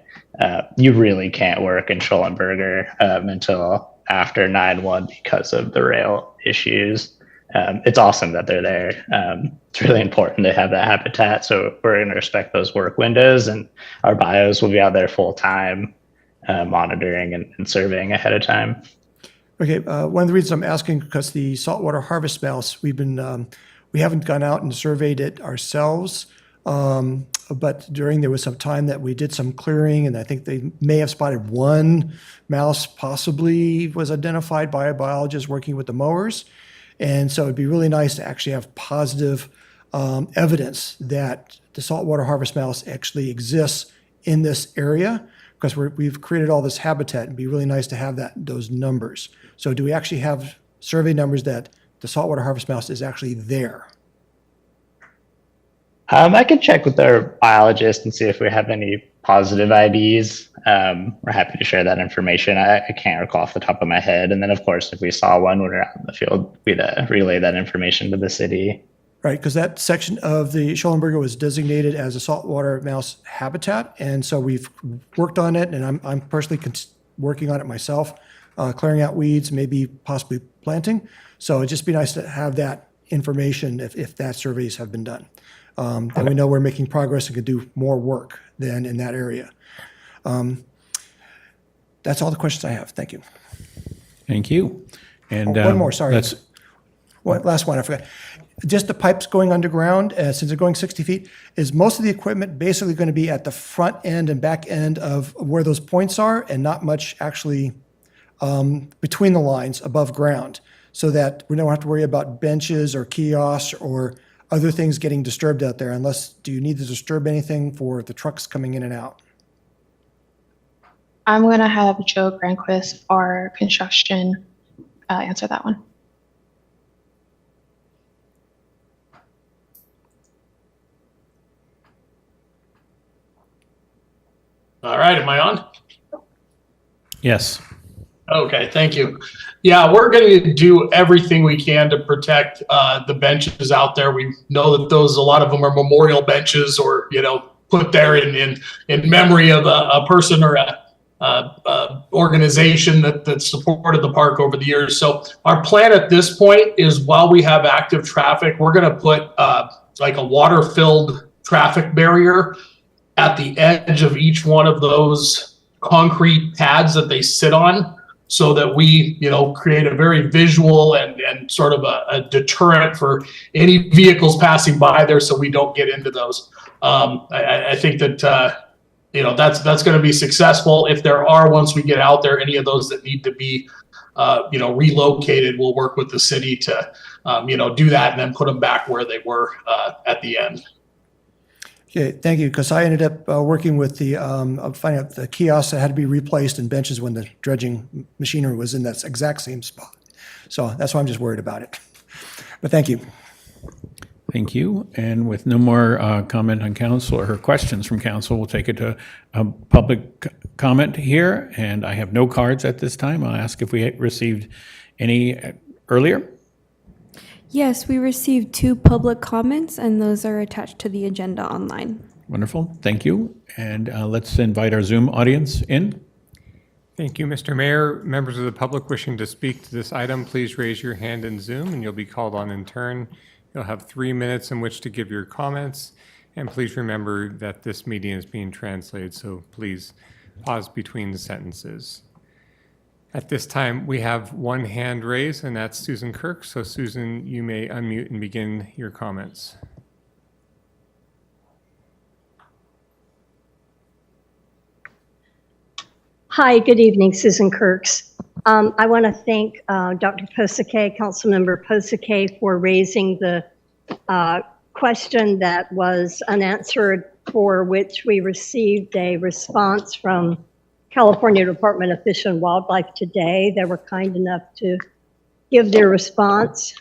You really can't work in Schollenberger until after 9/1 because of the rail issues. It's awesome that they're there. It's really important to have that habitat. So we're going to respect those work windows, and our bios will be out there full time, monitoring and surveying ahead of time. Okay. One of the reasons I'm asking, because the saltwater harvest mouse, we haven't gone out and surveyed it ourselves. But there was some time that we did some clearing, and I think they may have spotted one mouse possibly was identified by a biologist working with the mowers. And so it'd be really nice to actually have positive evidence that the saltwater harvest mouse actually exists in this area, because we've created all this habitat. It'd be really nice to have those numbers. So do we actually have survey numbers that the saltwater harvest mouse is actually there? I can check with our biologist and see if we have any positive IDs. We're happy to share that information. I can't recall off the top of my head. And then, of course, if we saw one when we're out in the field, we'd relay that information to the city. Right, because that section of the Schollenberger was designated as a saltwater mouse habitat, and so we've worked on it, and I'm personally working on it myself, clearing out weeds, maybe possibly planting. So it'd just be nice to have that information if that surveys have been done. And we know we're making progress and could do more work than in that area. That's all the questions I have. Thank you. Thank you. And one more, sorry. Last one, I forgot. Just the pipes going underground, since they're going 60 feet, is most of the equipment basically going to be at the front end and back end of where those points are, and not much actually between the lines above ground, so that we don't have to worry about benches or kiosks or other things getting disturbed out there, unless, do you need to disturb anything for the trucks coming in and out? I'm going to have Joe Granquist, our construction, answer that one. All right, am I on? Yes. Okay, thank you. Yeah, we're going to do everything we can to protect the benches out there. We know that a lot of them are memorial benches, or put there in memory of a person or a organization that supported the park over the years. So our plan at this point is, while we have active traffic, we're going to put like a water-filled traffic barrier at the edge of each one of those concrete pads that they sit on, so that we, create a very visual and sort of a deterrent for any vehicles passing by there, so we don't get into those. I think that, that's going to be successful. If there are, once we get out there, any of those that need to be, relocated, we'll work with the city to, do that and then put them back where they were at the end. Okay, thank you, because I ended up working with finding out the kiosks that had to be replaced and benches when the dredging machinery was in that exact same spot. So that's why I'm just worried about it. But thank you. Thank you. And with no more comment on council or questions from council, we'll take it to public comment here. And I have no cards at this time. I'll ask if we received any earlier. Yes, we received 2 public comments, and those are attached to the agenda online. Wonderful. Thank you. And let's invite our Zoom audience in. Thank you, Mr. Mayor. Members of the public wishing to speak to this item, please raise your hand in Zoom and you'll be called on in turn. You'll have 3 minutes in which to give your comments. And please remember that this meeting is being translated, so please pause between the sentences. At this time, we have 1 hand raised, and that's Susan Kirk. So Susan, you may unmute and begin your comments. Hi, good evening, Susan Kirks. I want to thank Dr. Posake, Councilmember Posake, for raising the question that was unanswered, for which we received a response from California Department of Fish and Wildlife today. They were kind enough to give their response.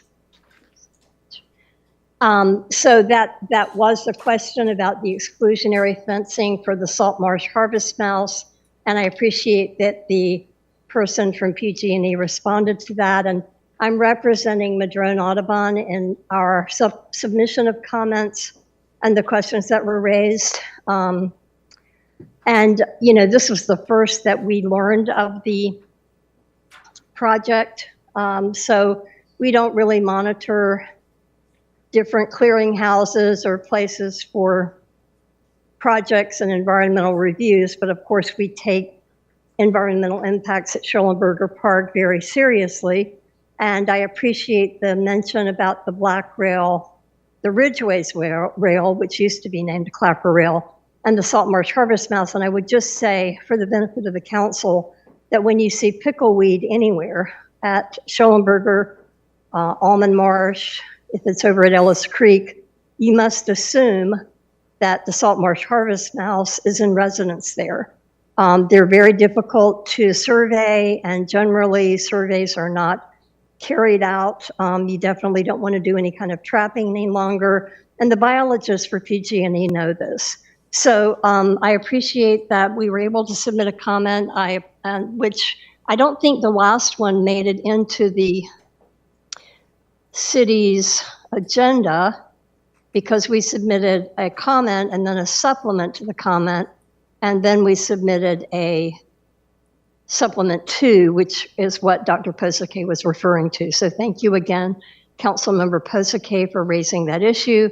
So that was the question about the exclusionary fencing for the salt marsh harvest mouse. And I appreciate that the person from PG&E responded to that. And I'm representing Madrone Audubon in our submission of comments and the questions that were raised. And, you know, this was the first that we learned of the project. So we don't really monitor different clearinghouses or places for projects and environmental reviews, but of course we take environmental impacts at Schellenberger Park very seriously. And I appreciate the mention about the Black Rail, the Ridgeways Rail, which used to be named Clapper Rail, and the Salt Marsh Harvest Mouse. And I would just say, for the benefit of the council, that when you see pickleweed anywhere at Schellenberger, Almond Marsh, if it's over at Ellis Creek, you must assume that the Salt Marsh Harvest Mouse is in residence there. They're very difficult to survey, and generally surveys are not carried out. You definitely don't want to do any kind of trapping any longer, and the biologists for PG&E know this. So I appreciate that we were able to submit a comment, which I don't think the last one made it into the city's agenda, because we submitted a comment and then a supplement to the comment, and then we submitted a supplement 2, which is what Dr. Posake was referring to. So thank you again, Councilmember Posake, for raising that issue.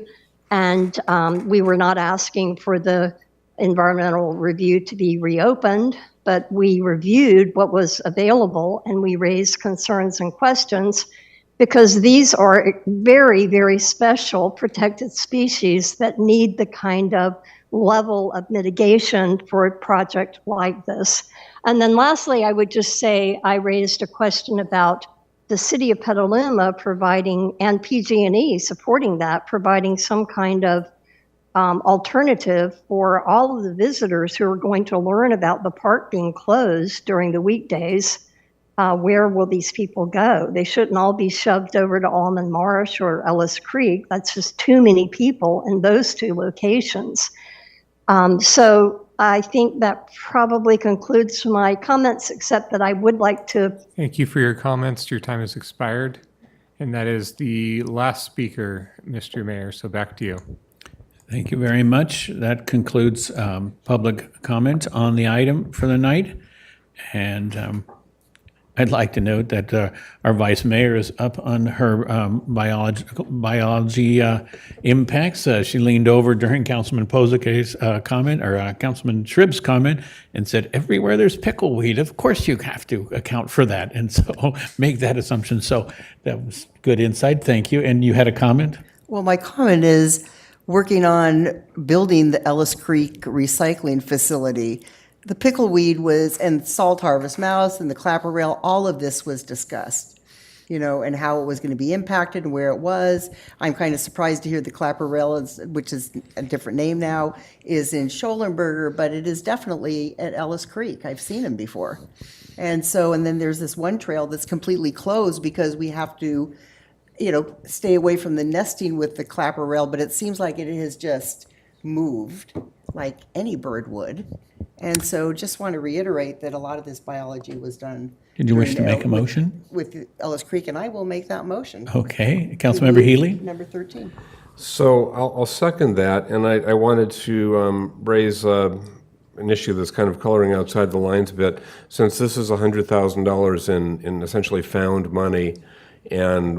And we were not asking for the environmental review to be reopened, but we reviewed what was available and we raised concerns and questions, because these are very, very special protected species that need the kind of level of mitigation for a project like this. And then lastly, I would just say I raised a question about the city of Petaluma providing, and PG&E supporting that, providing some kind of alternative for all of the visitors who are going to learn about the park being closed during the weekdays. Where will these people go? They shouldn't all be shoved over to Almond Marsh or Ellis Creek. That's just too many people in those 2 locations. So I think that probably concludes my comments, except that I would like to. Thank you for your comments. Your time has expired. And that is the last speaker, Mr. Mayor. So back to you. Thank you very much. That concludes public comment on the item for the night. And I'd like to note that our vice mayor is up on her biology impacts. She leaned over during Councilman Posake's comment, or Councilman Shrib's comment, and said, everywhere there's pickleweed, of course you have to account for that. And so make that assumption. So that was good insight. Thank you. And you had a comment? Well, my comment is working on building the Ellis Creek recycling facility. The pickleweed was, and salt harvest mouse and the clapper rail, all of this was discussed, you know, and how it was going to be impacted and where it was. I'm kind of surprised to hear the clapper rail, which is a different name now, is in Schellenberger, but it is definitely at Ellis Creek. I've seen them before. And so, and then there's this one trail that's completely closed because we have to stay away from the nesting with the clapper rail, but it seems like it has just moved like any bird would. And so just want to reiterate that a lot of this biology was done. Did you wish to during make a motion? With Ellis Creek, and I will make that motion. Okay, Councilmember Healy? Number 13. So I'll second that, and I wanted to raise an issue that's kind of coloring outside the lines a bit. Since this is $100,000 in essentially found money, and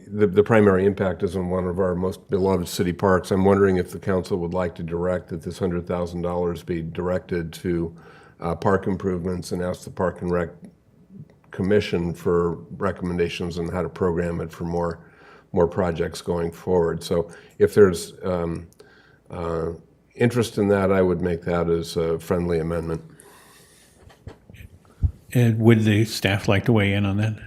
the primary impact is on one of our most beloved city parks, I'm wondering if the council would like to direct that this $100,000 be directed to park improvements and ask the Park and Rec Commission for recommendations on how to program it for more projects going forward. So if there's interest in that, I would make that as a friendly amendment. And would the staff like to weigh in on that?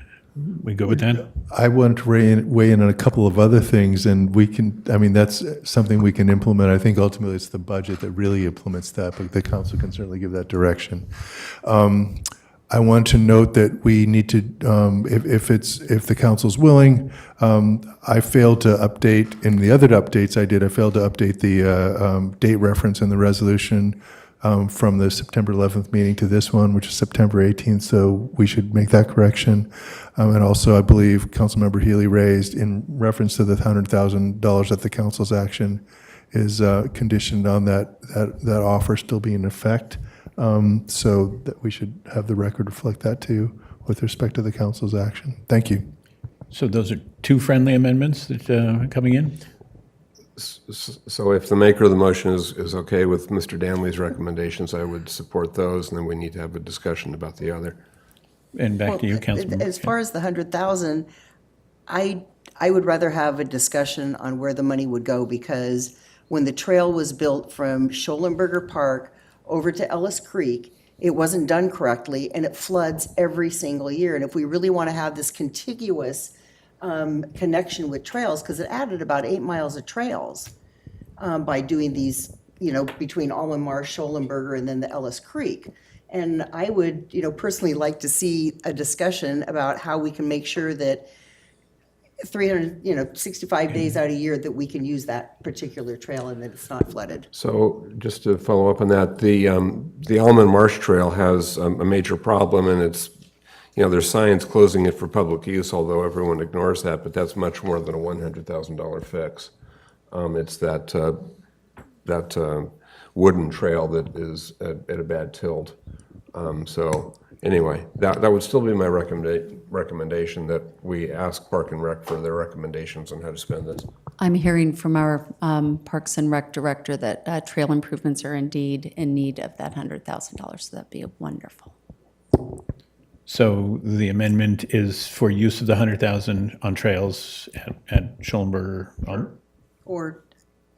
We go with that? I want to weigh in on a couple of other things, and that's something we can implement. I think ultimately it's the budget that really implements that, but the council can certainly give that direction. I want to note that we need to, if the council's willing, I failed to update, in the other updates I failed to update the date reference in the resolution from the September 11th meeting to this one, which is September 18th, so we should make that correction. And also, I believe Councilmember Healy raised in reference to the $100,000 that the council's action is conditioned on that offer still being in effect. So that we should have the record reflect that too with respect to the council's action. Thank you. So those are two friendly amendments that are coming in? So if the maker of the motion is okay with Mr. Danley's recommendations, I would support those, and then we need to have a discussion about the other. And back to you, Councilman. As far as the 100,000, I would rather have a discussion on where the money would go, because when the trail was built from Schollenberger Park over to Ellis Creek, it wasn't done correctly, and it floods every single year. And if we really want to have this contiguous connection with trails, because it added about 8 miles of trails by doing these, between Almond Marsh, Schollenberger, and then the Ellis Creek. And I would, personally like to see a discussion about how we can make sure that 365 days out of a year that we can use that particular trail and that it's not flooded. So just to follow up on that, the Almond Marsh Trail has a major problem, and it's, there's signs closing it for public use, although everyone ignores that, but that's much more than a $100,000 fix. It's that wooden trail that is at a bad tilt. So anyway, that would still be my recommendation, that we ask Park and Rec for their recommendations on how to spend this. I'm hearing from our Parks and Rec director that trail improvements are indeed in need of that $100,000, so that'd be wonderful. So the amendment is for use of the 100,000 on trails at Schollenberger. Or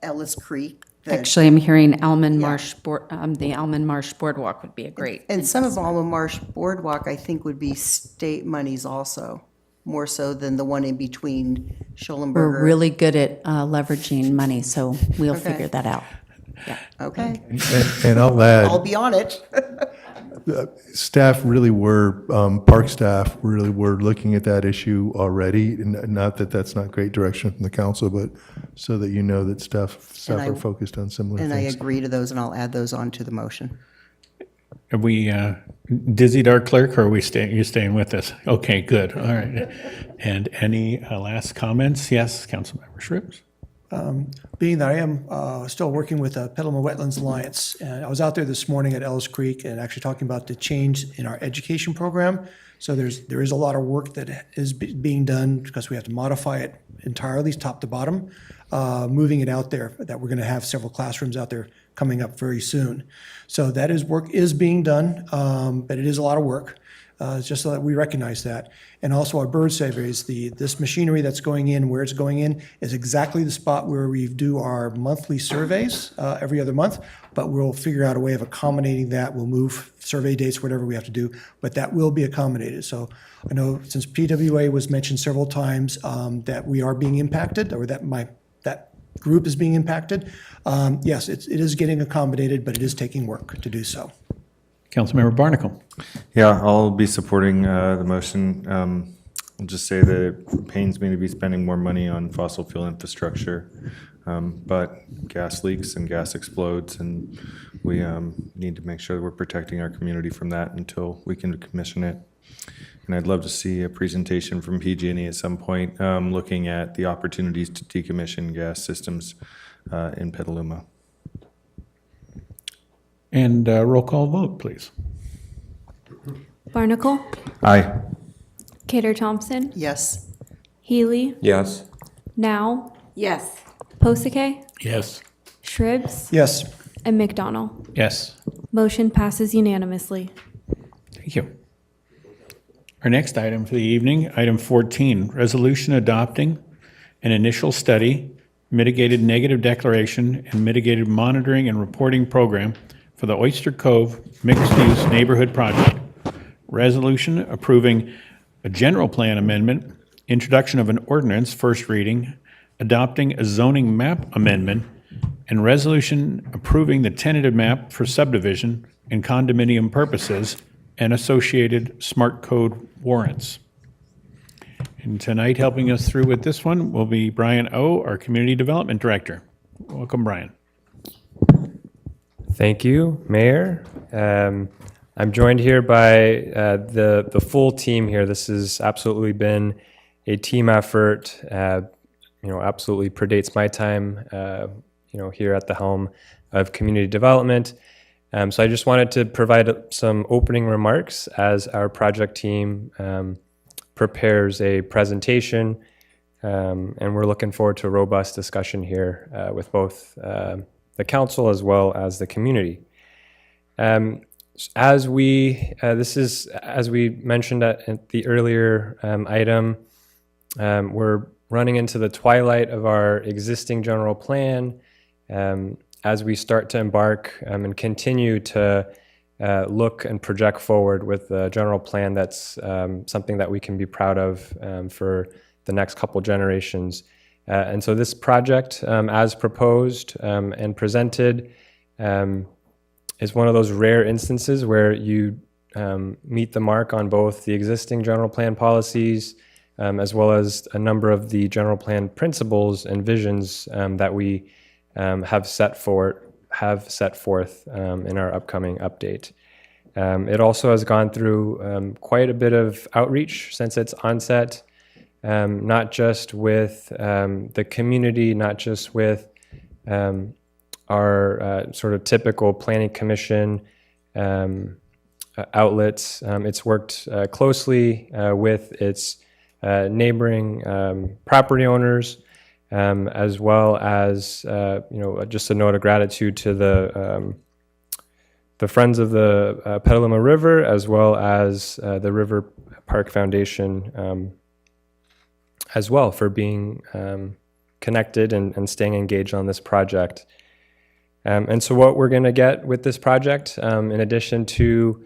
Ellis Creek. Actually, I'm hearing Almond Marsh, the Almond Marsh Boardwalk would be a great. And some of Almond Marsh Boardwalk, I think, would be state monies also, more so than the one in between Schollenberger. We're really good at leveraging money, so we'll Okay. figure that out. Okay. And I'll add. I'll be on it. Staff really were, park staff really were looking at that issue already. Not that that's not great direction from the council, but so that you know that staff are focused on similar things. And I agree to those, and I'll add those on to the motion. Are we dizzied our clerk, or are you staying with us? Okay, good. All right. And any last comments? Yes, Councilmember Schrips. Being that I am still working with the Petaluma Wetlands Alliance, and I was out there this morning at Ellis Creek and actually talking about the change in our education program. So there is a lot of work that is being done because we have to modify it entirely, top to bottom, moving it out there, that we're going to have several classrooms out there coming up very soon. So that is work is being done, but it is a lot of work. Just so that we recognize that. And also our bird surveys, this machinery that's going in, where it's going in, is exactly the spot where we do our monthly surveys every other month, but we'll figure out a way of accommodating that. We'll move survey dates, whatever we have to do, but that will be accommodated. So I know since PWA was mentioned several times that we are being impacted, or that group is being impacted. Yes, it is getting accommodated, but it is taking work to do so. Councilmember Barnacle. Yeah, I'll be supporting the motion. I'll just say that it pains me to be spending more money on fossil fuel infrastructure, but gas leaks and gas explodes, and we need to make sure that we're protecting our community from that until we can commission it. And I'd love to see a presentation from PG&E at some point looking at the opportunities to decommission gas systems in Petaluma. And roll call vote, please. Barnacle, Aye. Cater Thompson, Yes. Healy, Yes. Now, Yes. Posake, Yes. Shribs, Yes. and McDonald. Yes. Motion passes unanimously. Thank you. Our next item for the evening, item 14, resolution adopting an initial study, mitigated negative declaration, and mitigated monitoring and reporting program for the Oyster Cove mixed-use neighborhood project. Resolution approving a general plan amendment, introduction of an ordinance, first reading, adopting a zoning map amendment, and resolution approving the tentative map for subdivision and condominium purposes and associated smart code warrants. And tonight, helping us through with this one will be Brian O., our Community Development Director. Welcome, Brian. Thank you, Mayor. I'm joined here by the full team here. This has absolutely been a team effort. Absolutely predates my time. Here at the helm of community development. So I just wanted to provide some opening remarks as our project team prepares a presentation, and we're looking forward to a robust discussion here with both the council as well as the community. As we mentioned at the earlier item, we're running into the twilight of our existing general plan. As we start to embark and continue to look and project forward with the general plan, that's something that we can be proud of for the next couple generations. And so this project, as proposed and presented, is one of those rare instances where you meet the mark on both the existing general plan policies as well as a number of the general plan principles and visions that we have set forth in our upcoming update. It also has gone through quite a bit of outreach since its onset, not just with the community, not just with our sort of typical planning commission outlets. It's worked closely with its neighboring property owners, as well as just a note of gratitude to the Friends of the Petaluma River, as well as the River Park Foundation, as well, for being connected and staying engaged on this project. And so what we're going to get with this project, in addition to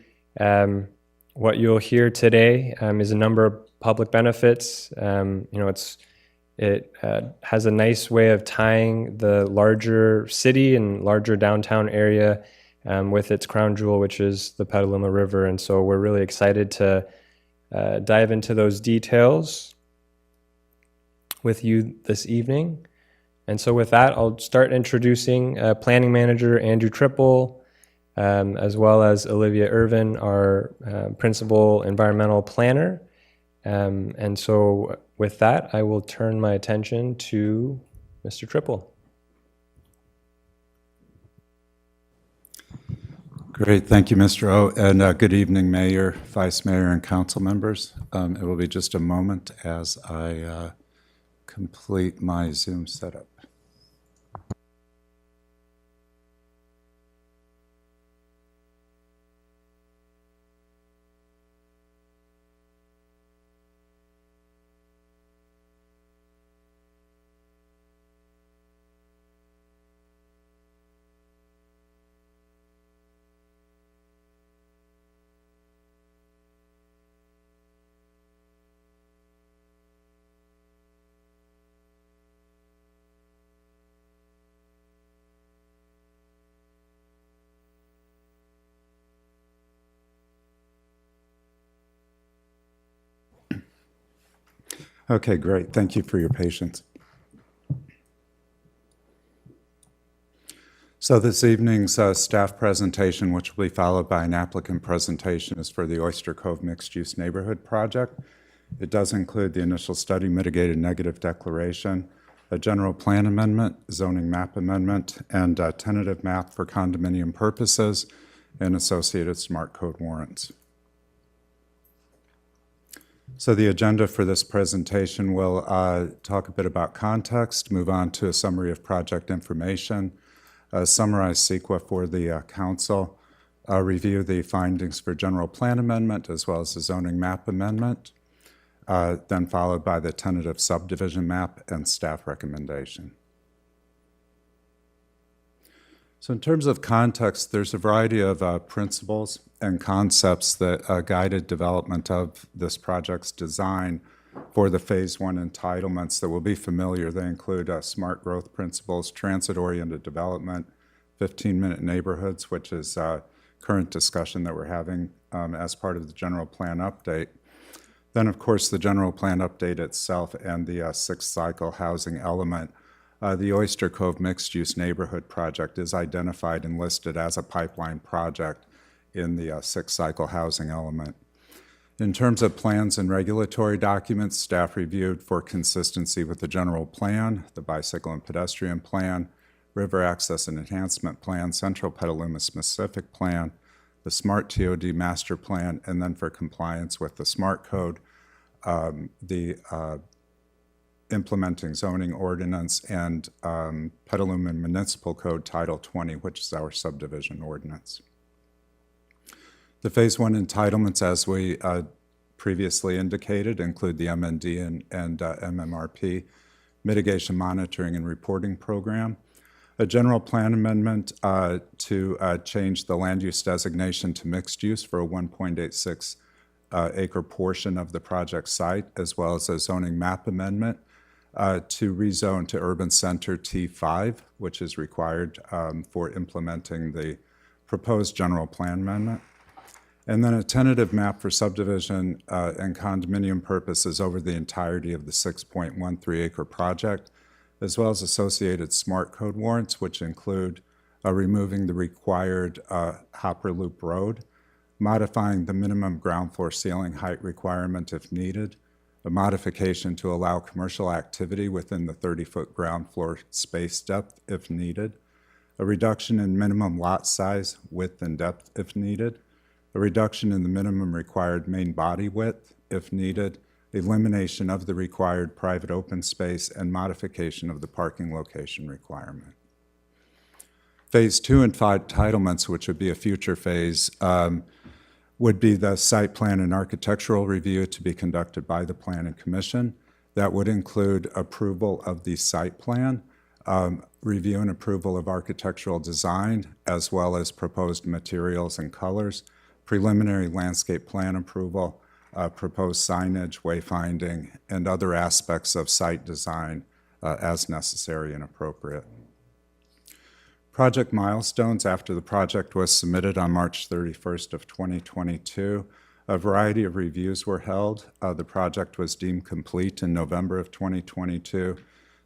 what you'll hear today, is a number of public benefits. It has a nice way of tying the larger city and larger downtown area with its crown jewel, which is the Petaluma River. And so we're really excited to dive into those details with you this evening. And so with that, I'll start introducing Planning Manager Andrew Triple, as well as Olivia Irvin, our Principal Environmental Planner. And so with that, I will turn my attention to Mr. Triple. Great, thank you, Mr. O. And good evening, Mayor, Vice Mayor, and council members. It will be just a moment as I complete my Zoom setup. Okay, great. Thank you for your patience. So this evening's staff presentation, which will be followed by an applicant presentation, is for the Oyster Cove Mixed-Use Neighborhood Project. It does include the initial study mitigated negative declaration, a general plan amendment, zoning map amendment, and a tentative map for condominium purposes and associated smart code warrants. So the agenda for this presentation will talk a bit about context, move on to a summary of project information, summarize CEQA for the council, review the findings for general plan amendment as well as the zoning map amendment, then followed by the tentative subdivision map and staff recommendation. So in terms of context, there's a variety of principles and concepts that guided development of this project's design for the Phase 1 entitlements that will be familiar. They include smart growth principles, transit-oriented development, 15-minute neighborhoods, which is current discussion that we're having as part of the general plan update. Then, of course, the general plan update itself and the sixth cycle housing element. The Oyster Cove Mixed-Use Neighborhood Project is identified and listed as a pipeline project in the sixth cycle housing element. In terms of plans and regulatory documents, staff reviewed for consistency with the general plan, the bicycle and pedestrian plan, river access and enhancement plan, Central Petaluma specific plan, the Smart TOD master plan, and then for compliance with the SMART code, the implementing zoning ordinance, and Petaluma Municipal Code Title 20, which is our subdivision ordinance. The Phase 1 entitlements, as we previously indicated, include the MND and MMRP, mitigation monitoring and reporting program, a general plan amendment to change the land use designation to mixed use for a 1.86 acre portion of the project site, as well as a zoning map amendment to rezone to urban center T5, which is required for implementing the proposed general plan amendment. And then a tentative map for subdivision and condominium purposes over the entirety of the 6.13 acre project, as well as associated smart code warrants, which include removing the required Hopper Loop Road, modifying the minimum ground floor ceiling height requirement if needed, a modification to allow commercial activity within the 30-foot ground floor space depth if needed, a reduction in minimum lot size, width, and depth if needed, a reduction in the minimum required main body width if needed, elimination of the required private open space, and modification of the parking location requirement. Phase 2 entitlements, which would be a future phase, would be the site plan and architectural review to be conducted by the Planning Commission. That would include approval of the site plan, review and approval of architectural design, as well as proposed materials and colors, preliminary landscape plan approval, proposed signage, wayfinding, and other aspects of site design as necessary and appropriate. Project milestones after the project was submitted on March 31st of 2022. A variety of reviews were held. The project was deemed complete in November of 2022.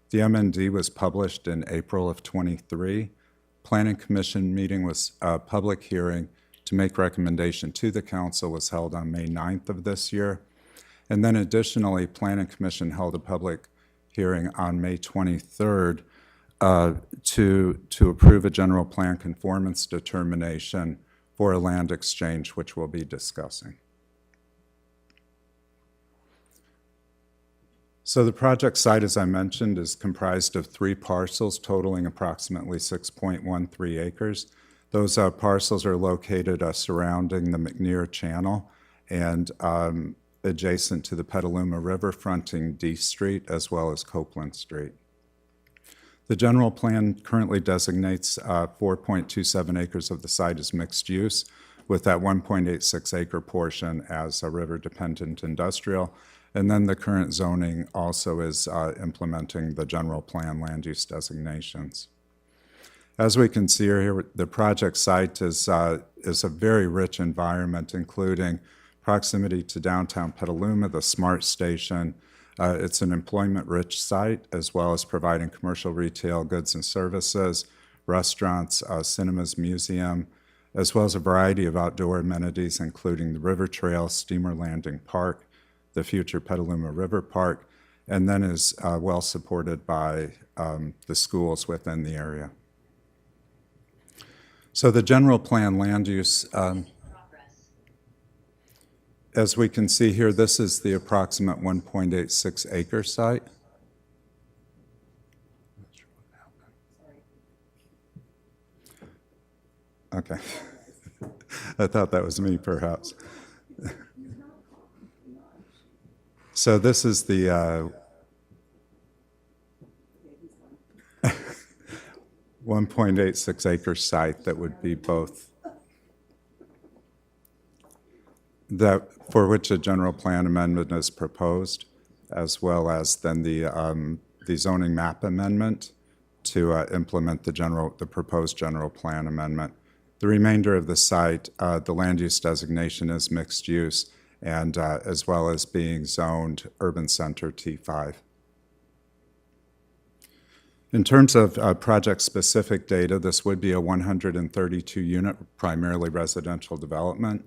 The MND was published in April of 23. Planning Commission meeting was a public hearing to make recommendation to the council was held on May 9th of this year. And then additionally, Planning Commission held a public hearing on May 23rd to approve a general plan conformance determination for a land exchange, which we'll be discussing. So the project site, as I mentioned, is comprised of 3 parcels totaling approximately 6.13 acres. Those parcels are located surrounding the McNear Channel and adjacent to the Petaluma River, fronting D Street as well as Copeland Street. The general plan currently designates 4.27 acres of the site as mixed use, with that 1.86 acre portion as a river-dependent industrial. And then the current zoning also is implementing the general plan land use designations. As we can see here, the project site is a very rich environment, including proximity to downtown Petaluma, the SMART station, It's an employment-rich site, as well as providing commercial retail goods and services, restaurants, cinemas, museum, as well as a variety of outdoor amenities, including the River Trail, Steamer Landing Park, the future Petaluma River Park, and then is well supported by the schools within the area. So the general plan land use, as we can see here, this is the approximate 1.86 acre site. Okay. I thought that was me, perhaps. So this is the 1.86 acre site that would be both that for which a general plan amendment is proposed, as well as then the zoning map amendment to implement the proposed general plan amendment. The remainder of the site, the land use designation is mixed use, and as well as being zoned urban center T5. In terms of project-specific data, this would be a 132-unit, primarily residential development.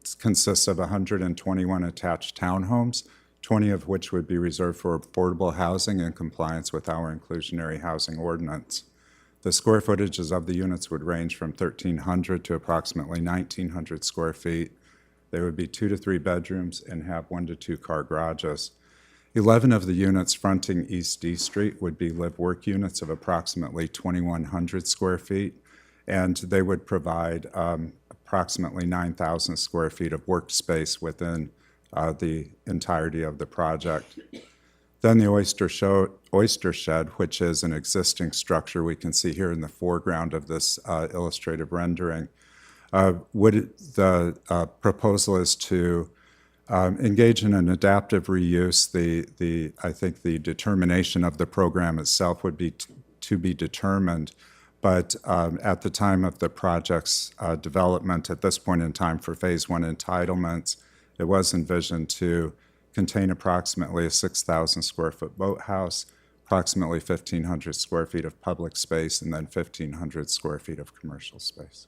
It consists of 121 attached townhomes, 20 of which would be reserved for affordable housing in compliance with our inclusionary housing ordinance. The square footages of the units would range from 1,300 to approximately 1,900 square feet. They would be 2 to 3 bedrooms and have 1 to 2 car garages. 11 of the units fronting East D Street would be live-work units of approximately 2,100 square feet, and they would provide approximately 9,000 square feet of workspace within the entirety of the project. Then the Oyster Shed, which is an existing structure we can see here in the foreground of this illustrative rendering. The proposal is to engage in an adaptive reuse. I think the determination of the program itself would be to be determined, but at the time of the project's development, at this point in time for Phase 1 entitlements, it was envisioned to contain approximately a 6,000 square foot boathouse, approximately 1,500 square feet of public space, and then 1,500 square feet of commercial space.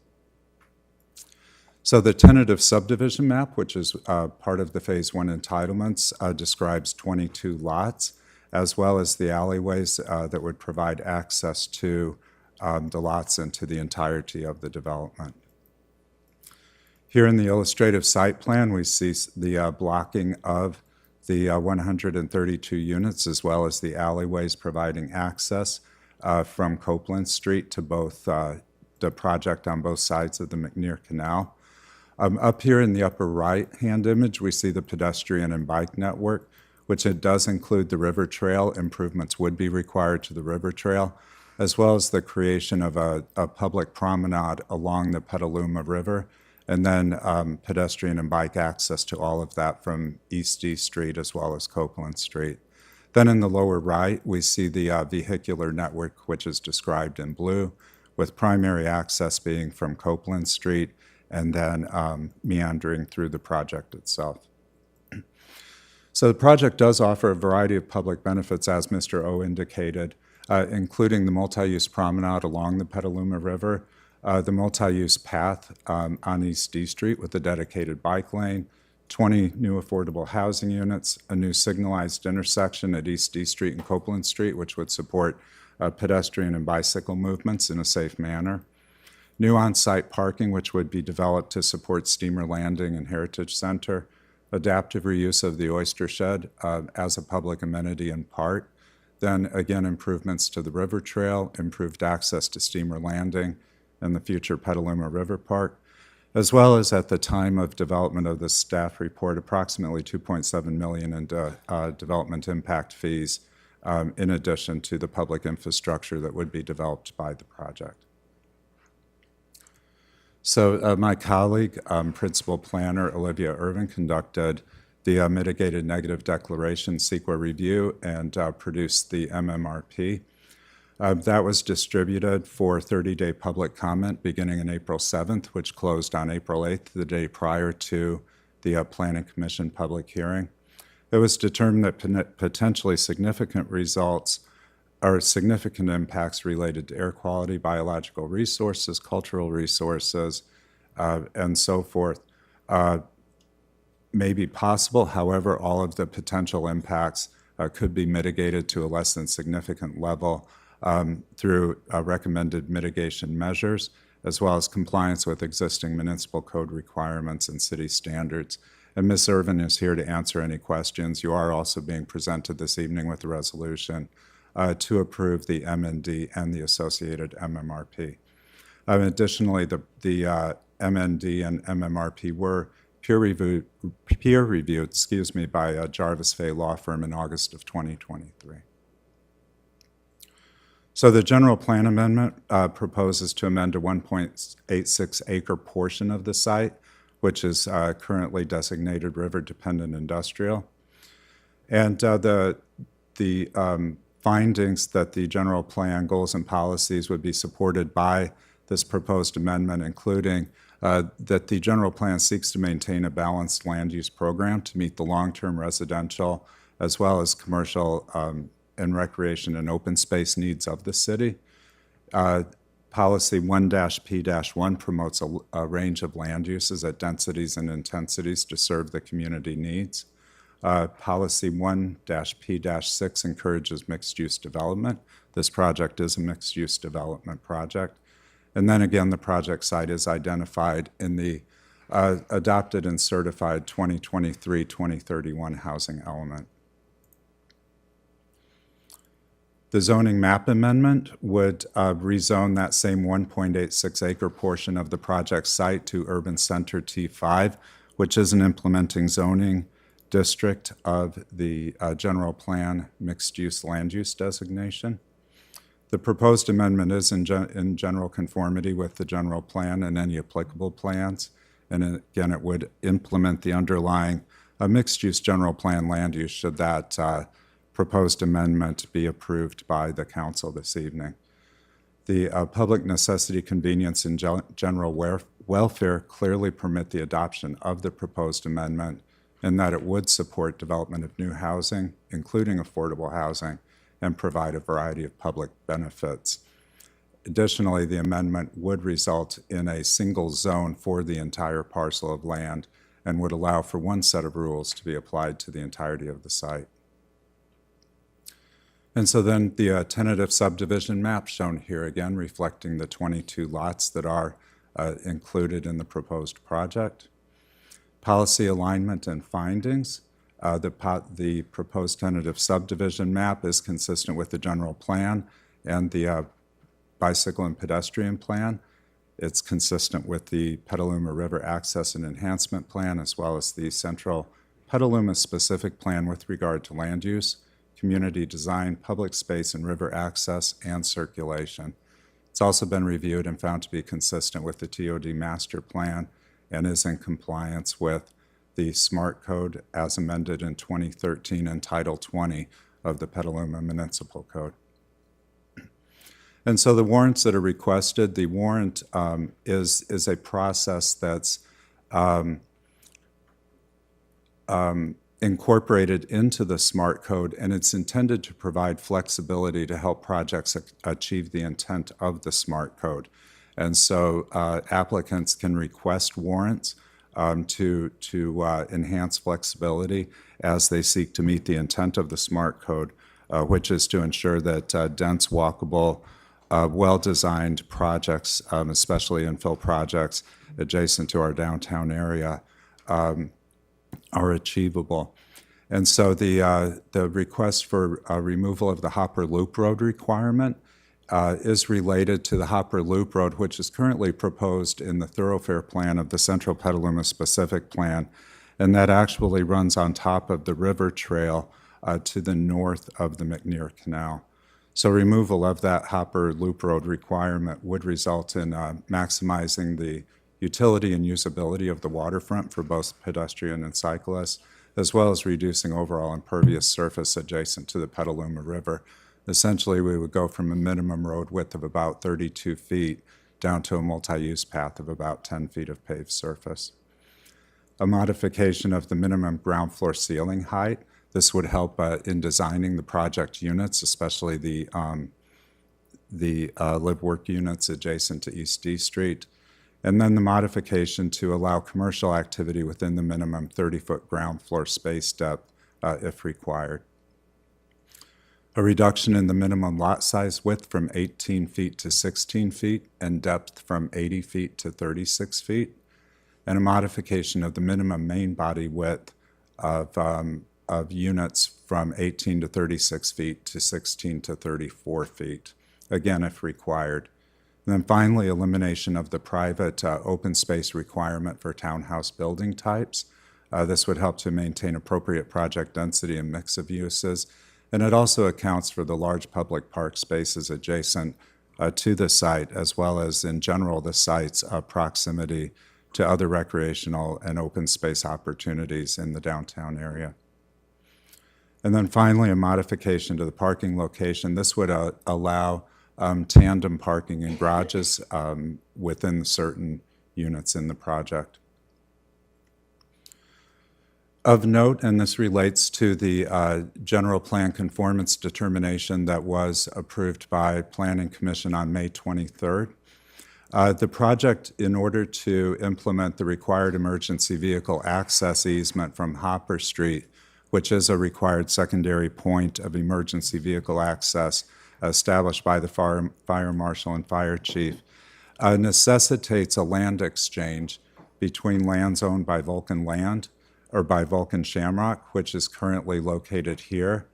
So the tentative subdivision map, which is part of the Phase 1 entitlements, describes 22 lots, as well as the alleyways that would provide access to the lots and to the entirety of the development. Here in the illustrative site plan, we see the blocking of the 132 units, as well as the alleyways providing access from Copeland Street to both the project on both sides of the McNear Canal. Up here in the upper right-hand image, we see the pedestrian and bike network, which it does include the river trail. Improvements would be required to the river trail, as well as the creation of a public promenade along the Petaluma River, and then pedestrian and bike access to all of that from East D Street as well as Copeland Street. Then in the lower right, we see the vehicular network, which is described in blue, with primary access being from Copeland Street and then meandering through the project itself. So the project does offer a variety of public benefits, as Mr. O indicated, including the multi-use promenade along the Petaluma River, the multi-use path on East D Street with a dedicated bike lane, 20 new affordable housing units, a new signalized intersection at East D Street and Copeland Street, which would support pedestrian and bicycle movements in a safe manner, new on-site parking, which would be developed to support Steamer Landing and Heritage Center, adaptive reuse of the Oyster Shed as a public amenity in part, then again improvements to the river trail, improved access to Steamer Landing, and the future Petaluma River Park, as well as at the time of development of the staff report, approximately $2.7 million in development impact fees, in addition to the public infrastructure that would be developed by the project. So my colleague, Principal Planner Olivia Irvin, conducted the mitigated negative declaration CEQA review and produced the MMRP. That was distributed for 30-day public comment beginning on April 7th, which closed on April 8th, the day prior to the Planning Commission public hearing. It was determined that potentially significant results or significant impacts related to air quality, biological resources, cultural resources, and so forth may be possible. However, all of the potential impacts could be mitigated to a less than significant level through recommended mitigation measures, as well as compliance with existing municipal code requirements and city standards. And Ms. Irvin is here to answer any questions. You are also being presented this evening with a resolution to approve the MND and the associated MMRP. Additionally, the MND and MMRP were peer reviewed by Jarvis Fay Law Firm in August of 2023. So the general plan amendment proposes to amend a 1.86 acre portion of the site, which is currently designated river-dependent industrial. And the findings that the general plan goals and policies would be supported by this proposed amendment, including that the general plan seeks to maintain a balanced land use program to meet the long-term residential as well as commercial and recreation and open space needs of the city. Policy 1-P-1 promotes a range of land uses at densities and intensities to serve the community needs. Policy 1-P-6 encourages mixed-use development. This project is a mixed-use development project. And then again, the project site is identified in the adopted and certified 2023-2031 housing element. The zoning map amendment would rezone that same 1.86 acre portion of the project site to Urban Center T5, which is an implementing zoning district of the general plan mixed-use land use designation. The proposed amendment is in general conformity with the general plan and any applicable plans. And again, it would implement the underlying mixed-use general plan land use should that proposed amendment be approved by the council this evening. The public necessity, convenience, and general welfare clearly permit the adoption of the proposed amendment in that it would support development of new housing, including affordable housing, and provide a variety of public benefits. Additionally, the amendment would result in a single zone for the entire parcel of land and would allow for one set of rules to be applied to the entirety of the site. And so then the tentative subdivision map shown here again reflecting the 22 lots that are included in the proposed project. Policy alignment and findings. The proposed tentative subdivision map is consistent with the general plan and the bicycle and pedestrian plan. It's consistent with the Petaluma River Access and Enhancement Plan, as well as the Central Petaluma Specific Plan with regard to land use, community design, public space and river access, and circulation. It's also been reviewed and found to be consistent with the TOD Master Plan and is in compliance with the SMART Code as amended in 2013 and Title 20 of the Petaluma Municipal Code. And so the warrants that are requested, the warrant is a process that's incorporated into the SMART Code, and it's intended to provide flexibility to help projects achieve the intent of the SMART Code. And so applicants can request warrants to enhance flexibility as they seek to meet the intent of the SMART Code, which is to ensure that dense, walkable, well-designed projects, especially infill projects adjacent to our downtown area, are achievable. And so the request for removal of the Hopper Loop Road requirement is related to the Hopper Loop Road, which is currently proposed in the thoroughfare plan of the Central Petaluma Specific Plan, and that actually runs on top of the river trail to the north of the McNear Canal. So removal of that Hopper Loop Road requirement would result in maximizing the utility and usability of the waterfront for both pedestrian and cyclists, as well as reducing overall impervious surface adjacent to the Petaluma River. Essentially, we would go from a minimum road width of about 32 feet down to a multi-use path of about 10 feet of paved surface. A modification of the minimum ground floor ceiling height This would help in designing the project units, especially the live-work units adjacent to East D Street. And then the modification to allow commercial activity within the minimum 30-foot ground floor space depth if required. A reduction in the minimum lot size width from 18 feet to 16 feet and depth from 80 feet to 36 feet. And a modification of the minimum main body width of units from 18 to 36 feet to 16 to 34 feet, again, if required. And then finally, elimination of the private open space requirement for townhouse building types. This would help to maintain appropriate project density and mix of uses. And it also accounts for the large public park spaces adjacent to the site, as well as in general the site's proximity to other recreational and open space opportunities in the downtown area. And then finally, a modification to the parking location. This would allow tandem parking in garages within certain units in the project. Of note, and this relates to the general plan conformance determination that was approved by Planning Commission on May 23rd. The project, in order to implement the required emergency vehicle access easement from Hopper Street, which is a required secondary point of emergency vehicle access established by the fire marshal and fire chief, necessitates a land exchange between lands owned by Vulcan Land or by Vulcan Shamrock, which is currently located here,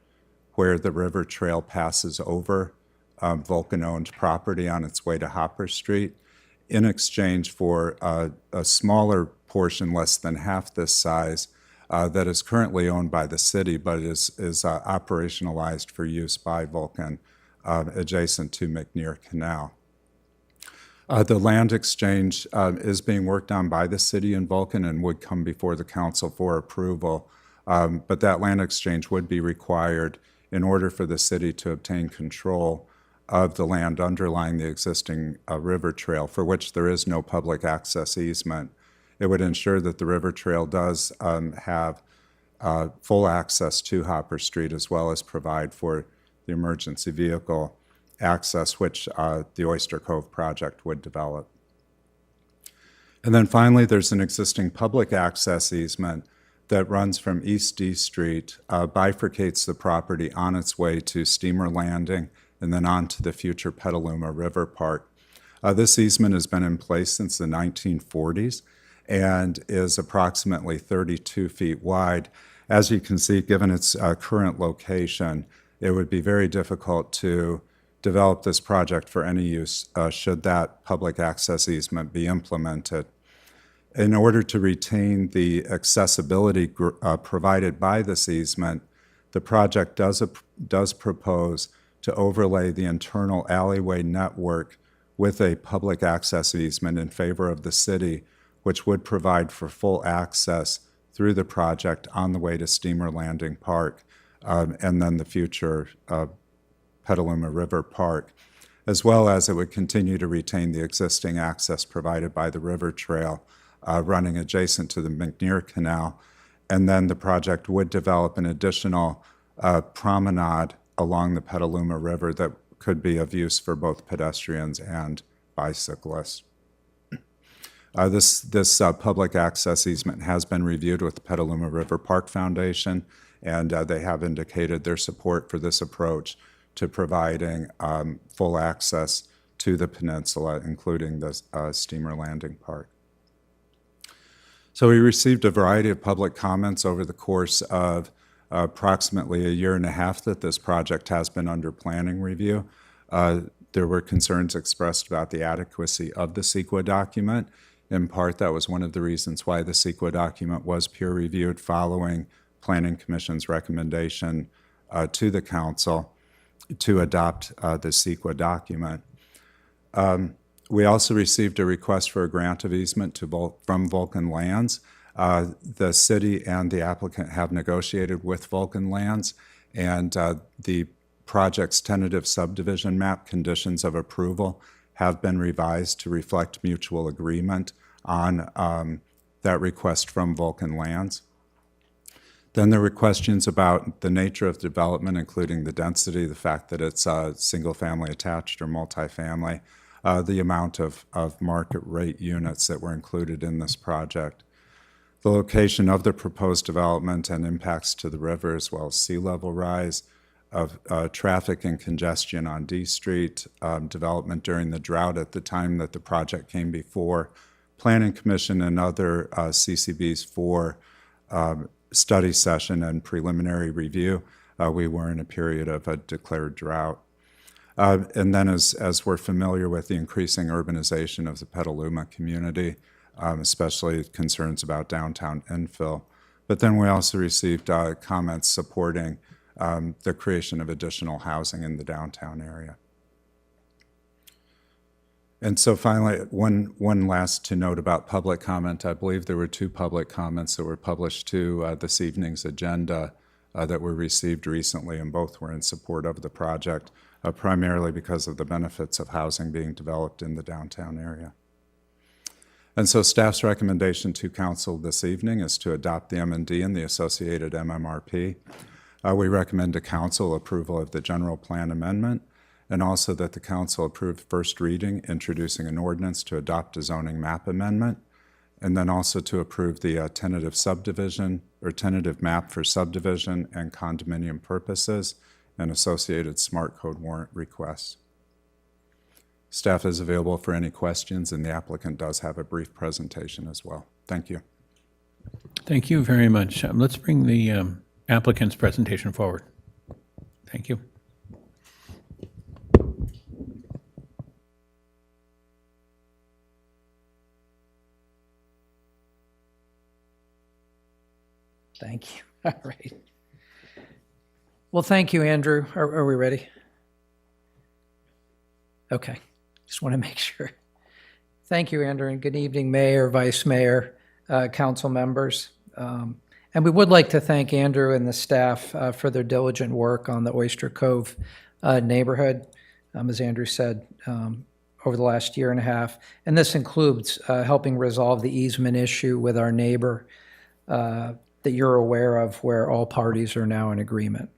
where the river trail passes over Vulcan-owned property on its way to Hopper Street, in exchange for a smaller portion, less than half this size, that is currently owned by the city, but is operationalized for use by Vulcan adjacent to McNear Canal. The land exchange is being worked on by the city and Vulcan and would come before the council for approval, but that land exchange would be required in order for the city to obtain control of the land underlying the existing river trail, for which there is no public access easement. It would ensure that the river trail does have full access to Hopper Street, as well as provide for the emergency vehicle access, which the Oyster Cove project would develop. And then finally, there's an existing public access easement that runs from East D Street, bifurcates the property on its way to Steamer Landing, and then on to the future Petaluma River Park. This easement has been in place since the 1940s and is approximately 32 feet wide. As you can see, given its current location, it would be very difficult to develop this project for any use should that public access easement be implemented. In order to retain the accessibility provided by this easement, the project does propose to overlay the internal alleyway network with a public access easement in favor of the city, which would provide for full access through the project on the way to Steamer Landing Park, and then the future Petaluma River Park, as well as it would continue to retain the existing access provided by the river trail running adjacent to the McNear Canal. And then the project would develop an additional promenade along the Petaluma River that could be of use for both pedestrians and bicyclists. This public access easement has been reviewed with the Petaluma River Park Foundation, and they have indicated their support for this approach to providing full access to the peninsula, including the Steamer Landing Park. So we received a variety of public comments over the course of approximately a year and a half that this project has been under planning review. There were concerns expressed about the adequacy of the CEQA document. In part, that was one of the reasons why the CEQA document was peer-reviewed following Planning Commission's recommendation to the council to adopt the CEQA document. We also received a request for a grant of easement from Vulcan Lands. The city and the applicant have negotiated with Vulcan Lands, and the project's tentative subdivision map conditions of approval have been revised to reflect mutual agreement on that request from Vulcan Lands. Then there were questions about the nature of development, including the density, the fact that it's single-family attached or multifamily, the amount of market rate units that were included in this project, the location of the proposed development and impacts to the river, as well as sea level rise, of traffic and congestion on D Street, development during the drought at the time that the project came before Planning Commission and other CCBs for study session and preliminary review. We were in a period of a declared drought. And then as we're familiar with the increasing urbanization of the Petaluma community, especially concerns about downtown infill. But then we also received comments supporting the creation of additional housing in the downtown area. And so finally, one last to note about public comment. I believe there were 2 public comments that were published to this evening's agenda that were received recently, and both were in support of the project, primarily because of the benefits of housing being developed in the downtown area. And so staff's recommendation to council this evening is to adopt the M&D and the associated MMRP. We recommend to council approval of the general plan amendment, and also that the council approve first reading, introducing an ordinance to adopt a zoning map amendment, and then also to approve the tentative subdivision or tentative map for subdivision and condominium purposes and associated smart code warrant requests. Staff is available for any questions, and the applicant does have a brief presentation as well. Thank you. Thank you very much. Let's bring the applicant's presentation forward. Thank you. Thank you. All right. Well, thank you, Andrew. Are we ready? Okay. Just want to make sure. Thank you, Andrew, and good evening, Mayor, Vice Mayor, council members. And we would like to thank Andrew and the staff for their diligent work on the Oyster Cove neighborhood, as Andrew said, over the last year and a half. And this includes helping resolve the easement issue with our neighbor that you're aware of, where all parties are now in agreement.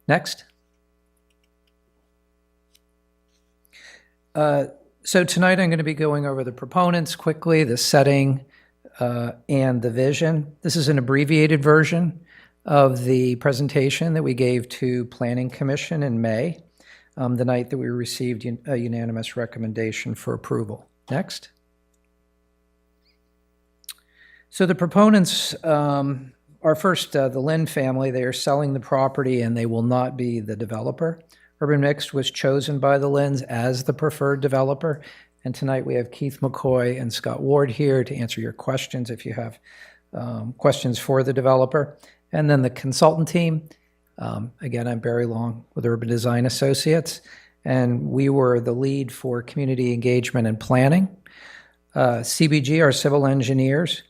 Next. So tonight I'm going to be going over the proponents quickly, the setting, and the vision. This is an abbreviated version of the presentation that we gave to Planning Commission in May, the night that we received a unanimous recommendation for approval. Next. So the proponents are first the Lynn family. They are selling the property and they will not be the developer. Urban Mixed was chosen by the Lynns as the preferred developer. And tonight we have Keith McCoy and Scott Ward here to answer your questions if you have questions for the developer. And then the consultant team. Again, I'm Barry Long with Urban Design Associates, and we were the lead for community engagement and planning. CBG, our civil engineers,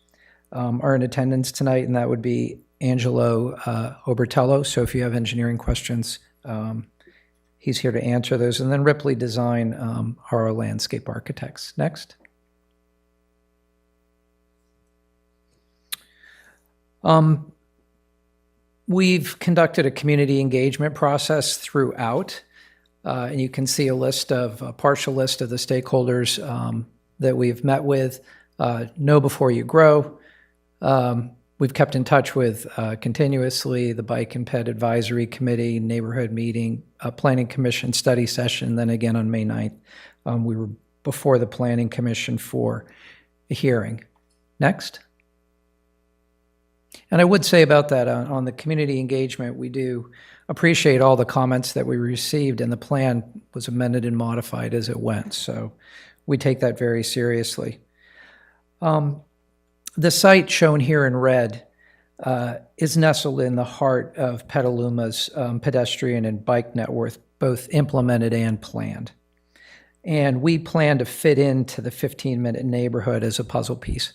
are in attendance tonight, and that would be Angelo Obertello. So if you have engineering questions, he's here to answer those. And then Ripley Design are our landscape architects. Next. We've conducted a community engagement process throughout, and you can see a partial list of the stakeholders that we've met with. Know Before You Grow. We've kept in touch with continuously the Bike and Ped Advisory Committee, neighborhood meeting, Planning Commission study session. Then again on May 9th, we were before the Planning Commission for a hearing. Next. And I would say about that, on the community engagement, we do appreciate all the comments that we received, and the plan was amended and modified as it went. So we take that very seriously. The site shown here in red is nestled in the heart of Petaluma's pedestrian and bike network, both implemented and planned. And we plan to fit into the 15-minute neighborhood as a puzzle piece.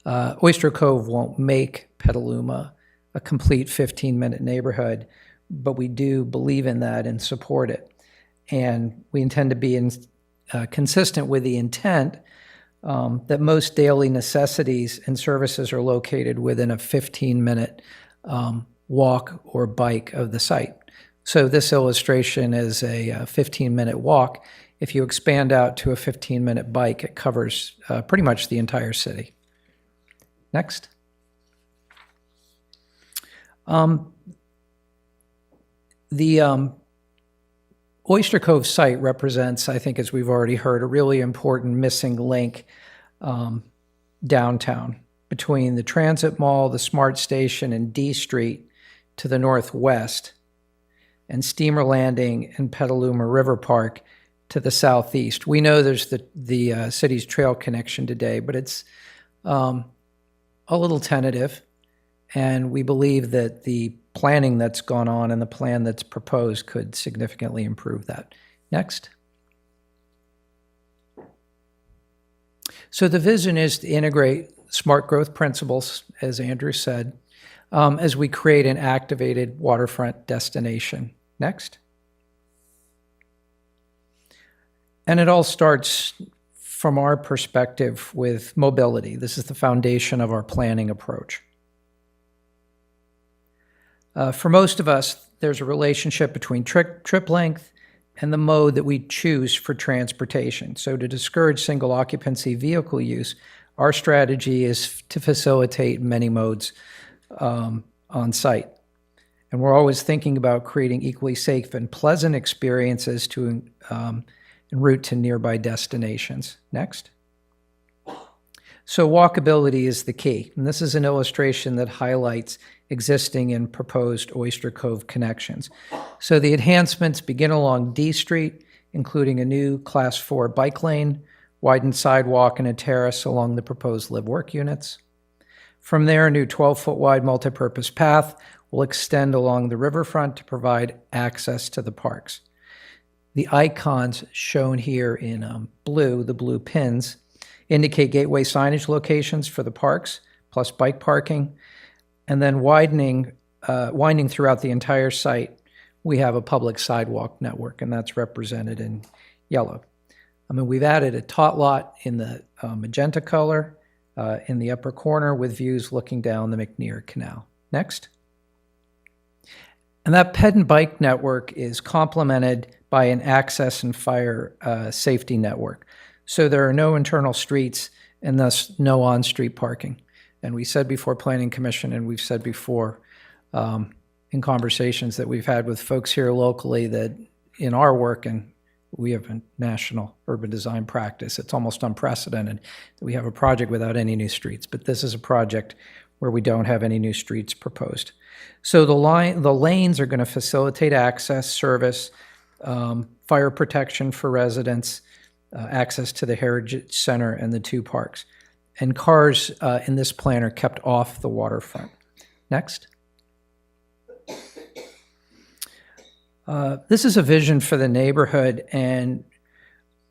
Oyster Cove won't make Petaluma a complete 15-minute neighborhood, but we do believe in that and support it. And we intend to be consistent with the intent that most daily necessities and services are located within a 15-minute walk or bike of the site. So this illustration is a 15-minute walk. If you expand out to a 15-minute bike, it covers pretty much the entire city. Next. The Oyster Cove site represents, I think, as we've already heard, a really important missing link downtown between the Transit Mall, the Smart Station, and D Street to the northwest, and Steamer Landing and Petaluma River Park to the southeast. We know there's the city's trail connection today, but it's a little tentative, and we believe that the planning that's gone on and the plan that's proposed could significantly improve that. Next. So the vision is to integrate smart growth principles, as Andrew said, as we create an activated waterfront destination. Next. And it all starts from our perspective with mobility. This is the foundation of our planning approach. For most of us, there's a relationship between trip length and the mode that we choose for transportation. So to discourage single occupancy vehicle use, our strategy is to facilitate many modes on site. And we're always thinking about creating equally safe and pleasant experiences to en route to nearby destinations. Next. So walkability is the key. And this is an illustration that highlights existing and proposed Oyster Cove connections. So the enhancements begin along D Street, including a new Class 4 bike lane, widened sidewalk, and a terrace along the proposed live-work units. From there, a new 12-foot wide multipurpose path will extend along the riverfront to provide access to the parks. The icons shown here in blue, the blue pins, indicate gateway signage locations for the parks, plus bike parking, and then winding throughout the entire site, we have a public sidewalk network, and that's represented in yellow. I mean, we've added a tot lot in the magenta color in the upper corner with views looking down the McNear Canal. Next. And that ped and bike network is complemented by an access and fire safety network. So there are no internal streets and thus no on-street parking. And we said before Planning Commission, and we've said before in conversations that we've had with folks here locally, that in our work, and we have a national urban design practice, it's almost unprecedented that we have a project without any new streets. But this is a project where we don't have any new streets proposed. So the lanes are going to facilitate access, service, fire protection for residents, access to the Heritage Center and the two parks. And cars in this plan are kept off the waterfront. Next. This is a vision for the neighborhood, and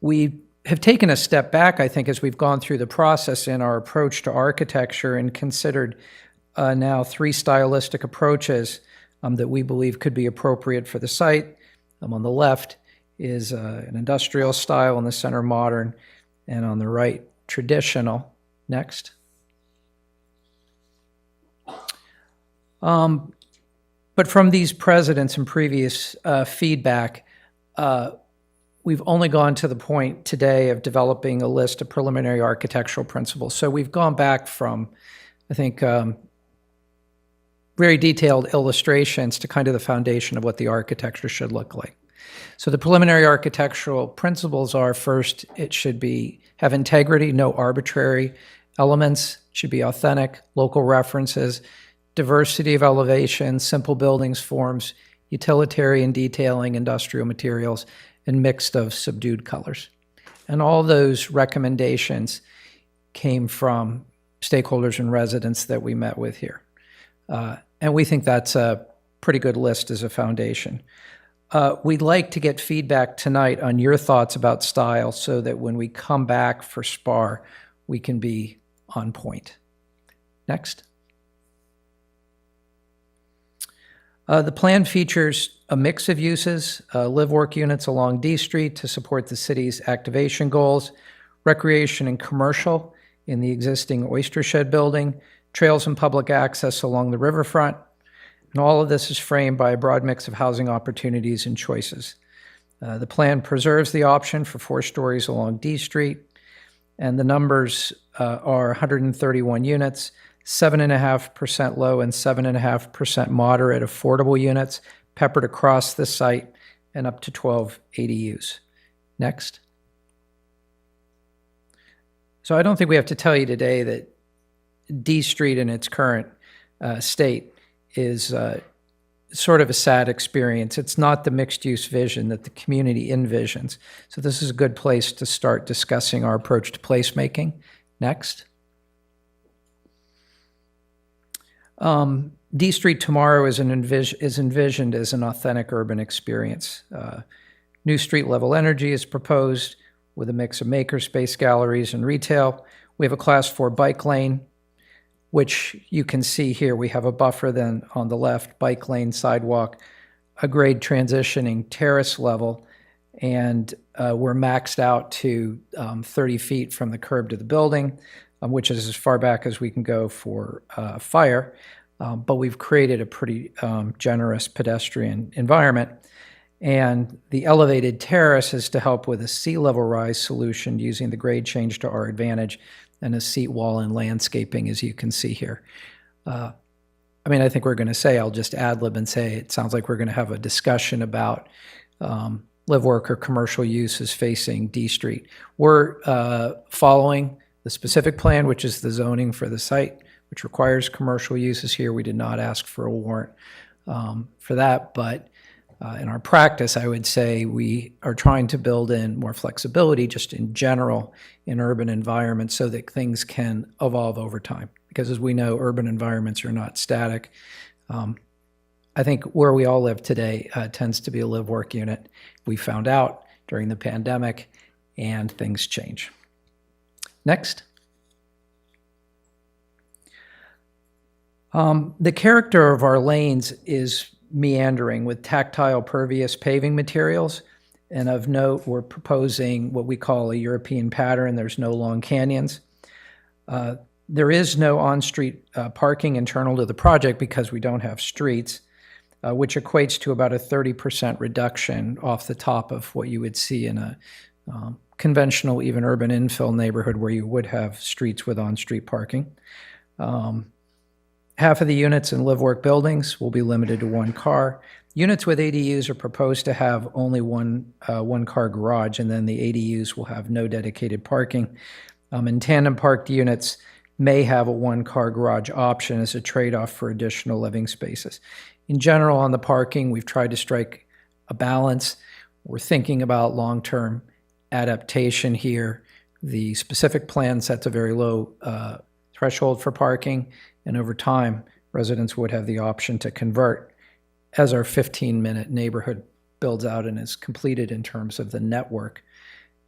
we have taken a step back, I think, as we've gone through the process in our approach to architecture and considered now 3 stylistic approaches that we believe could be appropriate for the site. On the left is an industrial style, in the center modern, and on the right traditional. Next. But from these precedents and previous feedback, we've only gone to the point today of developing a list of preliminary architectural principles. So we've gone back from, I think, very detailed illustrations to kind of the foundation of what the architecture should look like. So the preliminary architectural principles are, first, it should have integrity, no arbitrary elements, should be authentic, local references, diversity of elevation, simple buildings, forms, utilitarian detailing, industrial materials, and mixed of subdued colors. And all those recommendations came from stakeholders and residents that we met with here. And we think that's a pretty good list as a foundation. We'd like to get feedback tonight on your thoughts about style so that when we come back for SPAR, we can be on point. Next. The plan features a mix of uses, live-work units along D Street to support the city's activation goals, recreation and commercial in the existing Oyster Shed building, trails and public access along the riverfront, And all of this is framed by a broad mix of housing opportunities and choices. The plan preserves the option for 4 stories along D Street, and the numbers are 131 units, 7.5% low and 7.5% moderate affordable units peppered across the site, and up to 12 ADUs. Next. So I don't think we have to tell you today that D Street in its current state is sort of a sad experience. It's not the mixed-use vision that the community envisions. So this is a good place to start discussing our approach to placemaking. Next. D Street tomorrow is envisioned as an authentic urban experience. New street-level energy is proposed with a mix of makerspace, galleries, and retail. We have a Class 4 bike lane, which you can see here. We have a buffer then on the left, bike lane, sidewalk, a grade transitioning terrace level, and we're maxed out to 30 feet from the curb to the building, which is as far back as we can go for fire. But we've created a pretty generous pedestrian environment. And the elevated terrace is to help with a sea level rise solution using the grade change to our advantage and a seat wall and landscaping, as you can see here. I think we're going to say, I'll just ad lib and say, it sounds like we're going to have a discussion about live, work, or commercial uses facing D Street. We're following the specific plan, which is the zoning for the site, which requires commercial uses here. We did not ask for a warrant for that, but in our practice, I would say we are trying to build in more flexibility just in general in urban environments so that things can evolve over time. Because as we know, urban environments are not static. I think where we all live today tends to be a live-work unit. We found out during the pandemic, and things change. Next. The character of our lanes is meandering with tactile pervious paving materials. And of note, we're proposing what we call a European pattern. There's no long canyons. There is no on-street parking internal to the project because we don't have streets, which equates to about a 30% reduction off the top of what you would see in a conventional, even urban infill neighborhood where you would have streets with on-street parking. Half of the units in live-work buildings will be limited to 1 car. Units with ADUs are proposed to have only one car garage, and then the ADUs will have no dedicated parking. And tandem parked units may have a 1-car garage option as a trade-off for additional living spaces. In general, on the parking, we've tried to strike a balance. We're thinking about long-term adaptation here. The specific plan sets a very low threshold for parking, and over time, residents would have the option to convert as our 15-minute neighborhood builds out and is completed in terms of the network.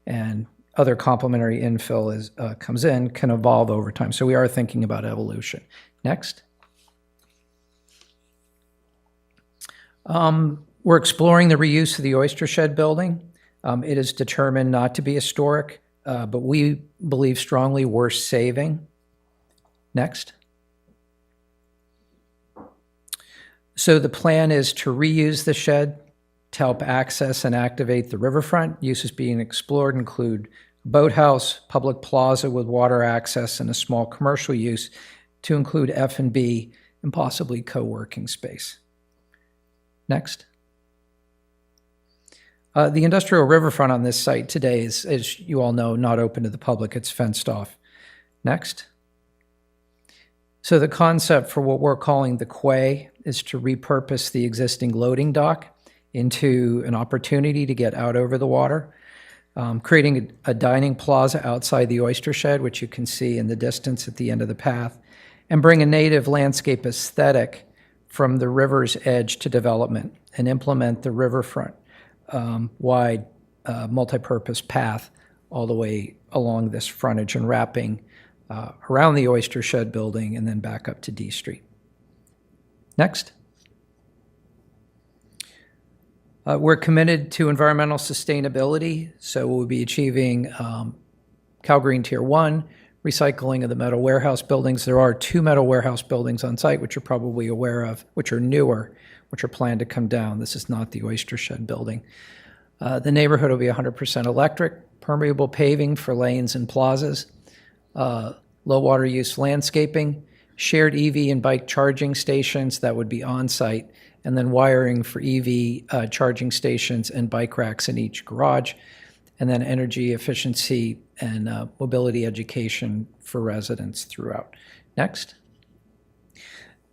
And other complementary infill comes in, can evolve over time. So we are thinking about evolution. Next. We're exploring the reuse of the Oyster Shed building. It is determined not to be historic, but we believe strongly worth saving. Next. So the plan is to reuse the shed to help access and activate the riverfront. Uses being explored include a boathouse, public plaza with water access, and a small commercial use to include F&B and possibly co-working space. Next. The industrial riverfront on this site today is, as you all know, not open to the public. It's fenced off. Next. So the concept for what we're calling the quay is to repurpose the existing loading dock into an opportunity to get out over the water, creating a dining plaza outside the Oyster Shed, which you can see in the distance at the end of the path, and bring a native landscape aesthetic from the river's edge to development and implement the riverfront wide multi-purpose path all the way along this frontage and wrapping around the Oyster Shed building and then back up to D Street. Next. We're committed to environmental sustainability, so we'll be achieving CalGreen Tier 1, recycling of the metal warehouse buildings. There are 2 metal warehouse buildings on site, which you're probably aware of, which are newer, which are planned to come down. This is not the Oyster Shed building. The neighborhood will be 100% electric, permeable paving for lanes and plazas, low water use landscaping, shared EV and bike charging stations that would be on site, and then wiring for EV charging stations and bike racks in each garage, and then energy efficiency and mobility education for residents throughout. Next.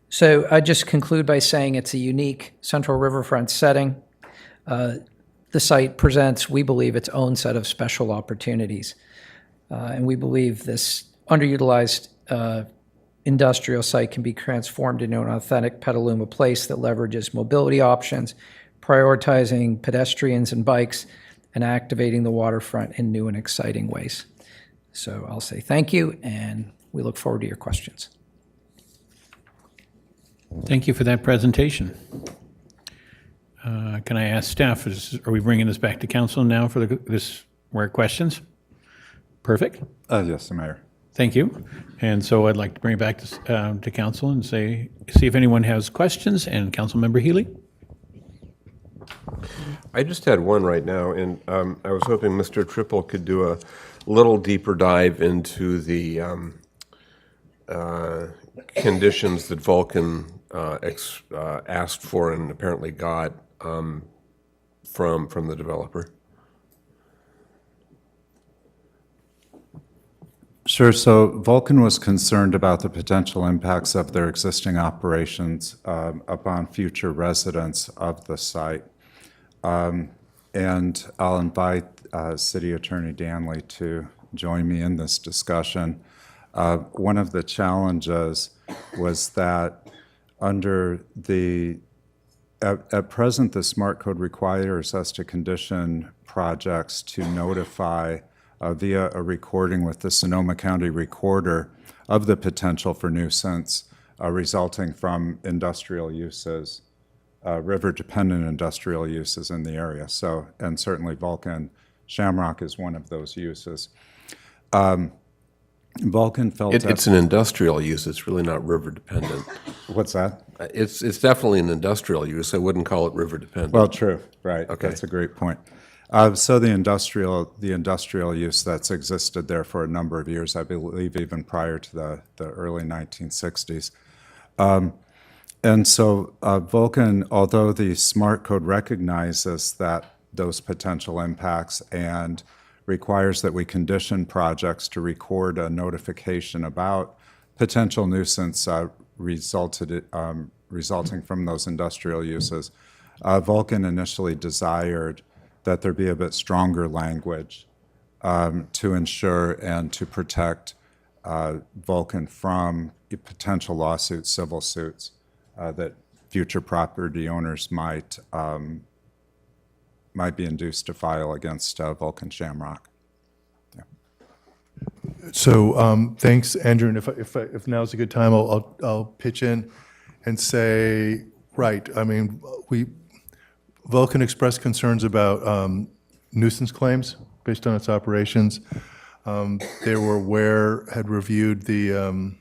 So I just conclude by saying it's a unique central riverfront setting. The site presents, we believe, its own set of special opportunities. And we believe this underutilized industrial site can be transformed into an authentic Petaluma place that leverages mobility options, prioritizing pedestrians and bikes, and activating the waterfront in new and exciting ways. So I'll say thank you, and we look forward to your questions. Thank you for that presentation. Can I ask staff, are we bringing this back to council now for this where questions? Perfect. Yes, Mayor. Thank you. And so I'd like to bring it back to council and see if anyone has questions. And Councilmember Healy? I just had one right now, and I was hoping Mr. Triple could do a little deeper dive into the conditions that Vulcan asked for and apparently got from the developer. Sure. So Vulcan was concerned about the potential impacts of their existing operations upon future residents of the site. And I'll invite City Attorney Danley to join me in this discussion. One of the challenges was that at present, the Smart Code requires us to condition projects to notify via a recording with the Sonoma County Recorder of the potential for nuisance resulting from industrial uses, river-dependent industrial uses in the area. So, and certainly Vulcan Shamrock is one of those uses. Vulcan felt it's an industrial use. It's really not river dependent. What's that? It's definitely an industrial use. I wouldn't call it river dependent. Well, true. Right. Okay. That's a great point. So the industrial use that's existed there for a number of years, I believe even prior to the early 1960s. And so Vulcan, although the Smart Code recognizes that those potential impacts and requires that we condition projects to record a notification about potential nuisance resulting from those industrial uses, Vulcan initially desired that there be a bit stronger language to ensure and to protect Vulcan from potential lawsuits, civil suits that future property owners might be induced to file against Vulcan Shamrock. Yeah. So thanks, Andrew. And if now's a good time, I'll pitch in and say, right. I mean, Vulcan expressed concerns about nuisance claims based on its operations. They were aware, had reviewed the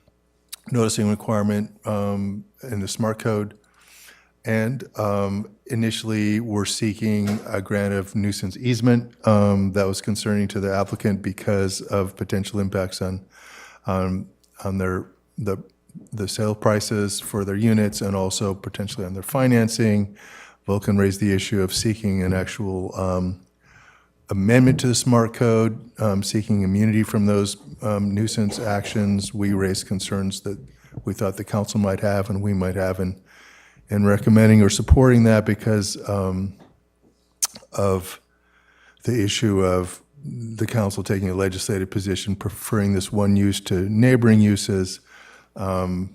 noticing requirement in the Smart Code, and initially were seeking a grant of nuisance easement that was concerning to the applicant because of potential impacts on the sale prices for their units and also potentially on their financing. Vulcan raised the issue of seeking an actual amendment to the Smart Code, seeking immunity from those nuisance actions. We raised concerns that we thought the council might have and we might have in recommending or supporting that because of the issue of the council taking a legislative position, preferring this one use to neighboring uses, and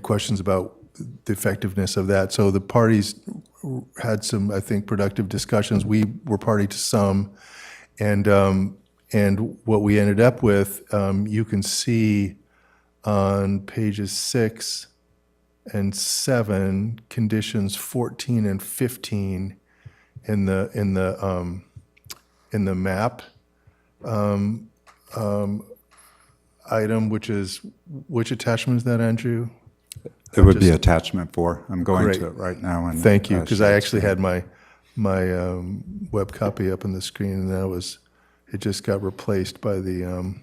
questions about the effectiveness of that. So the parties had some, I think, productive discussions. We were party to some, and what we ended up with, you can see on pages 6 and 7, conditions 14 and 15 in the map. item, which attachment is that, Andrew? It would be attachment 4. I'm going Great. to it right now. And Thank you, because I share actually screen. had my web copy up on the screen, and it just got replaced by the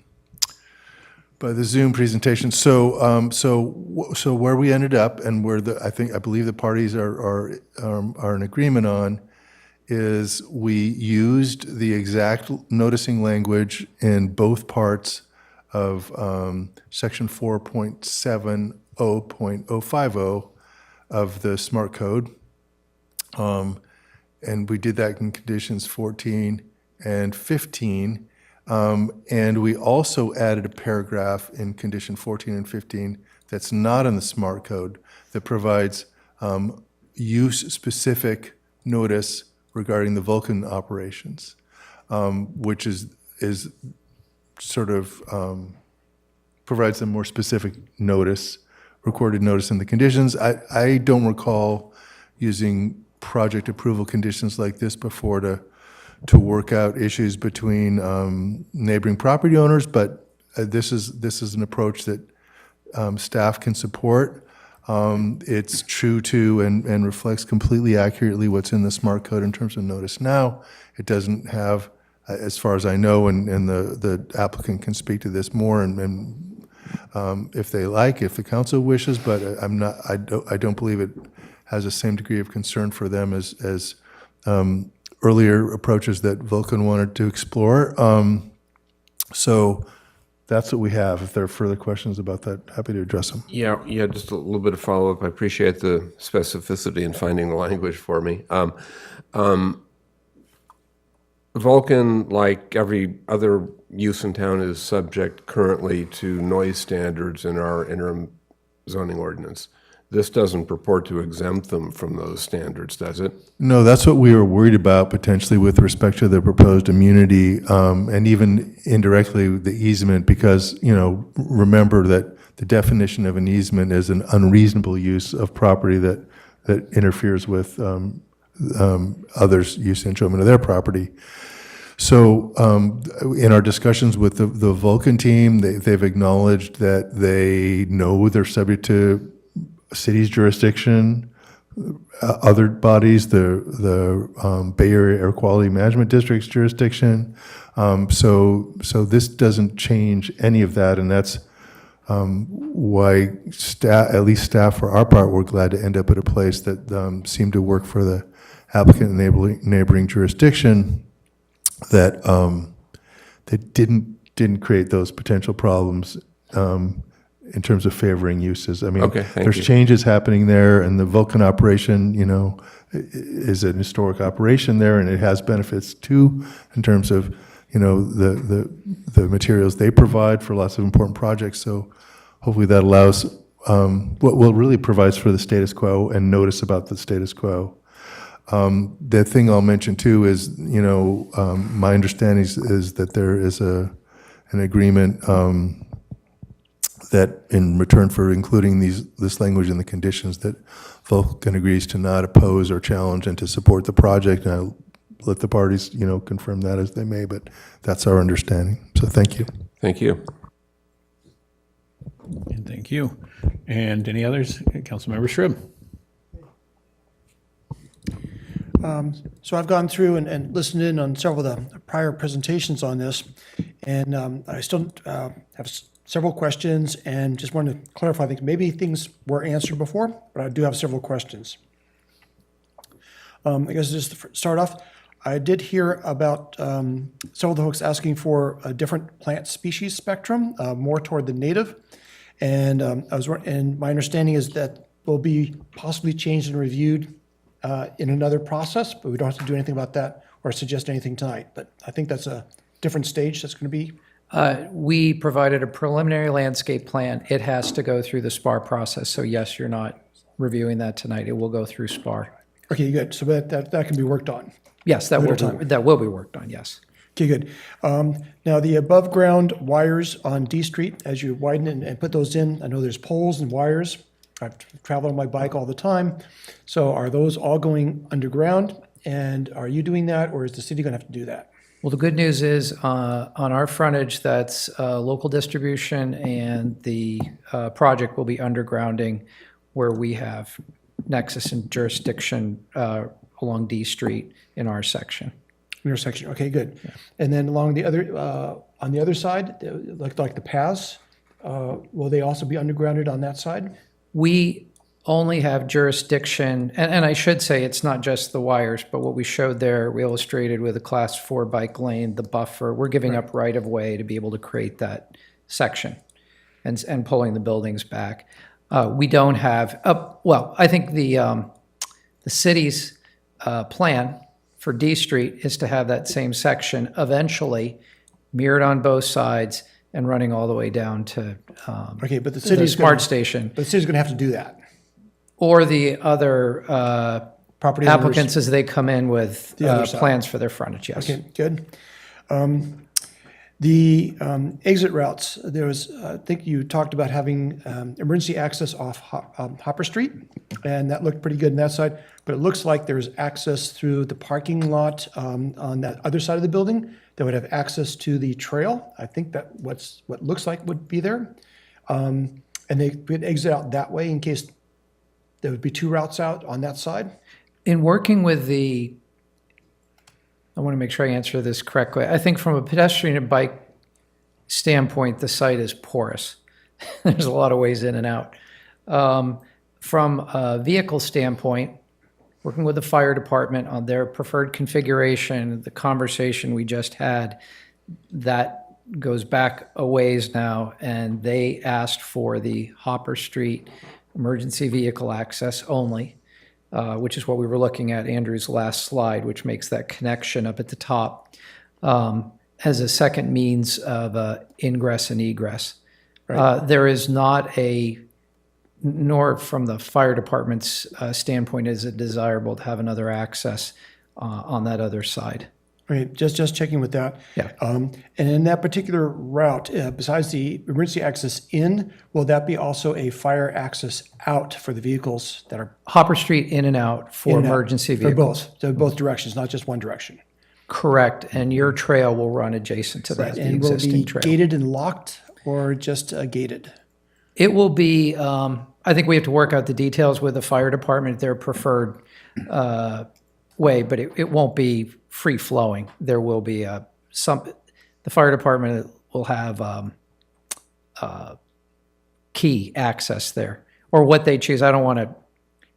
Zoom presentation. So where we ended up, and where I believe the parties are in agreement on, is we used the exact noticing language in both parts of section 4.70.050 of the SMART code. And we did that in conditions 14 and 15. And we also added a paragraph in condition 14 and 15 that's not in the SMART code that provides use-specific notice regarding the Vulcan operations, which is sort of provides them more specific notice, recorded notice in the conditions. I don't recall using project approval conditions like this before to work out issues between neighboring property owners, but this is an approach that staff can support. It's true to and reflects completely accurately what's in the SMART code in terms of notice now. It doesn't have, as far as I know, and the applicant can speak to this more and if they like, if the council wishes, but I don't believe it has the same degree of concern for them as earlier approaches that Vulcan wanted to explore. So that's what we have. If there are further questions about that, happy to address them. Yeah, just a little bit of follow-up. I appreciate the specificity in finding the language for me. Vulcan, like every other use in town, is subject currently to noise standards in our interim zoning ordinance. This doesn't purport to exempt them from those standards, does it? No, that's what we were worried about potentially with respect to the proposed immunity, and even indirectly the easement, because, remember that the definition of an easement is an unreasonable use of property that interferes with others' use and enjoyment of their property. So in our discussions with the Vulcan team, they've acknowledged that they know they're subject to city's jurisdiction, other bodies, the Bay Area Air Quality Management District's jurisdiction. So this doesn't change any of that, and that's why at least staff for our part, were glad to end up at a place that seemed to work for the applicant and neighboring jurisdiction that didn't create those potential problems in terms of favoring uses. I mean, Okay, thank there's you. changes happening there, and the Vulcan operation, is an historic operation there, and it has benefits too in terms of, the materials they provide for lots of important projects. So hopefully that allows, what really provides for the status quo and notice about the status quo. The thing I'll mention too is, my understanding is that there is an agreement that in return for including this language in the conditions, that Vulcan agrees to not oppose or challenge and to support the project. And I'll let the parties, confirm that as they may, but that's our understanding. So thank you. Thank you. And thank you. And any others? Councilmember Shrib. So I've gone through and listened in on several of the prior presentations on this, and I still have several questions, and just wanted to clarify things. Maybe things were answered before, but I do have several questions. I guess just to start off, I did hear about several of the folks asking for a different plant species spectrum, more toward the native, and and my understanding is that will be possibly changed and reviewed in another process, but we don't have to do anything about that or suggest anything tonight. But I think that's a different stage that's going to be. We provided a preliminary landscape plan. It has to go through the SPAR process. So yes, you're not reviewing that tonight. It will go through SPAR. Okay, good. So that can be worked on. Yes, that Later will be worked on, yes. Okay, good. Now, the above-ground wires on D Street, as you widen and put those in, I know there's poles and wires. I've traveled on my bike all the time. So are those all going underground? And are you doing that, or is the city going to have to do that? Well, the good news is on our frontage, that's local distribution, and the project will be undergrounding where we have nexus and jurisdiction along D Street in our section. Intersection, okay, good. And then along the other, on the other side, like the paths, will they also be undergrounded on that side? We only have jurisdiction, and I should say it's not just the wires, but what we showed there, we illustrated with a class 4 bike lane, the buffer, we're giving up right of way to be able to create that section and pulling the buildings back. We don't have, well, I think the city's plan for D Street is to have that same section eventually mirrored on both sides and running all the way down to Okay, but the city's smart station. But the city's going to have to do that. Or the other Property owners- applicants as they come in with The other side. plans for their frontage, yes. Okay, good. The exit routes, there was, I think you talked about having emergency access off Hopper Street, and that looked pretty good on that side, but it looks like there's access through the parking lot on that other side of the building that would have access to the trail. I think that what looks like would be there. And they could exit out that way in case there would be 2 routes out on that side. In working with I want to make sure I answer this correctly. I think from a pedestrian and bike standpoint, the site is porous. There's a lot of ways in and out. From a vehicle standpoint, working with the fire department on their preferred configuration, the conversation we just had, that goes back a ways now, and they asked for the Hopper Street emergency vehicle access only, which is what we were looking at Andrew's last slide, which makes that connection up at the top, as a second means of ingress and egress. There is not nor from the fire department's standpoint is it desirable to have another access on that other side. Right, just checking with that. Yeah. And in that particular route, besides the emergency access in, will that be also a fire access out for the vehicles that are Hopper Street in and out for in and out? emergency For vehicles. both, so both directions, not just one direction. Correct, and your trail will run adjacent to that, the And will it existing be trail. gated and locked or just gated? It will be, I think we have to work out the details with the fire department, their preferred way, but it won't be free flowing. There will be the fire department will have key access there, or what they choose. I don't want to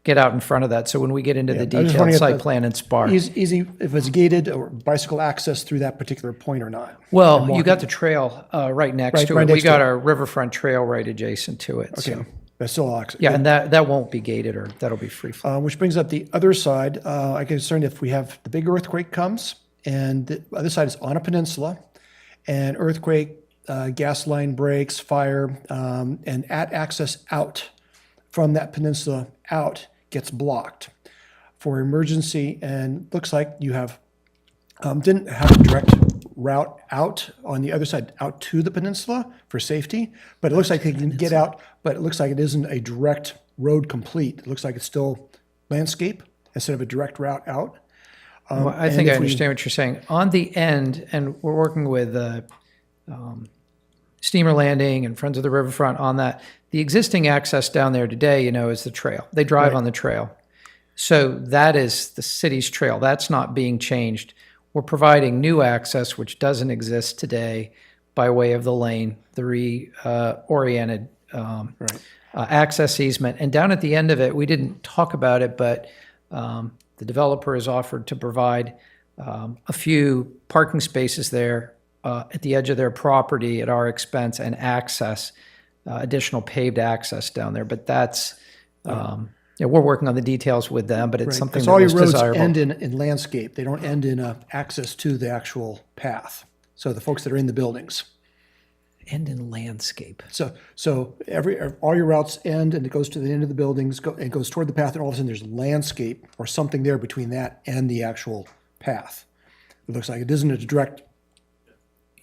get out in front of that. So when we get into the I just wanna detailed get site the plan and SPAR. Easy, if it's gated or bicycle access through that particular point or not. Well, And you got walking. the trail right next Right- to right it. We next to got it. our riverfront trail right adjacent to it. Okay, So. that's still access. Yeah, and that won't be gated, or that'll be free flow. Which brings up the other side. I get concerned if we have the big earthquake comes, and the other side is on a peninsula, and earthquake, gas line breaks, fire, and access out from that peninsula out gets blocked for emergency, and looks like you have didn't have a direct route out on the other side, out to the peninsula for safety, but it looks like they can get out, but it looks like it isn't a direct road complete. It looks like it's still landscape instead of a direct route out. Well, I and think I if we- understand what you're saying. On the end, and we're working with Steamer Landing and Friends of the Riverfront on that, the existing access down there today, is the trail. They drive Right. on the trail. So that is the city's trail. That's not being changed. We're providing new access, which doesn't exist today, by way of the lane, the reoriented access easement. And down at the end of it, we didn't talk about it, but the developer has offered to provide a few parking spaces there at the edge of their property at our expense, and access, additional paved access down there. But that's, we're working on the details with them, but it's Right, something because that all your was roads desirable. end in landscape. They don't end in access to the actual path. So the folks that are in the buildings. End in landscape. So all your routes end, and it goes to the end of the buildings, it goes toward the path, and all of a sudden there's landscape or something there between that and the actual path. It looks like it isn't a direct.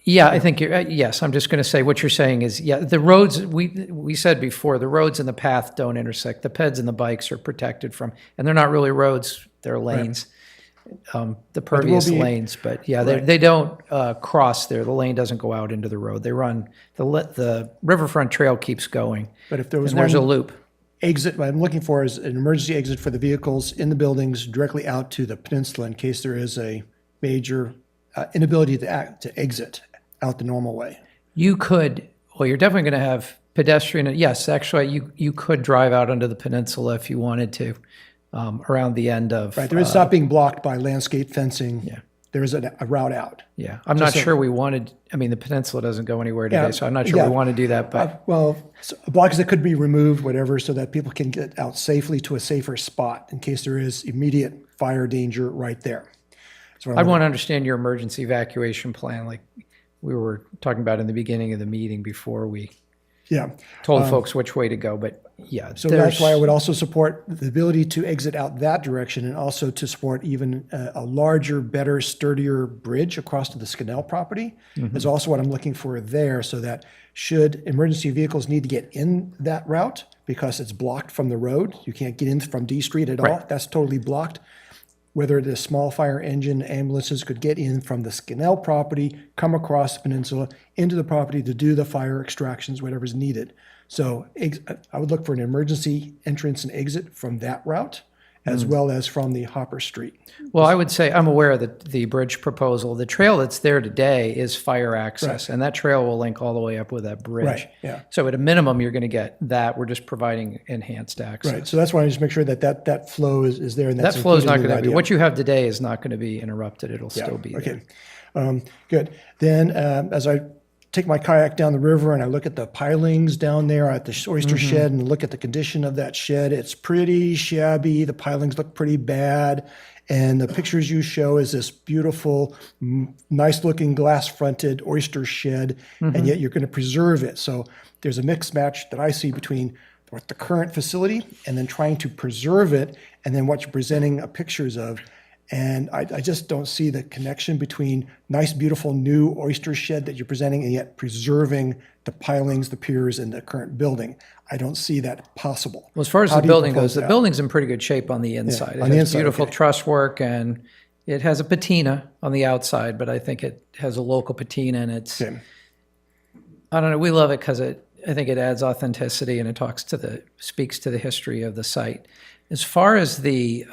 Yeah, I think you're, yes, I'm just going to say what you're saying is, yeah, the roads, we said before, the roads and the path don't intersect. The peds and the bikes are protected from, and they're not really roads, they're lanes. the pervious be- lanes, but yeah, Right. they don't cross there. The lane doesn't go out into the road. They run, the riverfront trail keeps going. But if there was And there's a one loop. exit, what I'm looking for is an emergency exit for the vehicles in the buildings directly out to the peninsula in case there is a major inability to exit out the normal way. You could, well, you're definitely going to have pedestrian, yes, actually, you could drive out onto the peninsula if you wanted to, around the end of. Right, there is not being blocked by landscape fencing. Yeah. There is a route out. Yeah, I'm not Just so- sure we wanted, I mean, the peninsula doesn't go anywhere Yeah, today, so I'm not sure yeah. we want to do that, but Well, blocks that could be removed, whatever, so that people can get out safely to a safer spot in case there is immediate fire danger right there. That's what I'm I'd looking- want to understand your emergency evacuation plan, like we were talking about in the beginning of the meeting before we Yeah. told folks which way to go, but yeah. So that's why I would also support the ability to exit out that direction and also to support even a larger, better, sturdier bridge across to the Scannell property is also what I'm looking for there, so that should emergency vehicles need to get in that route because it's blocked from the road, you can't get in from D Street at all, Right. that's totally blocked. Whether the small fire engine ambulances could get in from the Scannell property, come across the peninsula into the property to do the fire extractions, whatever's needed. So I would look for an emergency entrance and exit from that route, as well as from the Hopper Street. Well, I would say, I'm aware of the bridge proposal. The trail that's there today is fire access, and that trail will link all the way up with that bridge. Right, yeah. So at a minimum, you're going to get that. We're just providing enhanced access. Right, so that's why I just make sure that flow is there and That that's flow is not included in going the to be, idea. what you have today is not going to be interrupted. It'll Yeah, still be there. okay. Good. Then as I take my kayak down the river and I look at the pilings down there at the oyster shed and look at the condition of that shed, it's pretty shabby. The pilings look pretty bad. And the pictures you show is this beautiful, nice looking glass fronted oyster shed, and yet you're going to preserve it. So there's a mixed match that I see between what the current facility and then trying to preserve it and then what you're presenting pictures of. And I just don't see the connection between nice, beautiful new oyster shed that you're presenting and yet preserving the pilings, the piers, and the current building. I don't see that possible. Well, as far as How the do you building propose goes, the that? building's in pretty good shape on the inside. on It the has inside, beautiful okay. truss work and it has a patina on the outside, but I think it has a local patina and it's, Okay. I don't know, we love it because I think it adds authenticity and it speaks to the history of the site. As far as the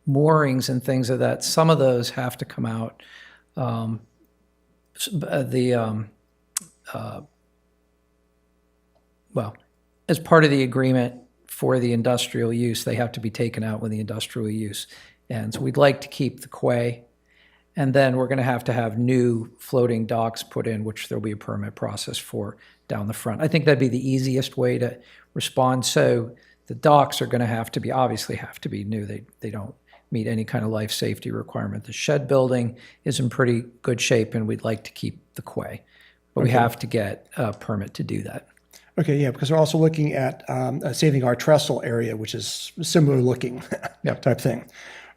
moorings and things of that, some of those have to come out. Well, as part of the agreement for the industrial use, they have to be taken out with the industrial use. And so we'd like to keep the quay. And then we're going to have new floating docks put in, which there'll be a permit process for down the front. I think that'd be the easiest way to respond. So the docks are going to obviously have to be new. They don't meet any kind of life safety requirement. The shed building is in pretty good shape and we'd like to keep the quay. But we Okay. have to get a permit to do that. Okay, yeah, because we're also looking at saving our trestle area, which is similar looking type thing.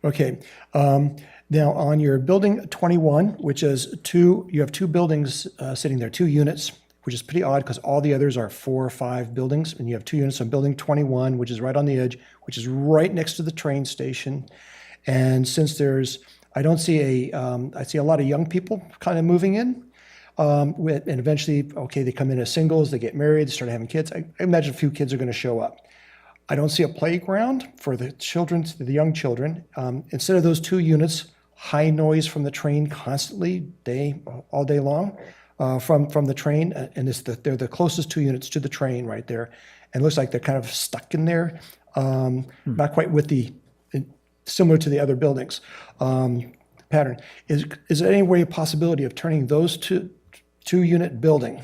Okay, now on your building 21, which is you have two buildings sitting there, 2 units, which is pretty odd because all the others are 4 or 5 buildings, and you have 2 units on building 21, which is right on the edge, which is right next to the train station. And since I don't see I see a lot of young people kind of moving in. And eventually, okay, they come in as singles, they get married, they start having kids. I imagine a few kids are going to show up. I don't see a playground for the young children. Instead of those 2 units, high noise from the train constantly, all day long, from the train, and they're the closest 2 units to the train right there. And it looks like they're kind of stuck in there, not quite similar to the other buildings pattern. Is there any way, possibility of turning those 2-unit building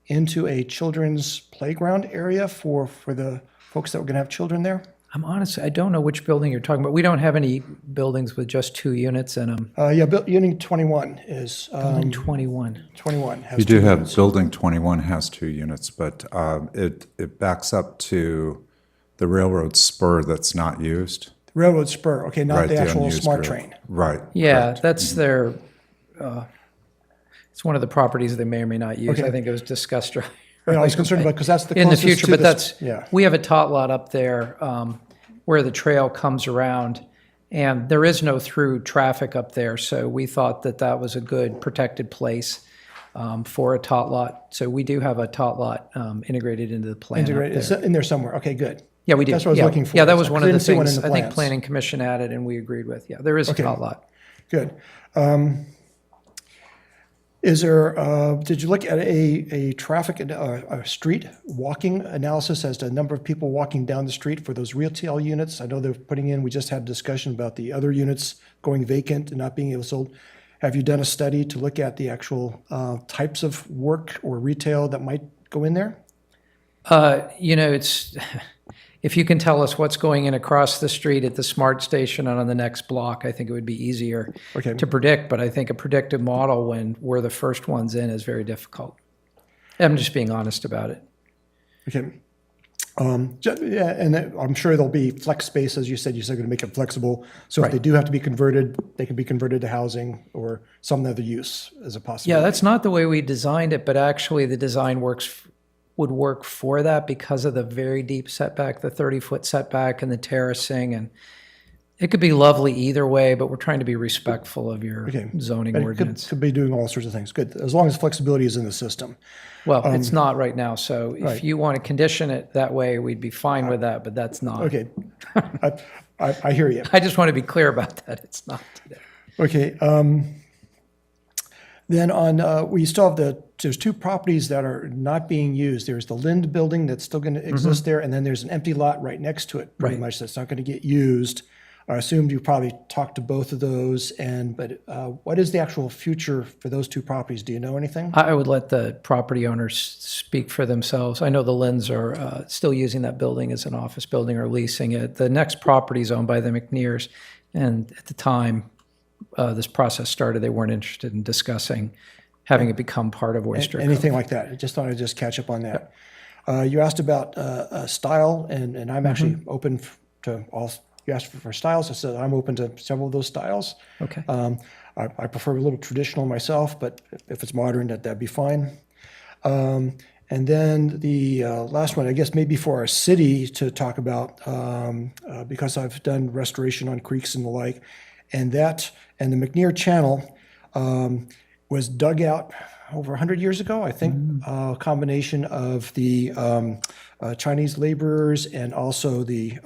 into a children's playground area for the folks that were going to have children there? I don't know which building you're talking about. We don't have any buildings with just 2 units in them. Unit 21 is. Building 21. 21 has You 2 do have, units. building 21 has 2 units, but it backs up to the railroad spur that's not used. Railroad spur, okay, not Right, the actual unused smart group. train. Right. Yeah, correct. that's their, it's one of the properties they may or may not use. Okay. I think it was discussed earlier. Yeah, I was concerned about, because that's the In the closest future, to but this- we have a tot lot up there where the trail comes around And there is no through traffic up there, so we thought that that was a good protected place for a tot lot. So we do have a tot lot integrated into the plan up Integrated, it's there. in there somewhere. Okay, good. Yeah, we do. That's what I was Yeah. looking for. Yeah, that was I one of the didn't see one in things the I think plans. Planning Commission added and we agreed with. Yeah, there is a Okay. tot lot. Good. Is there, did you look at a traffic, a street walking analysis as to the number of people walking down the street for those retail units? I know they're putting in, we just had a discussion about the other units going vacant and not being able to sold. Have you done a study to look at the actual types of work or retail that might go in there? It's, if you can tell us what's going in across the street at the SMART station and on the next block, I think it would be easier to predict. But I think a predictive model when we're the first ones in is very difficult. I'm just being honest about it. Okay. Yeah, and I'm sure there'll be flex space, as you said going to make it flexible. So if they do have to be converted, they can be converted to housing or some other use as a possibility. Yeah, that's not the way we designed it, but actually the design would work for that because of the very deep setback, the 30-foot setback and the terracing. And it could be lovely either way, but we're trying to be respectful of your zoning But it ordinance. could be doing all sorts of things. Good, as long as flexibility is in the system. Well, it's not right now, so if right. you want to condition it that way, we'd be fine with that, but that's not. Okay, I hear you. I just want to be clear about that. It's not today. Okay, then on, we still have there's two properties that are not being used. There's the Lind building that's still going to exist there, and then there's an empty lot right next to it, pretty Right. much, that's not going to get used. I assumed you probably talked to both of those, but what is the actual future for those two properties? Do you know anything? I would let the property owners speak for themselves. I know the Linds are still using that building as an office building or leasing it. The next property is owned by the McNears, and at the time this process started, they weren't interested in discussing having it become part of Oyster Cove. Anything like that? I just thought I'd just catch up on that. You asked about style, and I'm actually open to all. You asked for styles. I said I'm open to several of those styles. Okay. I prefer a little traditional myself, but if it's modern, that'd be fine. And then the last one, I guess maybe for our city to talk about, because I've done restoration on creeks and the like, and the McNear Channel was dug out over 100 years ago, I think. A combination of the Chinese laborers and also the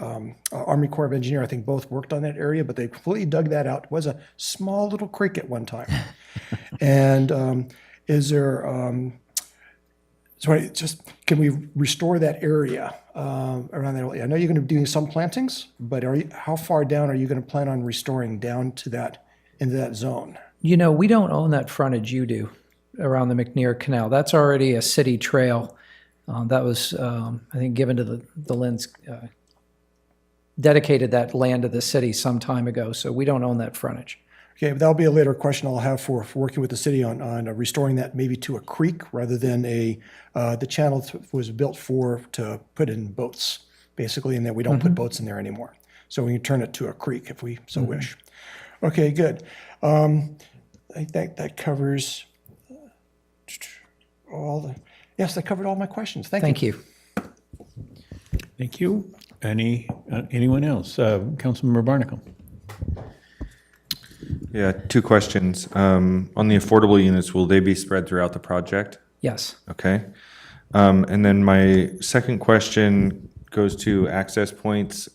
Army Corps of Engineers, I think both worked on that area, but they completely dug that out. It was a small little creek at one time. And is there, can we restore that area around that area? I know you're going to be doing some plantings, but how far down are you going to plan on restoring down to that, into that zone? We don't own that frontage, you do, around the McNear Canal. That's already a city trail. That was, I think, given to the Linds, dedicated that land to the city some time ago, so we don't own that frontage. Okay, but that'll be a later question I'll have for working with the city on restoring that maybe to a creek rather than the channel was built to put in boats, basically, and that we don't put boats in there anymore. So we can turn it to a creek if we so wish. Okay, good. I think that covers yes, that covered all my questions. Thank you. Thank you. Anyone else? Councilmember Barnacle. Yeah, two questions. On the affordable units, will they be spread throughout the project? Yes. Okay. And then my second question goes to access points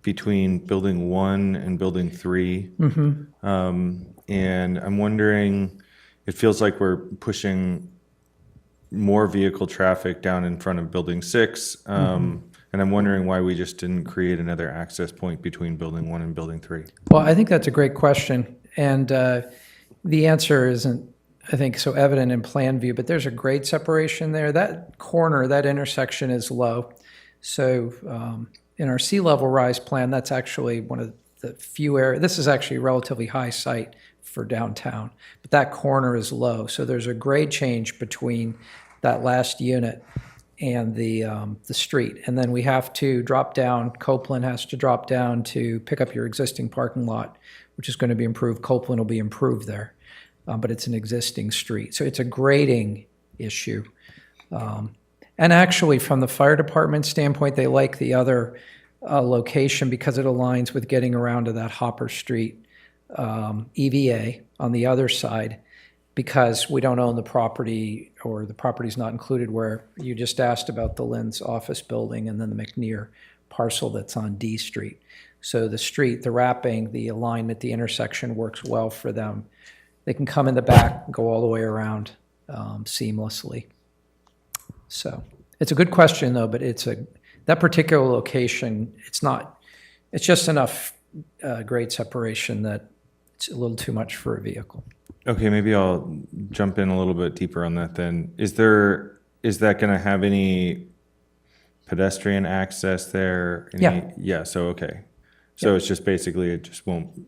between building 1 and building 3. And I'm wondering, it feels like we're pushing more vehicle traffic down in front of building 6. And I'm wondering why we just didn't create another access point between building 1 and building 3. Well, I think that's a great question. And the answer isn't, I think, so evident in plan view, but there's a grade separation there. That corner, that intersection is low. So in our sea level rise plan, that's actually one of the few areas. This is actually a relatively high site for downtown, but that corner is low. So there's a grade change between that last unit and the street. And then we have to drop down, Copeland has to drop down to pick up your existing parking lot, which is going to be improved. Copeland will be improved there, but it's an existing street. So it's a grading issue. And actually, from the fire department standpoint, they like the other location because it aligns with getting around to that Hopper Street EVA on the other side, because we don't own the property, or the property's not included where you just asked about the Lynn's office building and then the McNear parcel that's on D Street. So the street, the wrapping, the alignment, the intersection works well for them. They can come in the back, go all the way around seamlessly. So it's a good question though, but that particular location, it's just enough grade separation that it's a little too much for a vehicle. Okay, maybe I'll jump in a little bit deeper on that then. Is that going to have any pedestrian access there? Yeah. Yeah, so okay. So it's just basically,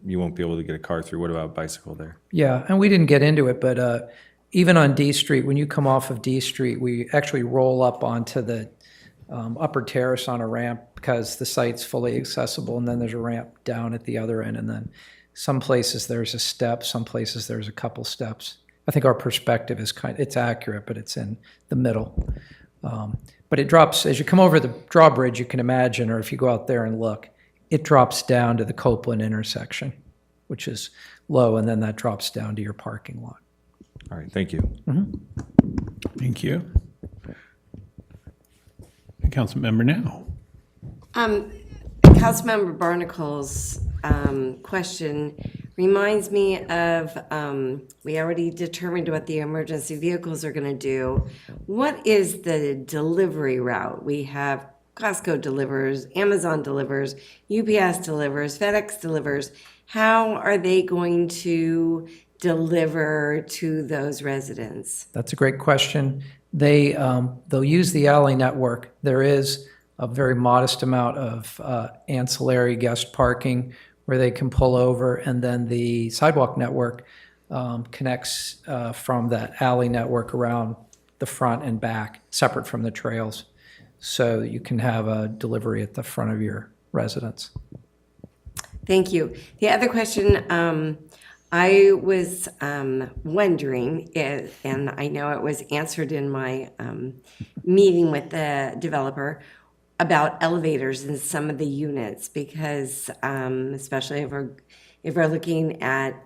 you won't be able to get a car through. What about bicycle there? Yeah, and we didn't get into it, but even on D Street, when you come off of D Street, we actually roll up onto the upper terrace on a ramp because the site's fully accessible, and then there's a ramp down at the other end, and then some places there's a step, some places there's a couple steps. I think our perspective is it's accurate, but it's in the middle. But it drops, as you come over the drawbridge, you can imagine, or if you go out there and look, it drops down to the Copeland intersection, which is low, and then that drops down to your parking lot. All right, thank you. Thank you. Councilmember Now. Councilmember Barnacle's question reminds me of, we already determined what the emergency vehicles are going to do. What is the delivery route? We have Costco delivers, Amazon delivers, UPS delivers, FedEx delivers. How are they going to deliver to those residents? That's a great question. They'll use the alley network. There is a very modest amount of ancillary guest parking where they can pull over, and then the sidewalk network connects from that alley network around the front and back, separate from the trails. So you can have a delivery at the front of your residence. Thank you. The other question, I was wondering, and I know it was answered in my meeting with the developer, about elevators in some of the units, because especially if we're looking at,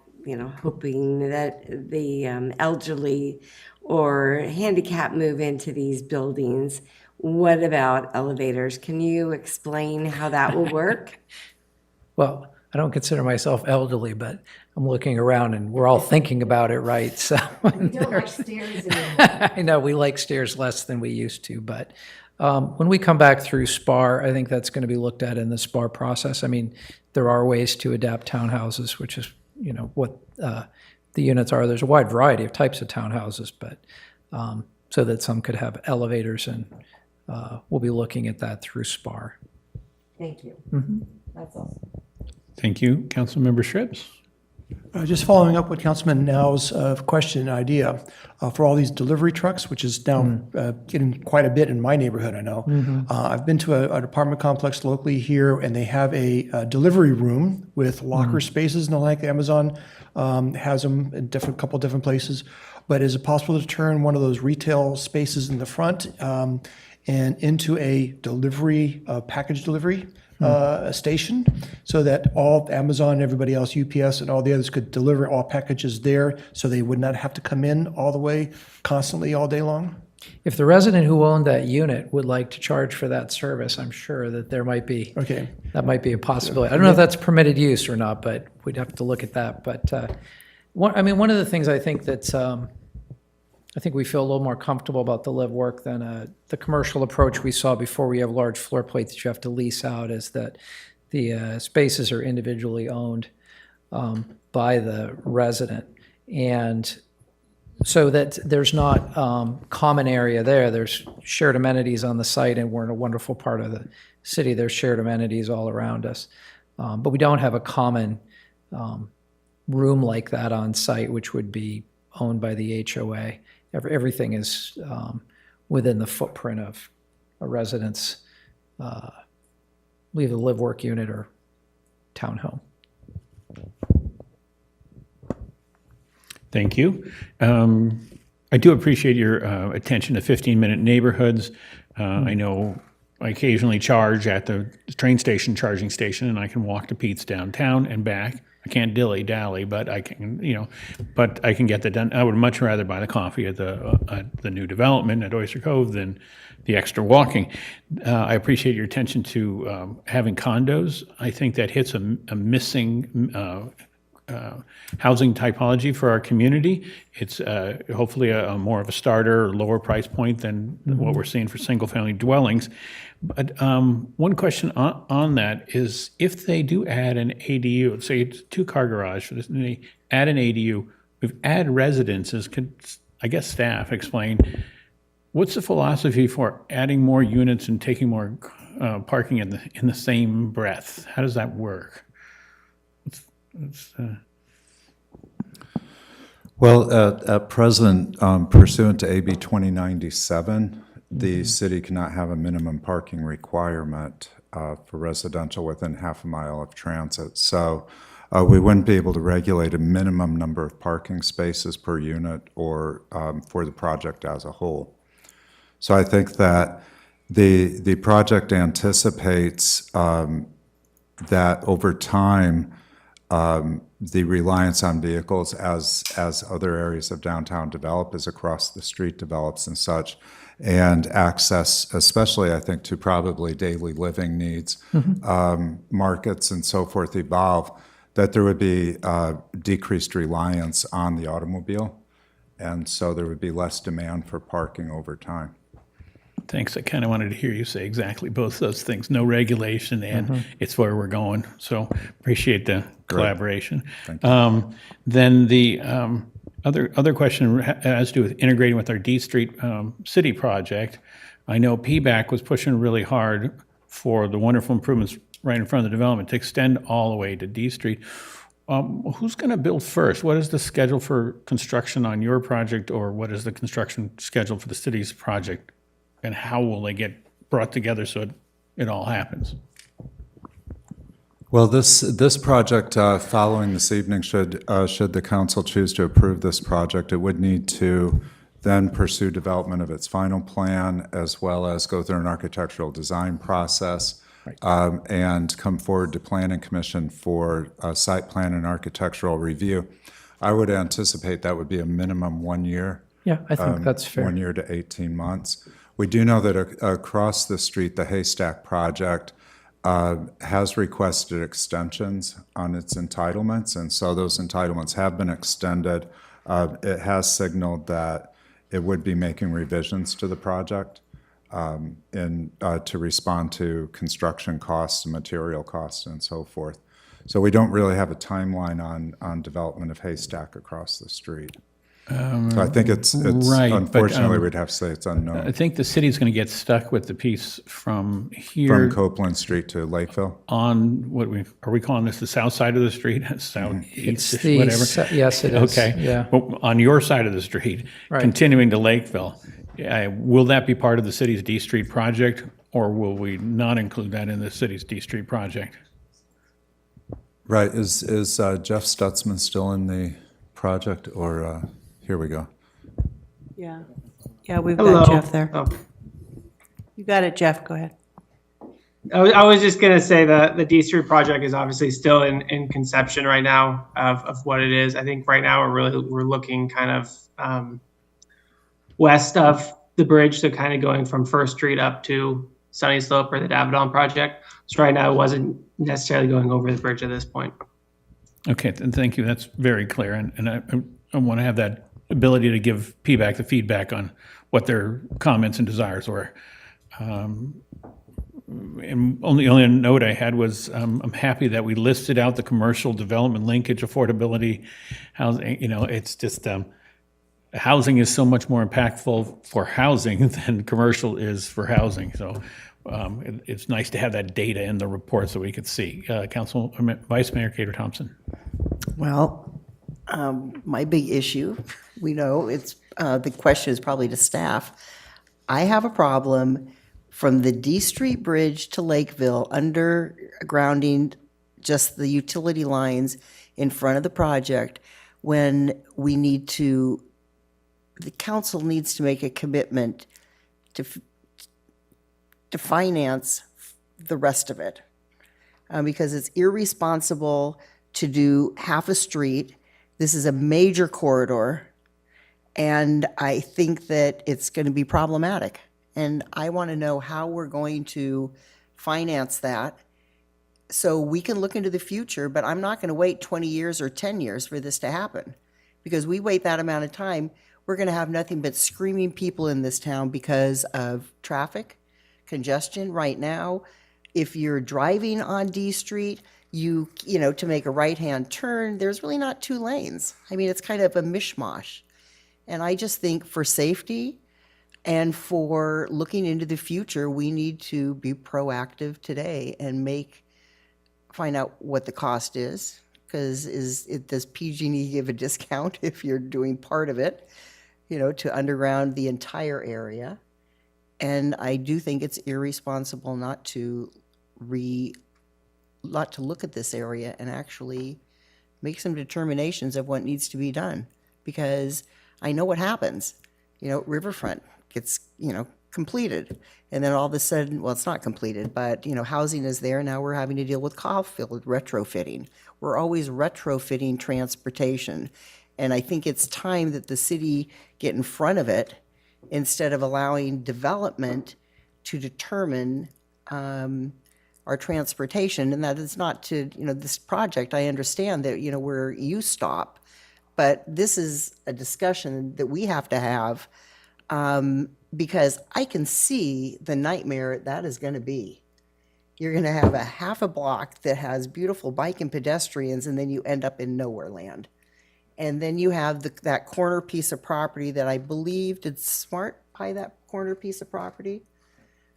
hoping that the elderly or handicapped move into these buildings. What about elevators? Can you explain how that will work? Well, I don't consider myself elderly, but I'm looking around and we're all thinking about it, right? So We don't like stairs anymore. I know we like stairs less than we used to, but when we come back through SPAR, I think that's going to be looked at in the SPAR process. I mean, there are ways to adapt townhouses, which is, what the units are. There's a wide variety of types of townhouses, but so that some could have elevators, and we'll be looking at that through SPAR. Thank you. That's all. Thank you. Councilmember Shribs. Just following up with Councilman Now's question and idea, for all these delivery trucks, which is now getting quite a bit in my neighborhood, I know. I've been to an apartment complex locally here, and they have a delivery room with locker spaces and the like. Amazon has them in couple different places. But is it possible to turn one of those retail spaces in the front and into a delivery, package delivery station, so that all Amazon and everybody else, UPS and all the others, could deliver all packages there, so they would not have to come in all the way constantly all day long? If the resident who owned that unit would like to charge for that service, I'm sure that there might be, that might be a possibility. I don't know if that's permitted use or not, but we'd have to look at that. But one of the things I think that's, I think we feel a little more comfortable about the live work than the commercial approach we saw before. We have large floor plates that you have to lease out, is that the spaces are individually owned by the resident. And so that there's not common area there. There's shared amenities on the site, and we're in a wonderful part of the city. There's shared amenities all around us. But we don't have a common room like that on site, which would be owned by the HOA. Everything is within the footprint of a residence, either live work unit or townhome. Thank you. I do appreciate your attention to 15-minute neighborhoods. I know I occasionally charge at the train station, charging station, and I can walk to Pete's downtown and back. I can't dilly-dally, but I can, but I can get that done. I would much rather buy the coffee at the new development at Oyster Cove than the extra walking. I appreciate your attention to having condos. I think that hits a missing housing typology for our community. It's hopefully a more of a starter or lower price point than what we're seeing for single-family dwellings. But one question on that is, if they do add an ADU, say it's a two-car garage for this, and they add an ADU, we've added residences, could, I guess, staff explain, what's the philosophy for adding more units and taking more parking in the same breath? How does that work? Well, at present, pursuant to AB 2097, the city cannot have a minimum parking requirement for residential within half a mile of transit. So we wouldn't be able to regulate a minimum number of parking spaces per unit or for the project as a whole. So I think that the project anticipates that over time, the reliance on vehicles as other areas of downtown develop, as across the street develops and such, and access, especially I think to probably daily living needs, markets and so forth evolve, that there would be decreased reliance on the automobile. And so there would be less demand for parking over time. Thanks. I kind of wanted to hear you say exactly both those things. No regulation, and it's where we're going. So appreciate the collaboration. Thank you. Then the other question has to do with integrating with our D Street City project. I know PBAC was pushing really hard for the wonderful improvements right in front of the development to extend all the way to D Street. Who's going to build first? What is the schedule for construction on your project, or what is the construction schedule for the city's project? And how will they get brought together so it all happens? Well, this project, following this evening, should the council choose to approve this project, it would need to then pursue development of its final plan, as well as go through an architectural design process, and come forward to Planning Commission for a site plan and architectural review. I would anticipate that would be a minimum 1 year. Yeah, I think that's fair. 1 year to 18 months. We do know that across the street, the Haystack project has requested extensions on its entitlements, and so those entitlements have been extended. It has signaled that it would be making revisions to the project to respond to construction costs and material costs and so forth. So we don't really have a timeline on development of Haystack across the street. So I think it's right, unfortunately, but, we'd have to say it's unknown. I think the city's going to get stuck with the piece from here. From Copeland Street to Lakeville? On are we calling this the south side of the street? Southeast, It's the whatever? yes, it is. Okay. Yeah. Well, on your side of the street, Right. continuing to Lakeville, will that be part of the city's D Street project, or will we not include that in the city's D Street project? Right. Is Jeff Stutzman still in the project, or here we go? Yeah. Yeah, we've Hello. got Jeff there. Oh. You got it, Jeff. Go ahead. I was just going to say the D Street project is obviously still in conception right now of what it is. I think right now we're looking kind of west of the bridge, so kind of going from First Street up to Sunny Slope or the Davidoff project. So right now it wasn't necessarily going over the bridge at this point. Okay, then thank you. That's very clear, and I want to have that ability to give PBAC the feedback on what their comments and desires were. And the only note I had was I'm happy that we listed out the commercial development linkage, affordability, housing. It's just housing is so much more impactful for housing than commercial is for housing. So it's nice to have that data in the report so we could see. Vice Mayor Cater Thompson. Well, my big issue, we know it's the question is probably to staff. I have a problem from the D Street Bridge to Lakeville, undergrounding just the utility lines in front of the project, when we need to, the council needs to make a commitment to finance the rest of it. Because it's irresponsible to do half a street. This is a major corridor, and I think that it's going to be problematic. And I want to know how we're going to finance that so we can look into the future, but I'm not going to wait 20 years or 10 years for this to happen. Because we wait that amount of time, we're going to have nothing but screaming people in this town because of traffic, congestion. Right now, if you're driving on D Street, you know, to make a right-hand turn, there's really not 2 lanes. I mean, it's kind of a mishmash. And I just think for safety and for looking into the future, we need to be proactive today and find out what the cost is. Because does PG&E give a discount if you're doing part of it, you know, to underground the entire area? And I do think it's irresponsible not to look at this area and actually make some determinations of what needs to be done. Because I know what happens. You know, Riverfront gets, you know, completed. And then all of a sudden, well, it's not completed, but, you know, housing is there. Now we're having to deal with Caulfield retrofitting. We're always retrofitting transportation. And I think it's time that the city get in front of it instead of allowing development to determine our transportation. And that is not to, you know, this project, I understand that, you know, where you stop, but this is a discussion that we have to have because I can see the nightmare that is going to be. You're going to have a half a block that has beautiful bike and pedestrians, and then you end up in nowhere land. And then you have that corner piece of property that I believe, did Smart buy that corner piece of property?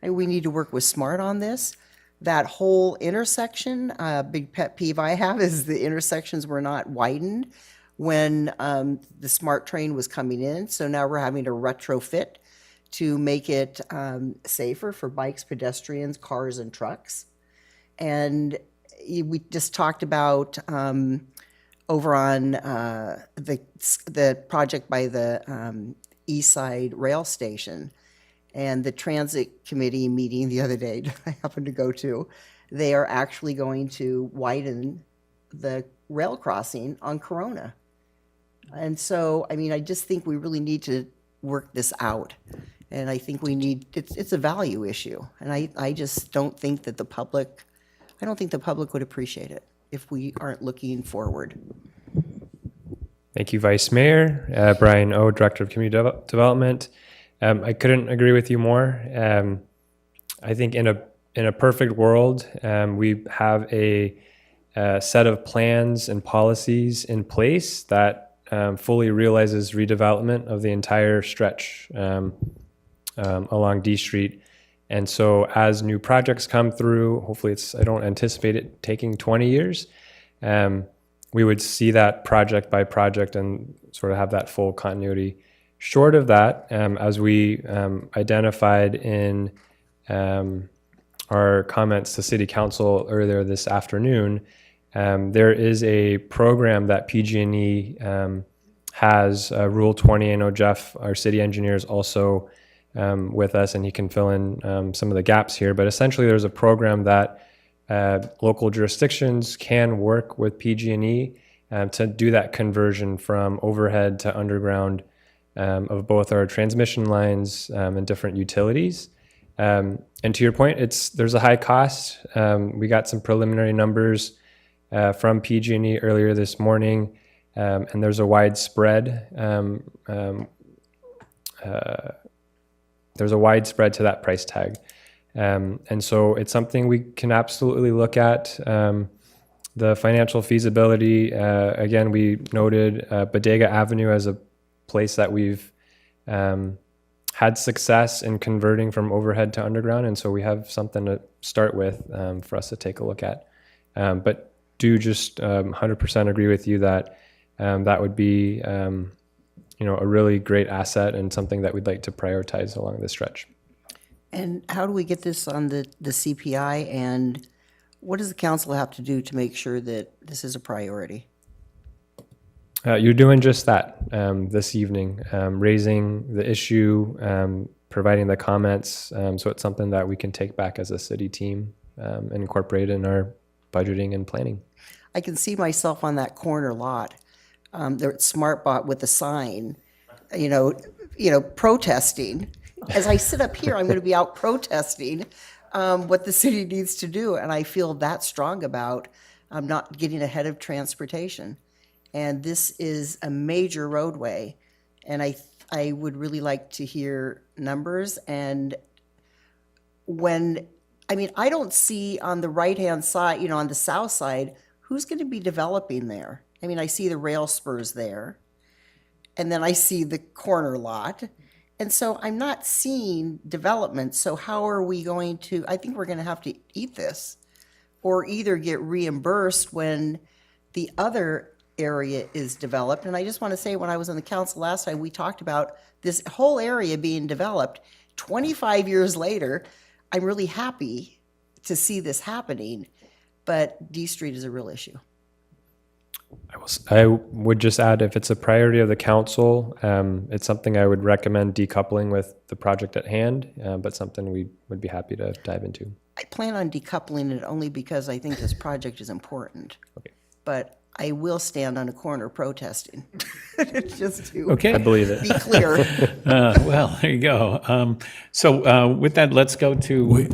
And we need to work with Smart on this. That whole intersection, big pet peeve I have is the intersections were not widened when the Smart train was coming in. So now we're having to retrofit to make it safer for bikes, pedestrians, cars, and trucks. And we just talked about over on the project by the East Side Rail Station and the Transit Committee meeting the other day I happened to go to. They are actually going to widen the rail crossing on Corona. And so, I mean, I just think we really need to work this out. And I think we need, it's a value issue. And I just don't think that the public would appreciate it if we aren't looking forward. Thank you, Vice Mayor. Brian O, Director of Community Development. I couldn't agree with you more. I think in a perfect world, we have a set of plans and policies in place that fully realizes redevelopment of the entire stretch along D Street. And so as new projects come through, hopefully I don't anticipate it taking 20 years, we would see that project by project and sort of have that full continuity. Short of that, as we identified in our comments to City Council earlier this afternoon, there is a program that PG&E has, Rule 20. I know Jeff, our city engineer, is also with us, and he can fill in some of the gaps here. But essentially, there's a program that local jurisdictions can work with PG&E to do that conversion from overhead to underground of both our transmission lines and different utilities. And to your point, there's a high cost. We got some preliminary numbers from PG&E earlier this morning, and there's a widespread to that price tag. And so it's something we can absolutely look at. The financial feasibility, again, we noted Bodega Avenue as a place that we've had success in converting from overhead to underground. And so we have something to start with for us to take a look at. But do just 100% agree with you that that would be a really great asset and something that we'd like to prioritize along this stretch. And how do we get this on the CPI, and what does the council have to do to make sure that this is a priority? You're doing just that this evening, raising the issue, providing the comments. So it's something that we can take back as a city team and incorporate in our budgeting and planning. I can see myself on that corner lot, there at SmartBot with a sign, protesting. As I sit up here, I'm going to be out protesting what the city needs to do, and I feel that strong about not getting ahead of transportation. And this is a major roadway, and I would really like to hear numbers. And I don't see on the right-hand side, on the south side, who's going to be developing there. I see the rail spurs there, and then I see the corner lot. And so I'm not seeing development. So how are we going to, I think we're going to have to eat this, or either get reimbursed when the other area is developed. And I just want to say, when I was on the council last time, we talked about this whole area being developed. 25 years later, I'm really happy to see this happening, but D Street is a real issue. I would just add, if it's a priority of the council, it's something I would recommend decoupling with the project at hand, but something we would be happy to dive into. I plan on decoupling it only because I think this project is important. Okay. But I will stand on a corner protesting. Just to Okay. I believe it. be clear. Well, there you go. So with that, let's go to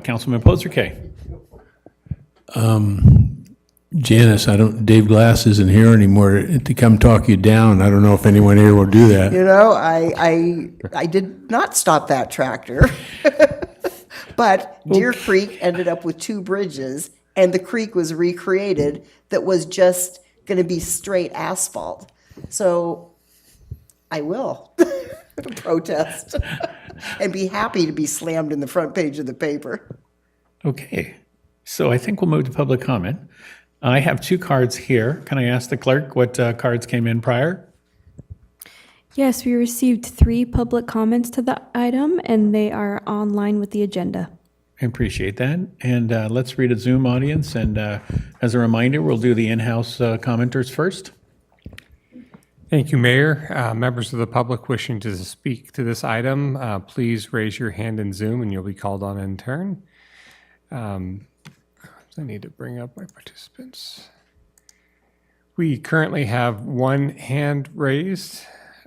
Councilman Pozerke. Janice, Dave Glass isn't here anymore to come talk you down. I don't know if anyone here will do that. I did not stop that tractor. But Deer Creek ended up with 2 bridges, and the creek was recreated that was just going to be straight asphalt. So I will protest and be happy to be slammed in the front page of the paper. Okay. So I think we'll move to public comment. I have 2 cards here. Can I ask the clerk what cards came in prior? Yes, we received 3 public comments to the item, and they are online with the agenda. I appreciate that. And let's read a Zoom audience. And as a reminder, we'll do the in-house commenters first. Thank you, Mayor. Members of the public wishing to speak to this item, please raise your hand in Zoom and you'll be called on in turn. I need to bring up my participants. We currently have 1 hand raised,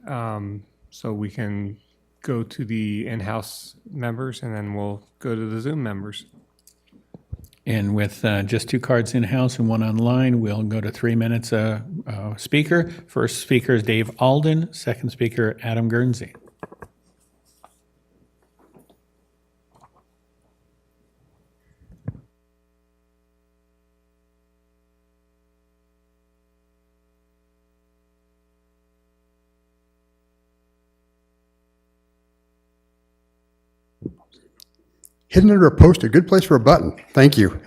so we can go to the in-house members and then we'll go to the Zoom members. And with just 2 cards in-house and 1 online, we'll go to 3 minutes speaker. First speaker is Dave Alden. Second speaker, Adam Guernsey. Hidden under a post, a good place for a button. Thank you.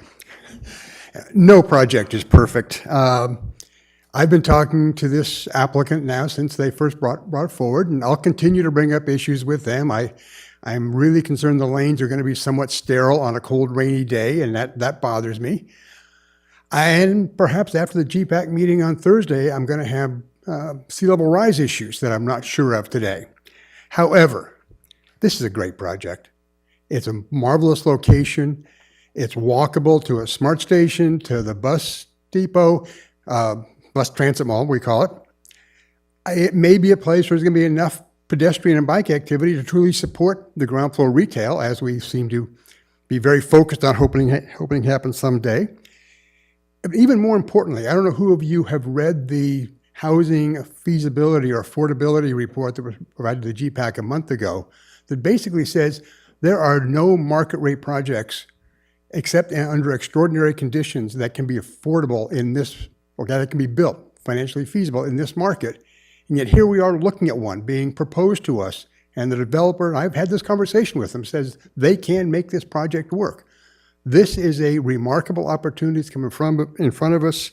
No project is perfect. I've been talking to this applicant now since they first brought it forward, and I'll continue to bring up issues with them. I'm really concerned the lanes are going to be somewhat sterile on a cold, rainy day, and that bothers me. And perhaps after the GPAC meeting on Thursday, I'm going to have sea level rise issues that I'm not sure of today. However, this is a great project. It's a marvelous location. It's walkable to a smart station, to the bus depot, bus transit mall, we call it. It may be a place where there's going to be enough pedestrian and bike activity to truly support the ground floor retail, as we seem to be very focused on hoping happens someday. But even more importantly, I don't know who of you have read the housing feasibility or affordability report that was provided to the GPAC a month ago that basically says there are no market rate projects except under extraordinary conditions that can be affordable in this, or that can be built, financially feasible in this market. And yet here we are looking at one being proposed to us, and the developer, and I've had this conversation with them, says they can make this project work. This is a remarkable opportunity that's coming in front of us.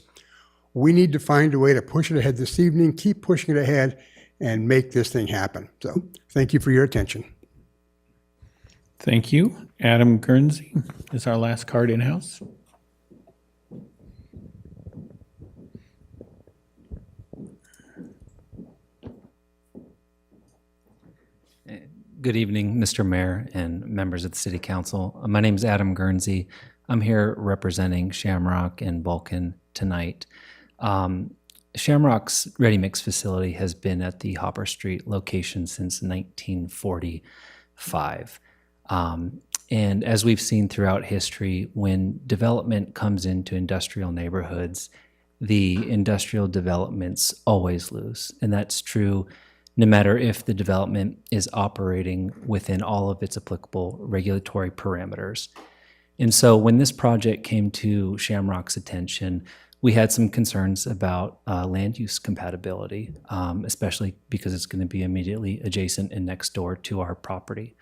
We need to find a way to push it ahead this evening, keep pushing it ahead, and make this thing happen. So thank you for your attention. Thank you. Adam Guernsey is our last card in-house. Good evening, Mr. Mayor and members of the City Council. My name is Adam Guernsey. I'm here representing Shamrock and Vulcan tonight. Shamrock's ready mix facility has been at the Hopper Street location since 1945. And as we've seen throughout history, when development comes into industrial neighborhoods, the industrial developments always lose. And that's true no matter if the development is operating within all of its applicable regulatory parameters. And so when this project came to Shamrock's attention, we had some concerns about land use compatibility, especially because it's going to be immediately adjacent and next door to our property.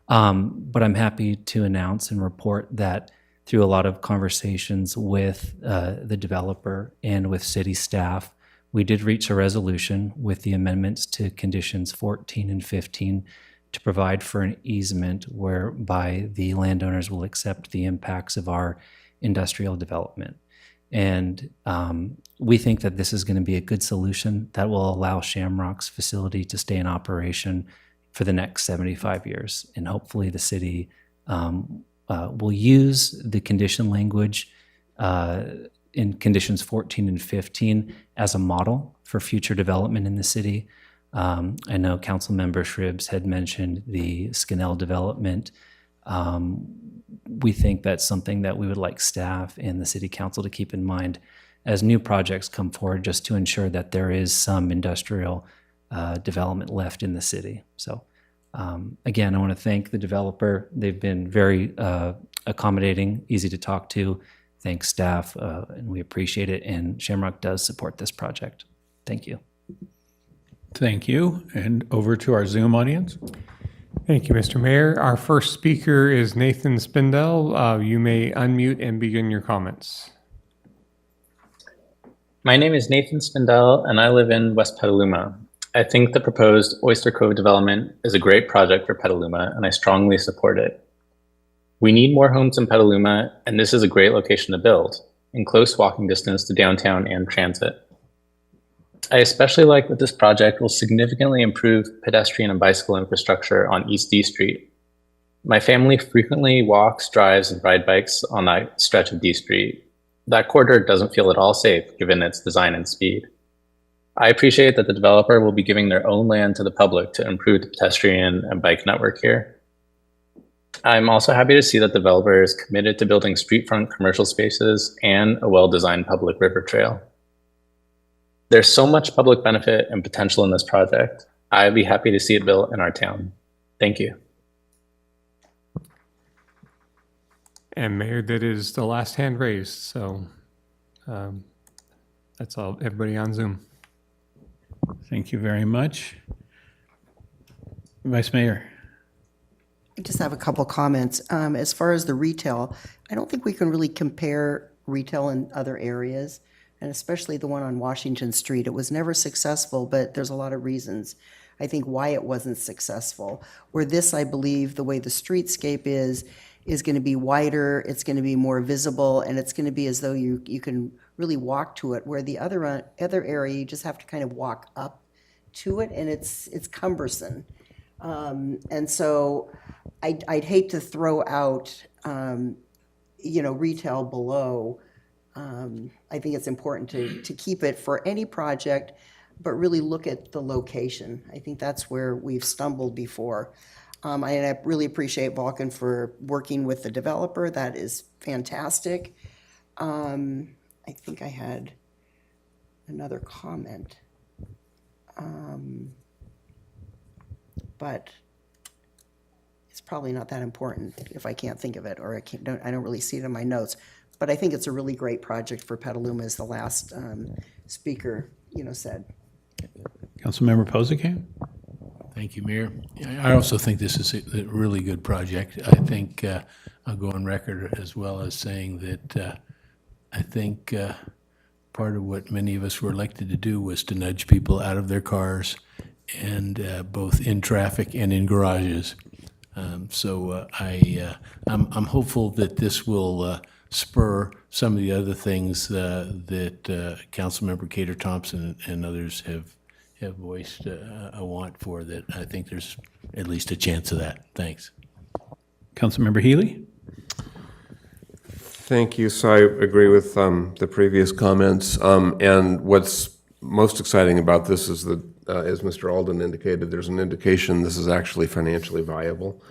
But I'm happy to announce and report that through a lot of conversations with the developer and with city staff, we did reach a resolution with the amendments to conditions 14 and 15 to provide for an easement whereby the landowners will accept the impacts of our industrial development. And we think that this is going to be a good solution that will allow Shamrock's facility to stay in operation for the next 75 years. And hopefully the city will use the condition language in conditions 14 and 15 as a model for future development in the city. I know Councilmember Shribs had mentioned the Scanell development. We think that's something that we would like staff and the city council to keep in mind as new projects come forward, just to ensure that there is some industrial development left in the city. So again, I want to thank the developer. They've been very accommodating, easy to talk to. Thanks staff, and we appreciate it. And Shamrock does support this project. Thank you. Thank you. And over to our Zoom audience. Thank you, Mr. Mayor. Our first speaker is Nathan Spindell. You may unmute and begin your comments. My name is Nathan Spindell, and I live in West Petaluma. I think the proposed Oyster Cove development is a great project for Petaluma, and I strongly support it. We need more homes in Petaluma, and this is a great location to build, in close walking distance to downtown and transit. I especially like that this project will significantly improve pedestrian and bicycle infrastructure on East D Street. My family frequently walks, drives, and ride bikes on that stretch of D Street. That corridor doesn't feel at all safe given its design and speed. I appreciate that the developer will be giving their own land to the public to improve the pedestrian and bike network here. I'm also happy to see that the developer is committed to building streetfront commercial spaces and a well-designed public river trail. There's so much public benefit and potential in this project. I'd be happy to see it built in our town. Thank you. And Mayor, that is the last hand raised. So that's all, everybody on Zoom. Thank you very much. Vice Mayor. I just have a couple comments. As far as the retail, I don't think we can really compare retail in other areas, and especially the one on Washington Street. It was never successful, but there's a lot of reasons, I think, why it wasn't successful. Where this, I believe, the way the streetscape is going to be wider, it's going to be more visible, and it's going to be as though you can really walk to it, where the other area, you just have to kind of walk up to it, and it's cumbersome. And so I'd hate to throw out, retail below. I think it's important to keep it for any project, but really look at the location. I think that's where we've stumbled before. I really appreciate Vulcan for working with the developer. That is fantastic. I think I had another comment. But it's probably not that important if I can't think of it, or I don't really see it in my notes. But I think it's a really great project for Petaluma, as the last speaker, said. Councilmember Posey. Thank you, Mayor. I also think this is a really good project. I think I'll go on record as well as saying that I think part of what many of us were elected to do was to nudge people out of their cars, and both in traffic and in garages. I'm hopeful that this will spur some of the other things that Councilmember Cater Thompson and others have have voiced a want for, that I think there's at least a chance of that. Thanks. Councilmember Healy? Thank you. So I agree with the previous comments. And what's most exciting about this is that, as Mr. Alden indicated, there's an indication this is actually financially viable.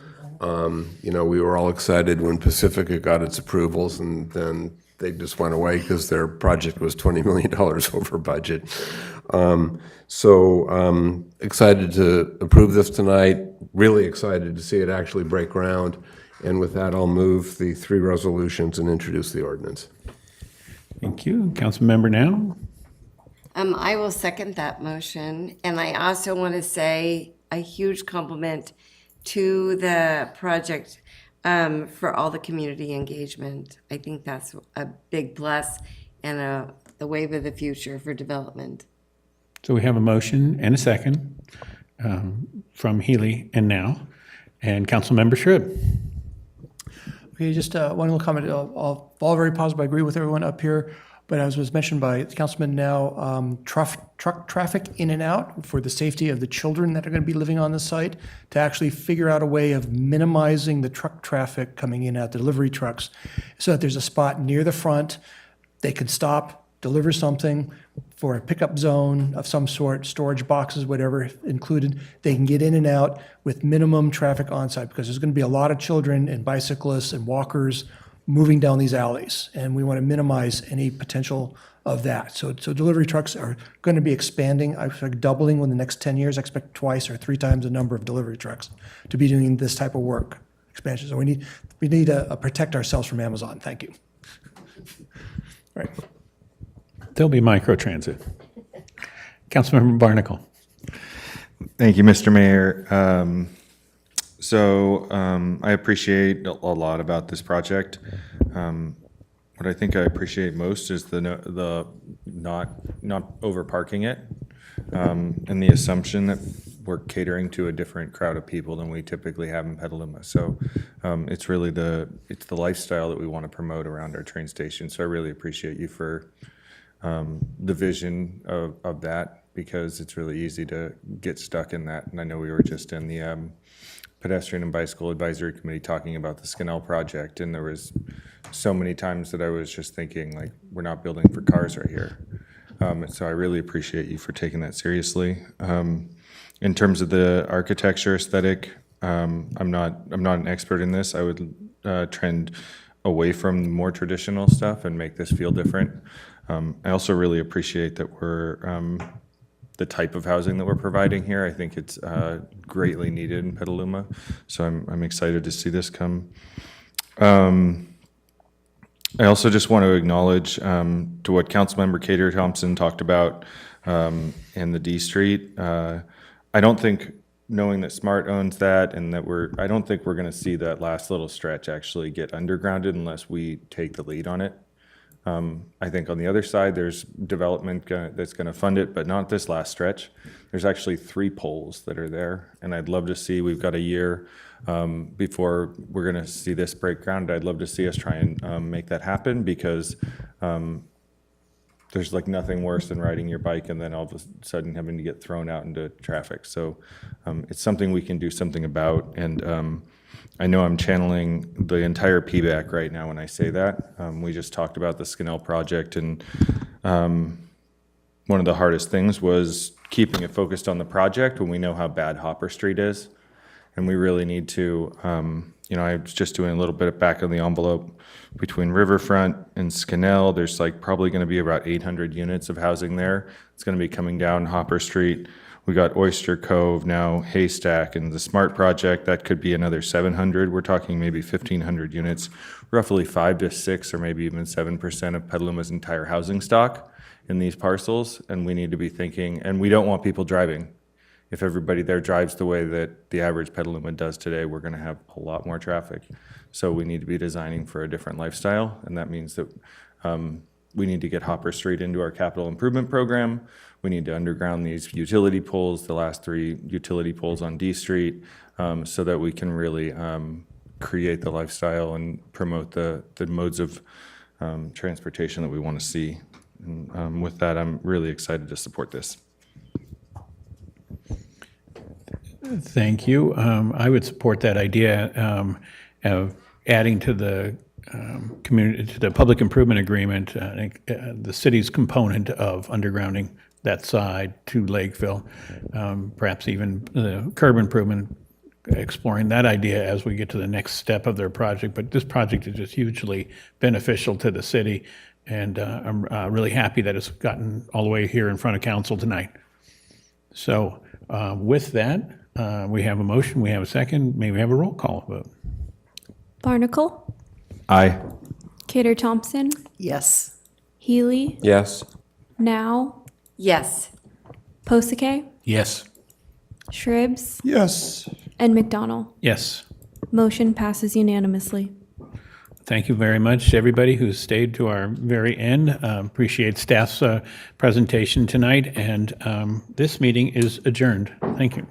You know, we were all excited when Pacifica got its approvals, and then they just went away because their project was $20 million over budget. Excited to approve this tonight, really excited to see it actually break ground. And with that, I'll move the 3 resolutions and introduce the ordinance. Thank you. Councilmember Now? I will second that motion. And I also want to say a huge compliment to the project for all the community engagement. I think that's a big plus and the wave of the future for development. So we have a motion and a second from Healy and Now. And Councilmember Schribb. Okay, just one little comment. All very positive. I agree with everyone up here. But as was mentioned by Councilman Now, truck traffic in and out for the safety of the children that are going to be living on the site, to actually figure out a way of minimizing the truck traffic coming in at the delivery trucks, so that there's a spot near the front, they can stop, deliver something for a pickup zone of some sort, storage boxes, whatever included. They can get in and out with minimum traffic on site, because there's going to be a lot of children and bicyclists and walkers moving down these alleys, and we want to minimize any potential of that. So delivery trucks are going to be expanding. I expect doubling in the next 10 years. I expect twice or 3 times the number of delivery trucks to be doing this type of work, expansion. So we need to protect ourselves from Amazon. Thank you. Right. There'll be microtransit. Councilmember Barnacle. Thank you, Mr. Mayor. I appreciate a lot about this project. What I think I appreciate most is the not over parking it, and the assumption that we're catering to a different crowd of people than we typically have in Petaluma. So it's really the lifestyle that we want to promote around our train station. So I really appreciate you for the vision of that, because it's really easy to get stuck in that. And I know we were just in the Pedestrian and Bicycle Advisory Committee talking about the Skinnell project, and there was so many times that I was just thinking, like, we're not building for cars right here. So I really appreciate you for taking that seriously. In terms of the architecture aesthetic, I'm not an expert in this. I would trend away from more traditional stuff and make this feel different. I also really appreciate that we're the type of housing that we're providing here. I think it's greatly needed in Petaluma, so I'm excited to see this come. I also just want to acknowledge to what Councilmember Cater Thompson talked about in the D Street. I don't think, knowing that SMART owns that, and that I don't think we're going to see that last little stretch actually get undergrounded unless we take the lead on it. I think on the other side, there's development that's going to fund it, but not this last stretch. There's actually 3 poles that are there, and I'd love to see, we've got a year before we're going to see this break ground. I'd love to see us try and make that happen, because there's like nothing worse than riding your bike and then all of a sudden having to get thrown out into traffic. So it's something we can do something about, and I know I'm channeling the entire PBAC right now when I say that. We just talked about the Skinnell project, and one of the hardest things was keeping it focused on the project when we know how bad Hopper Street is. And we really need to, I was just doing a little bit of back of the envelope between Riverfront and Skinnell. There's like probably going to be about 800 units of housing there. It's going to be coming down Hopper Street. We got Oyster Cove, now Haystack, and the SMART project, that could be another 700. We're talking maybe 1,500 units, roughly 5 to 6 or maybe even 7% of Petaluma's entire housing stock in these parcels. And we need to be thinking, and we don't want people driving. If everybody there drives the way that the average Petaluma does today, we're going to have a lot more traffic. So we need to be designing for a different lifestyle, and that means that we need to get Hopper Street into our capital improvement program. We need to underground these utility poles, the last 3 utility poles on D Street, so that we can really create the lifestyle and promote the modes of transportation that we want to see. And with that, I'm really excited to support this. Thank you. I would support that idea of adding to the community, to the public improvement agreement, the city's component of undergrounding that side to Lakeville, perhaps even the curb improvement, exploring that idea as we get to the next step of their project. But this project is just hugely beneficial to the city, and I'm really happy that it's gotten all the way here in front of council tonight. So with that, we have a motion, we have a second, may we have a roll call vote? Barnacle, Aye. Cater Thompson, Yes. Healy, Yes. Now, Yes. Posake, Yes. Shribs, Yes. and McDonald. Yes. Motion passes unanimously. Thank you very much, everybody who stayed to our very end. Appreciate staff's presentation tonight, and this meeting is adjourned. Thank you.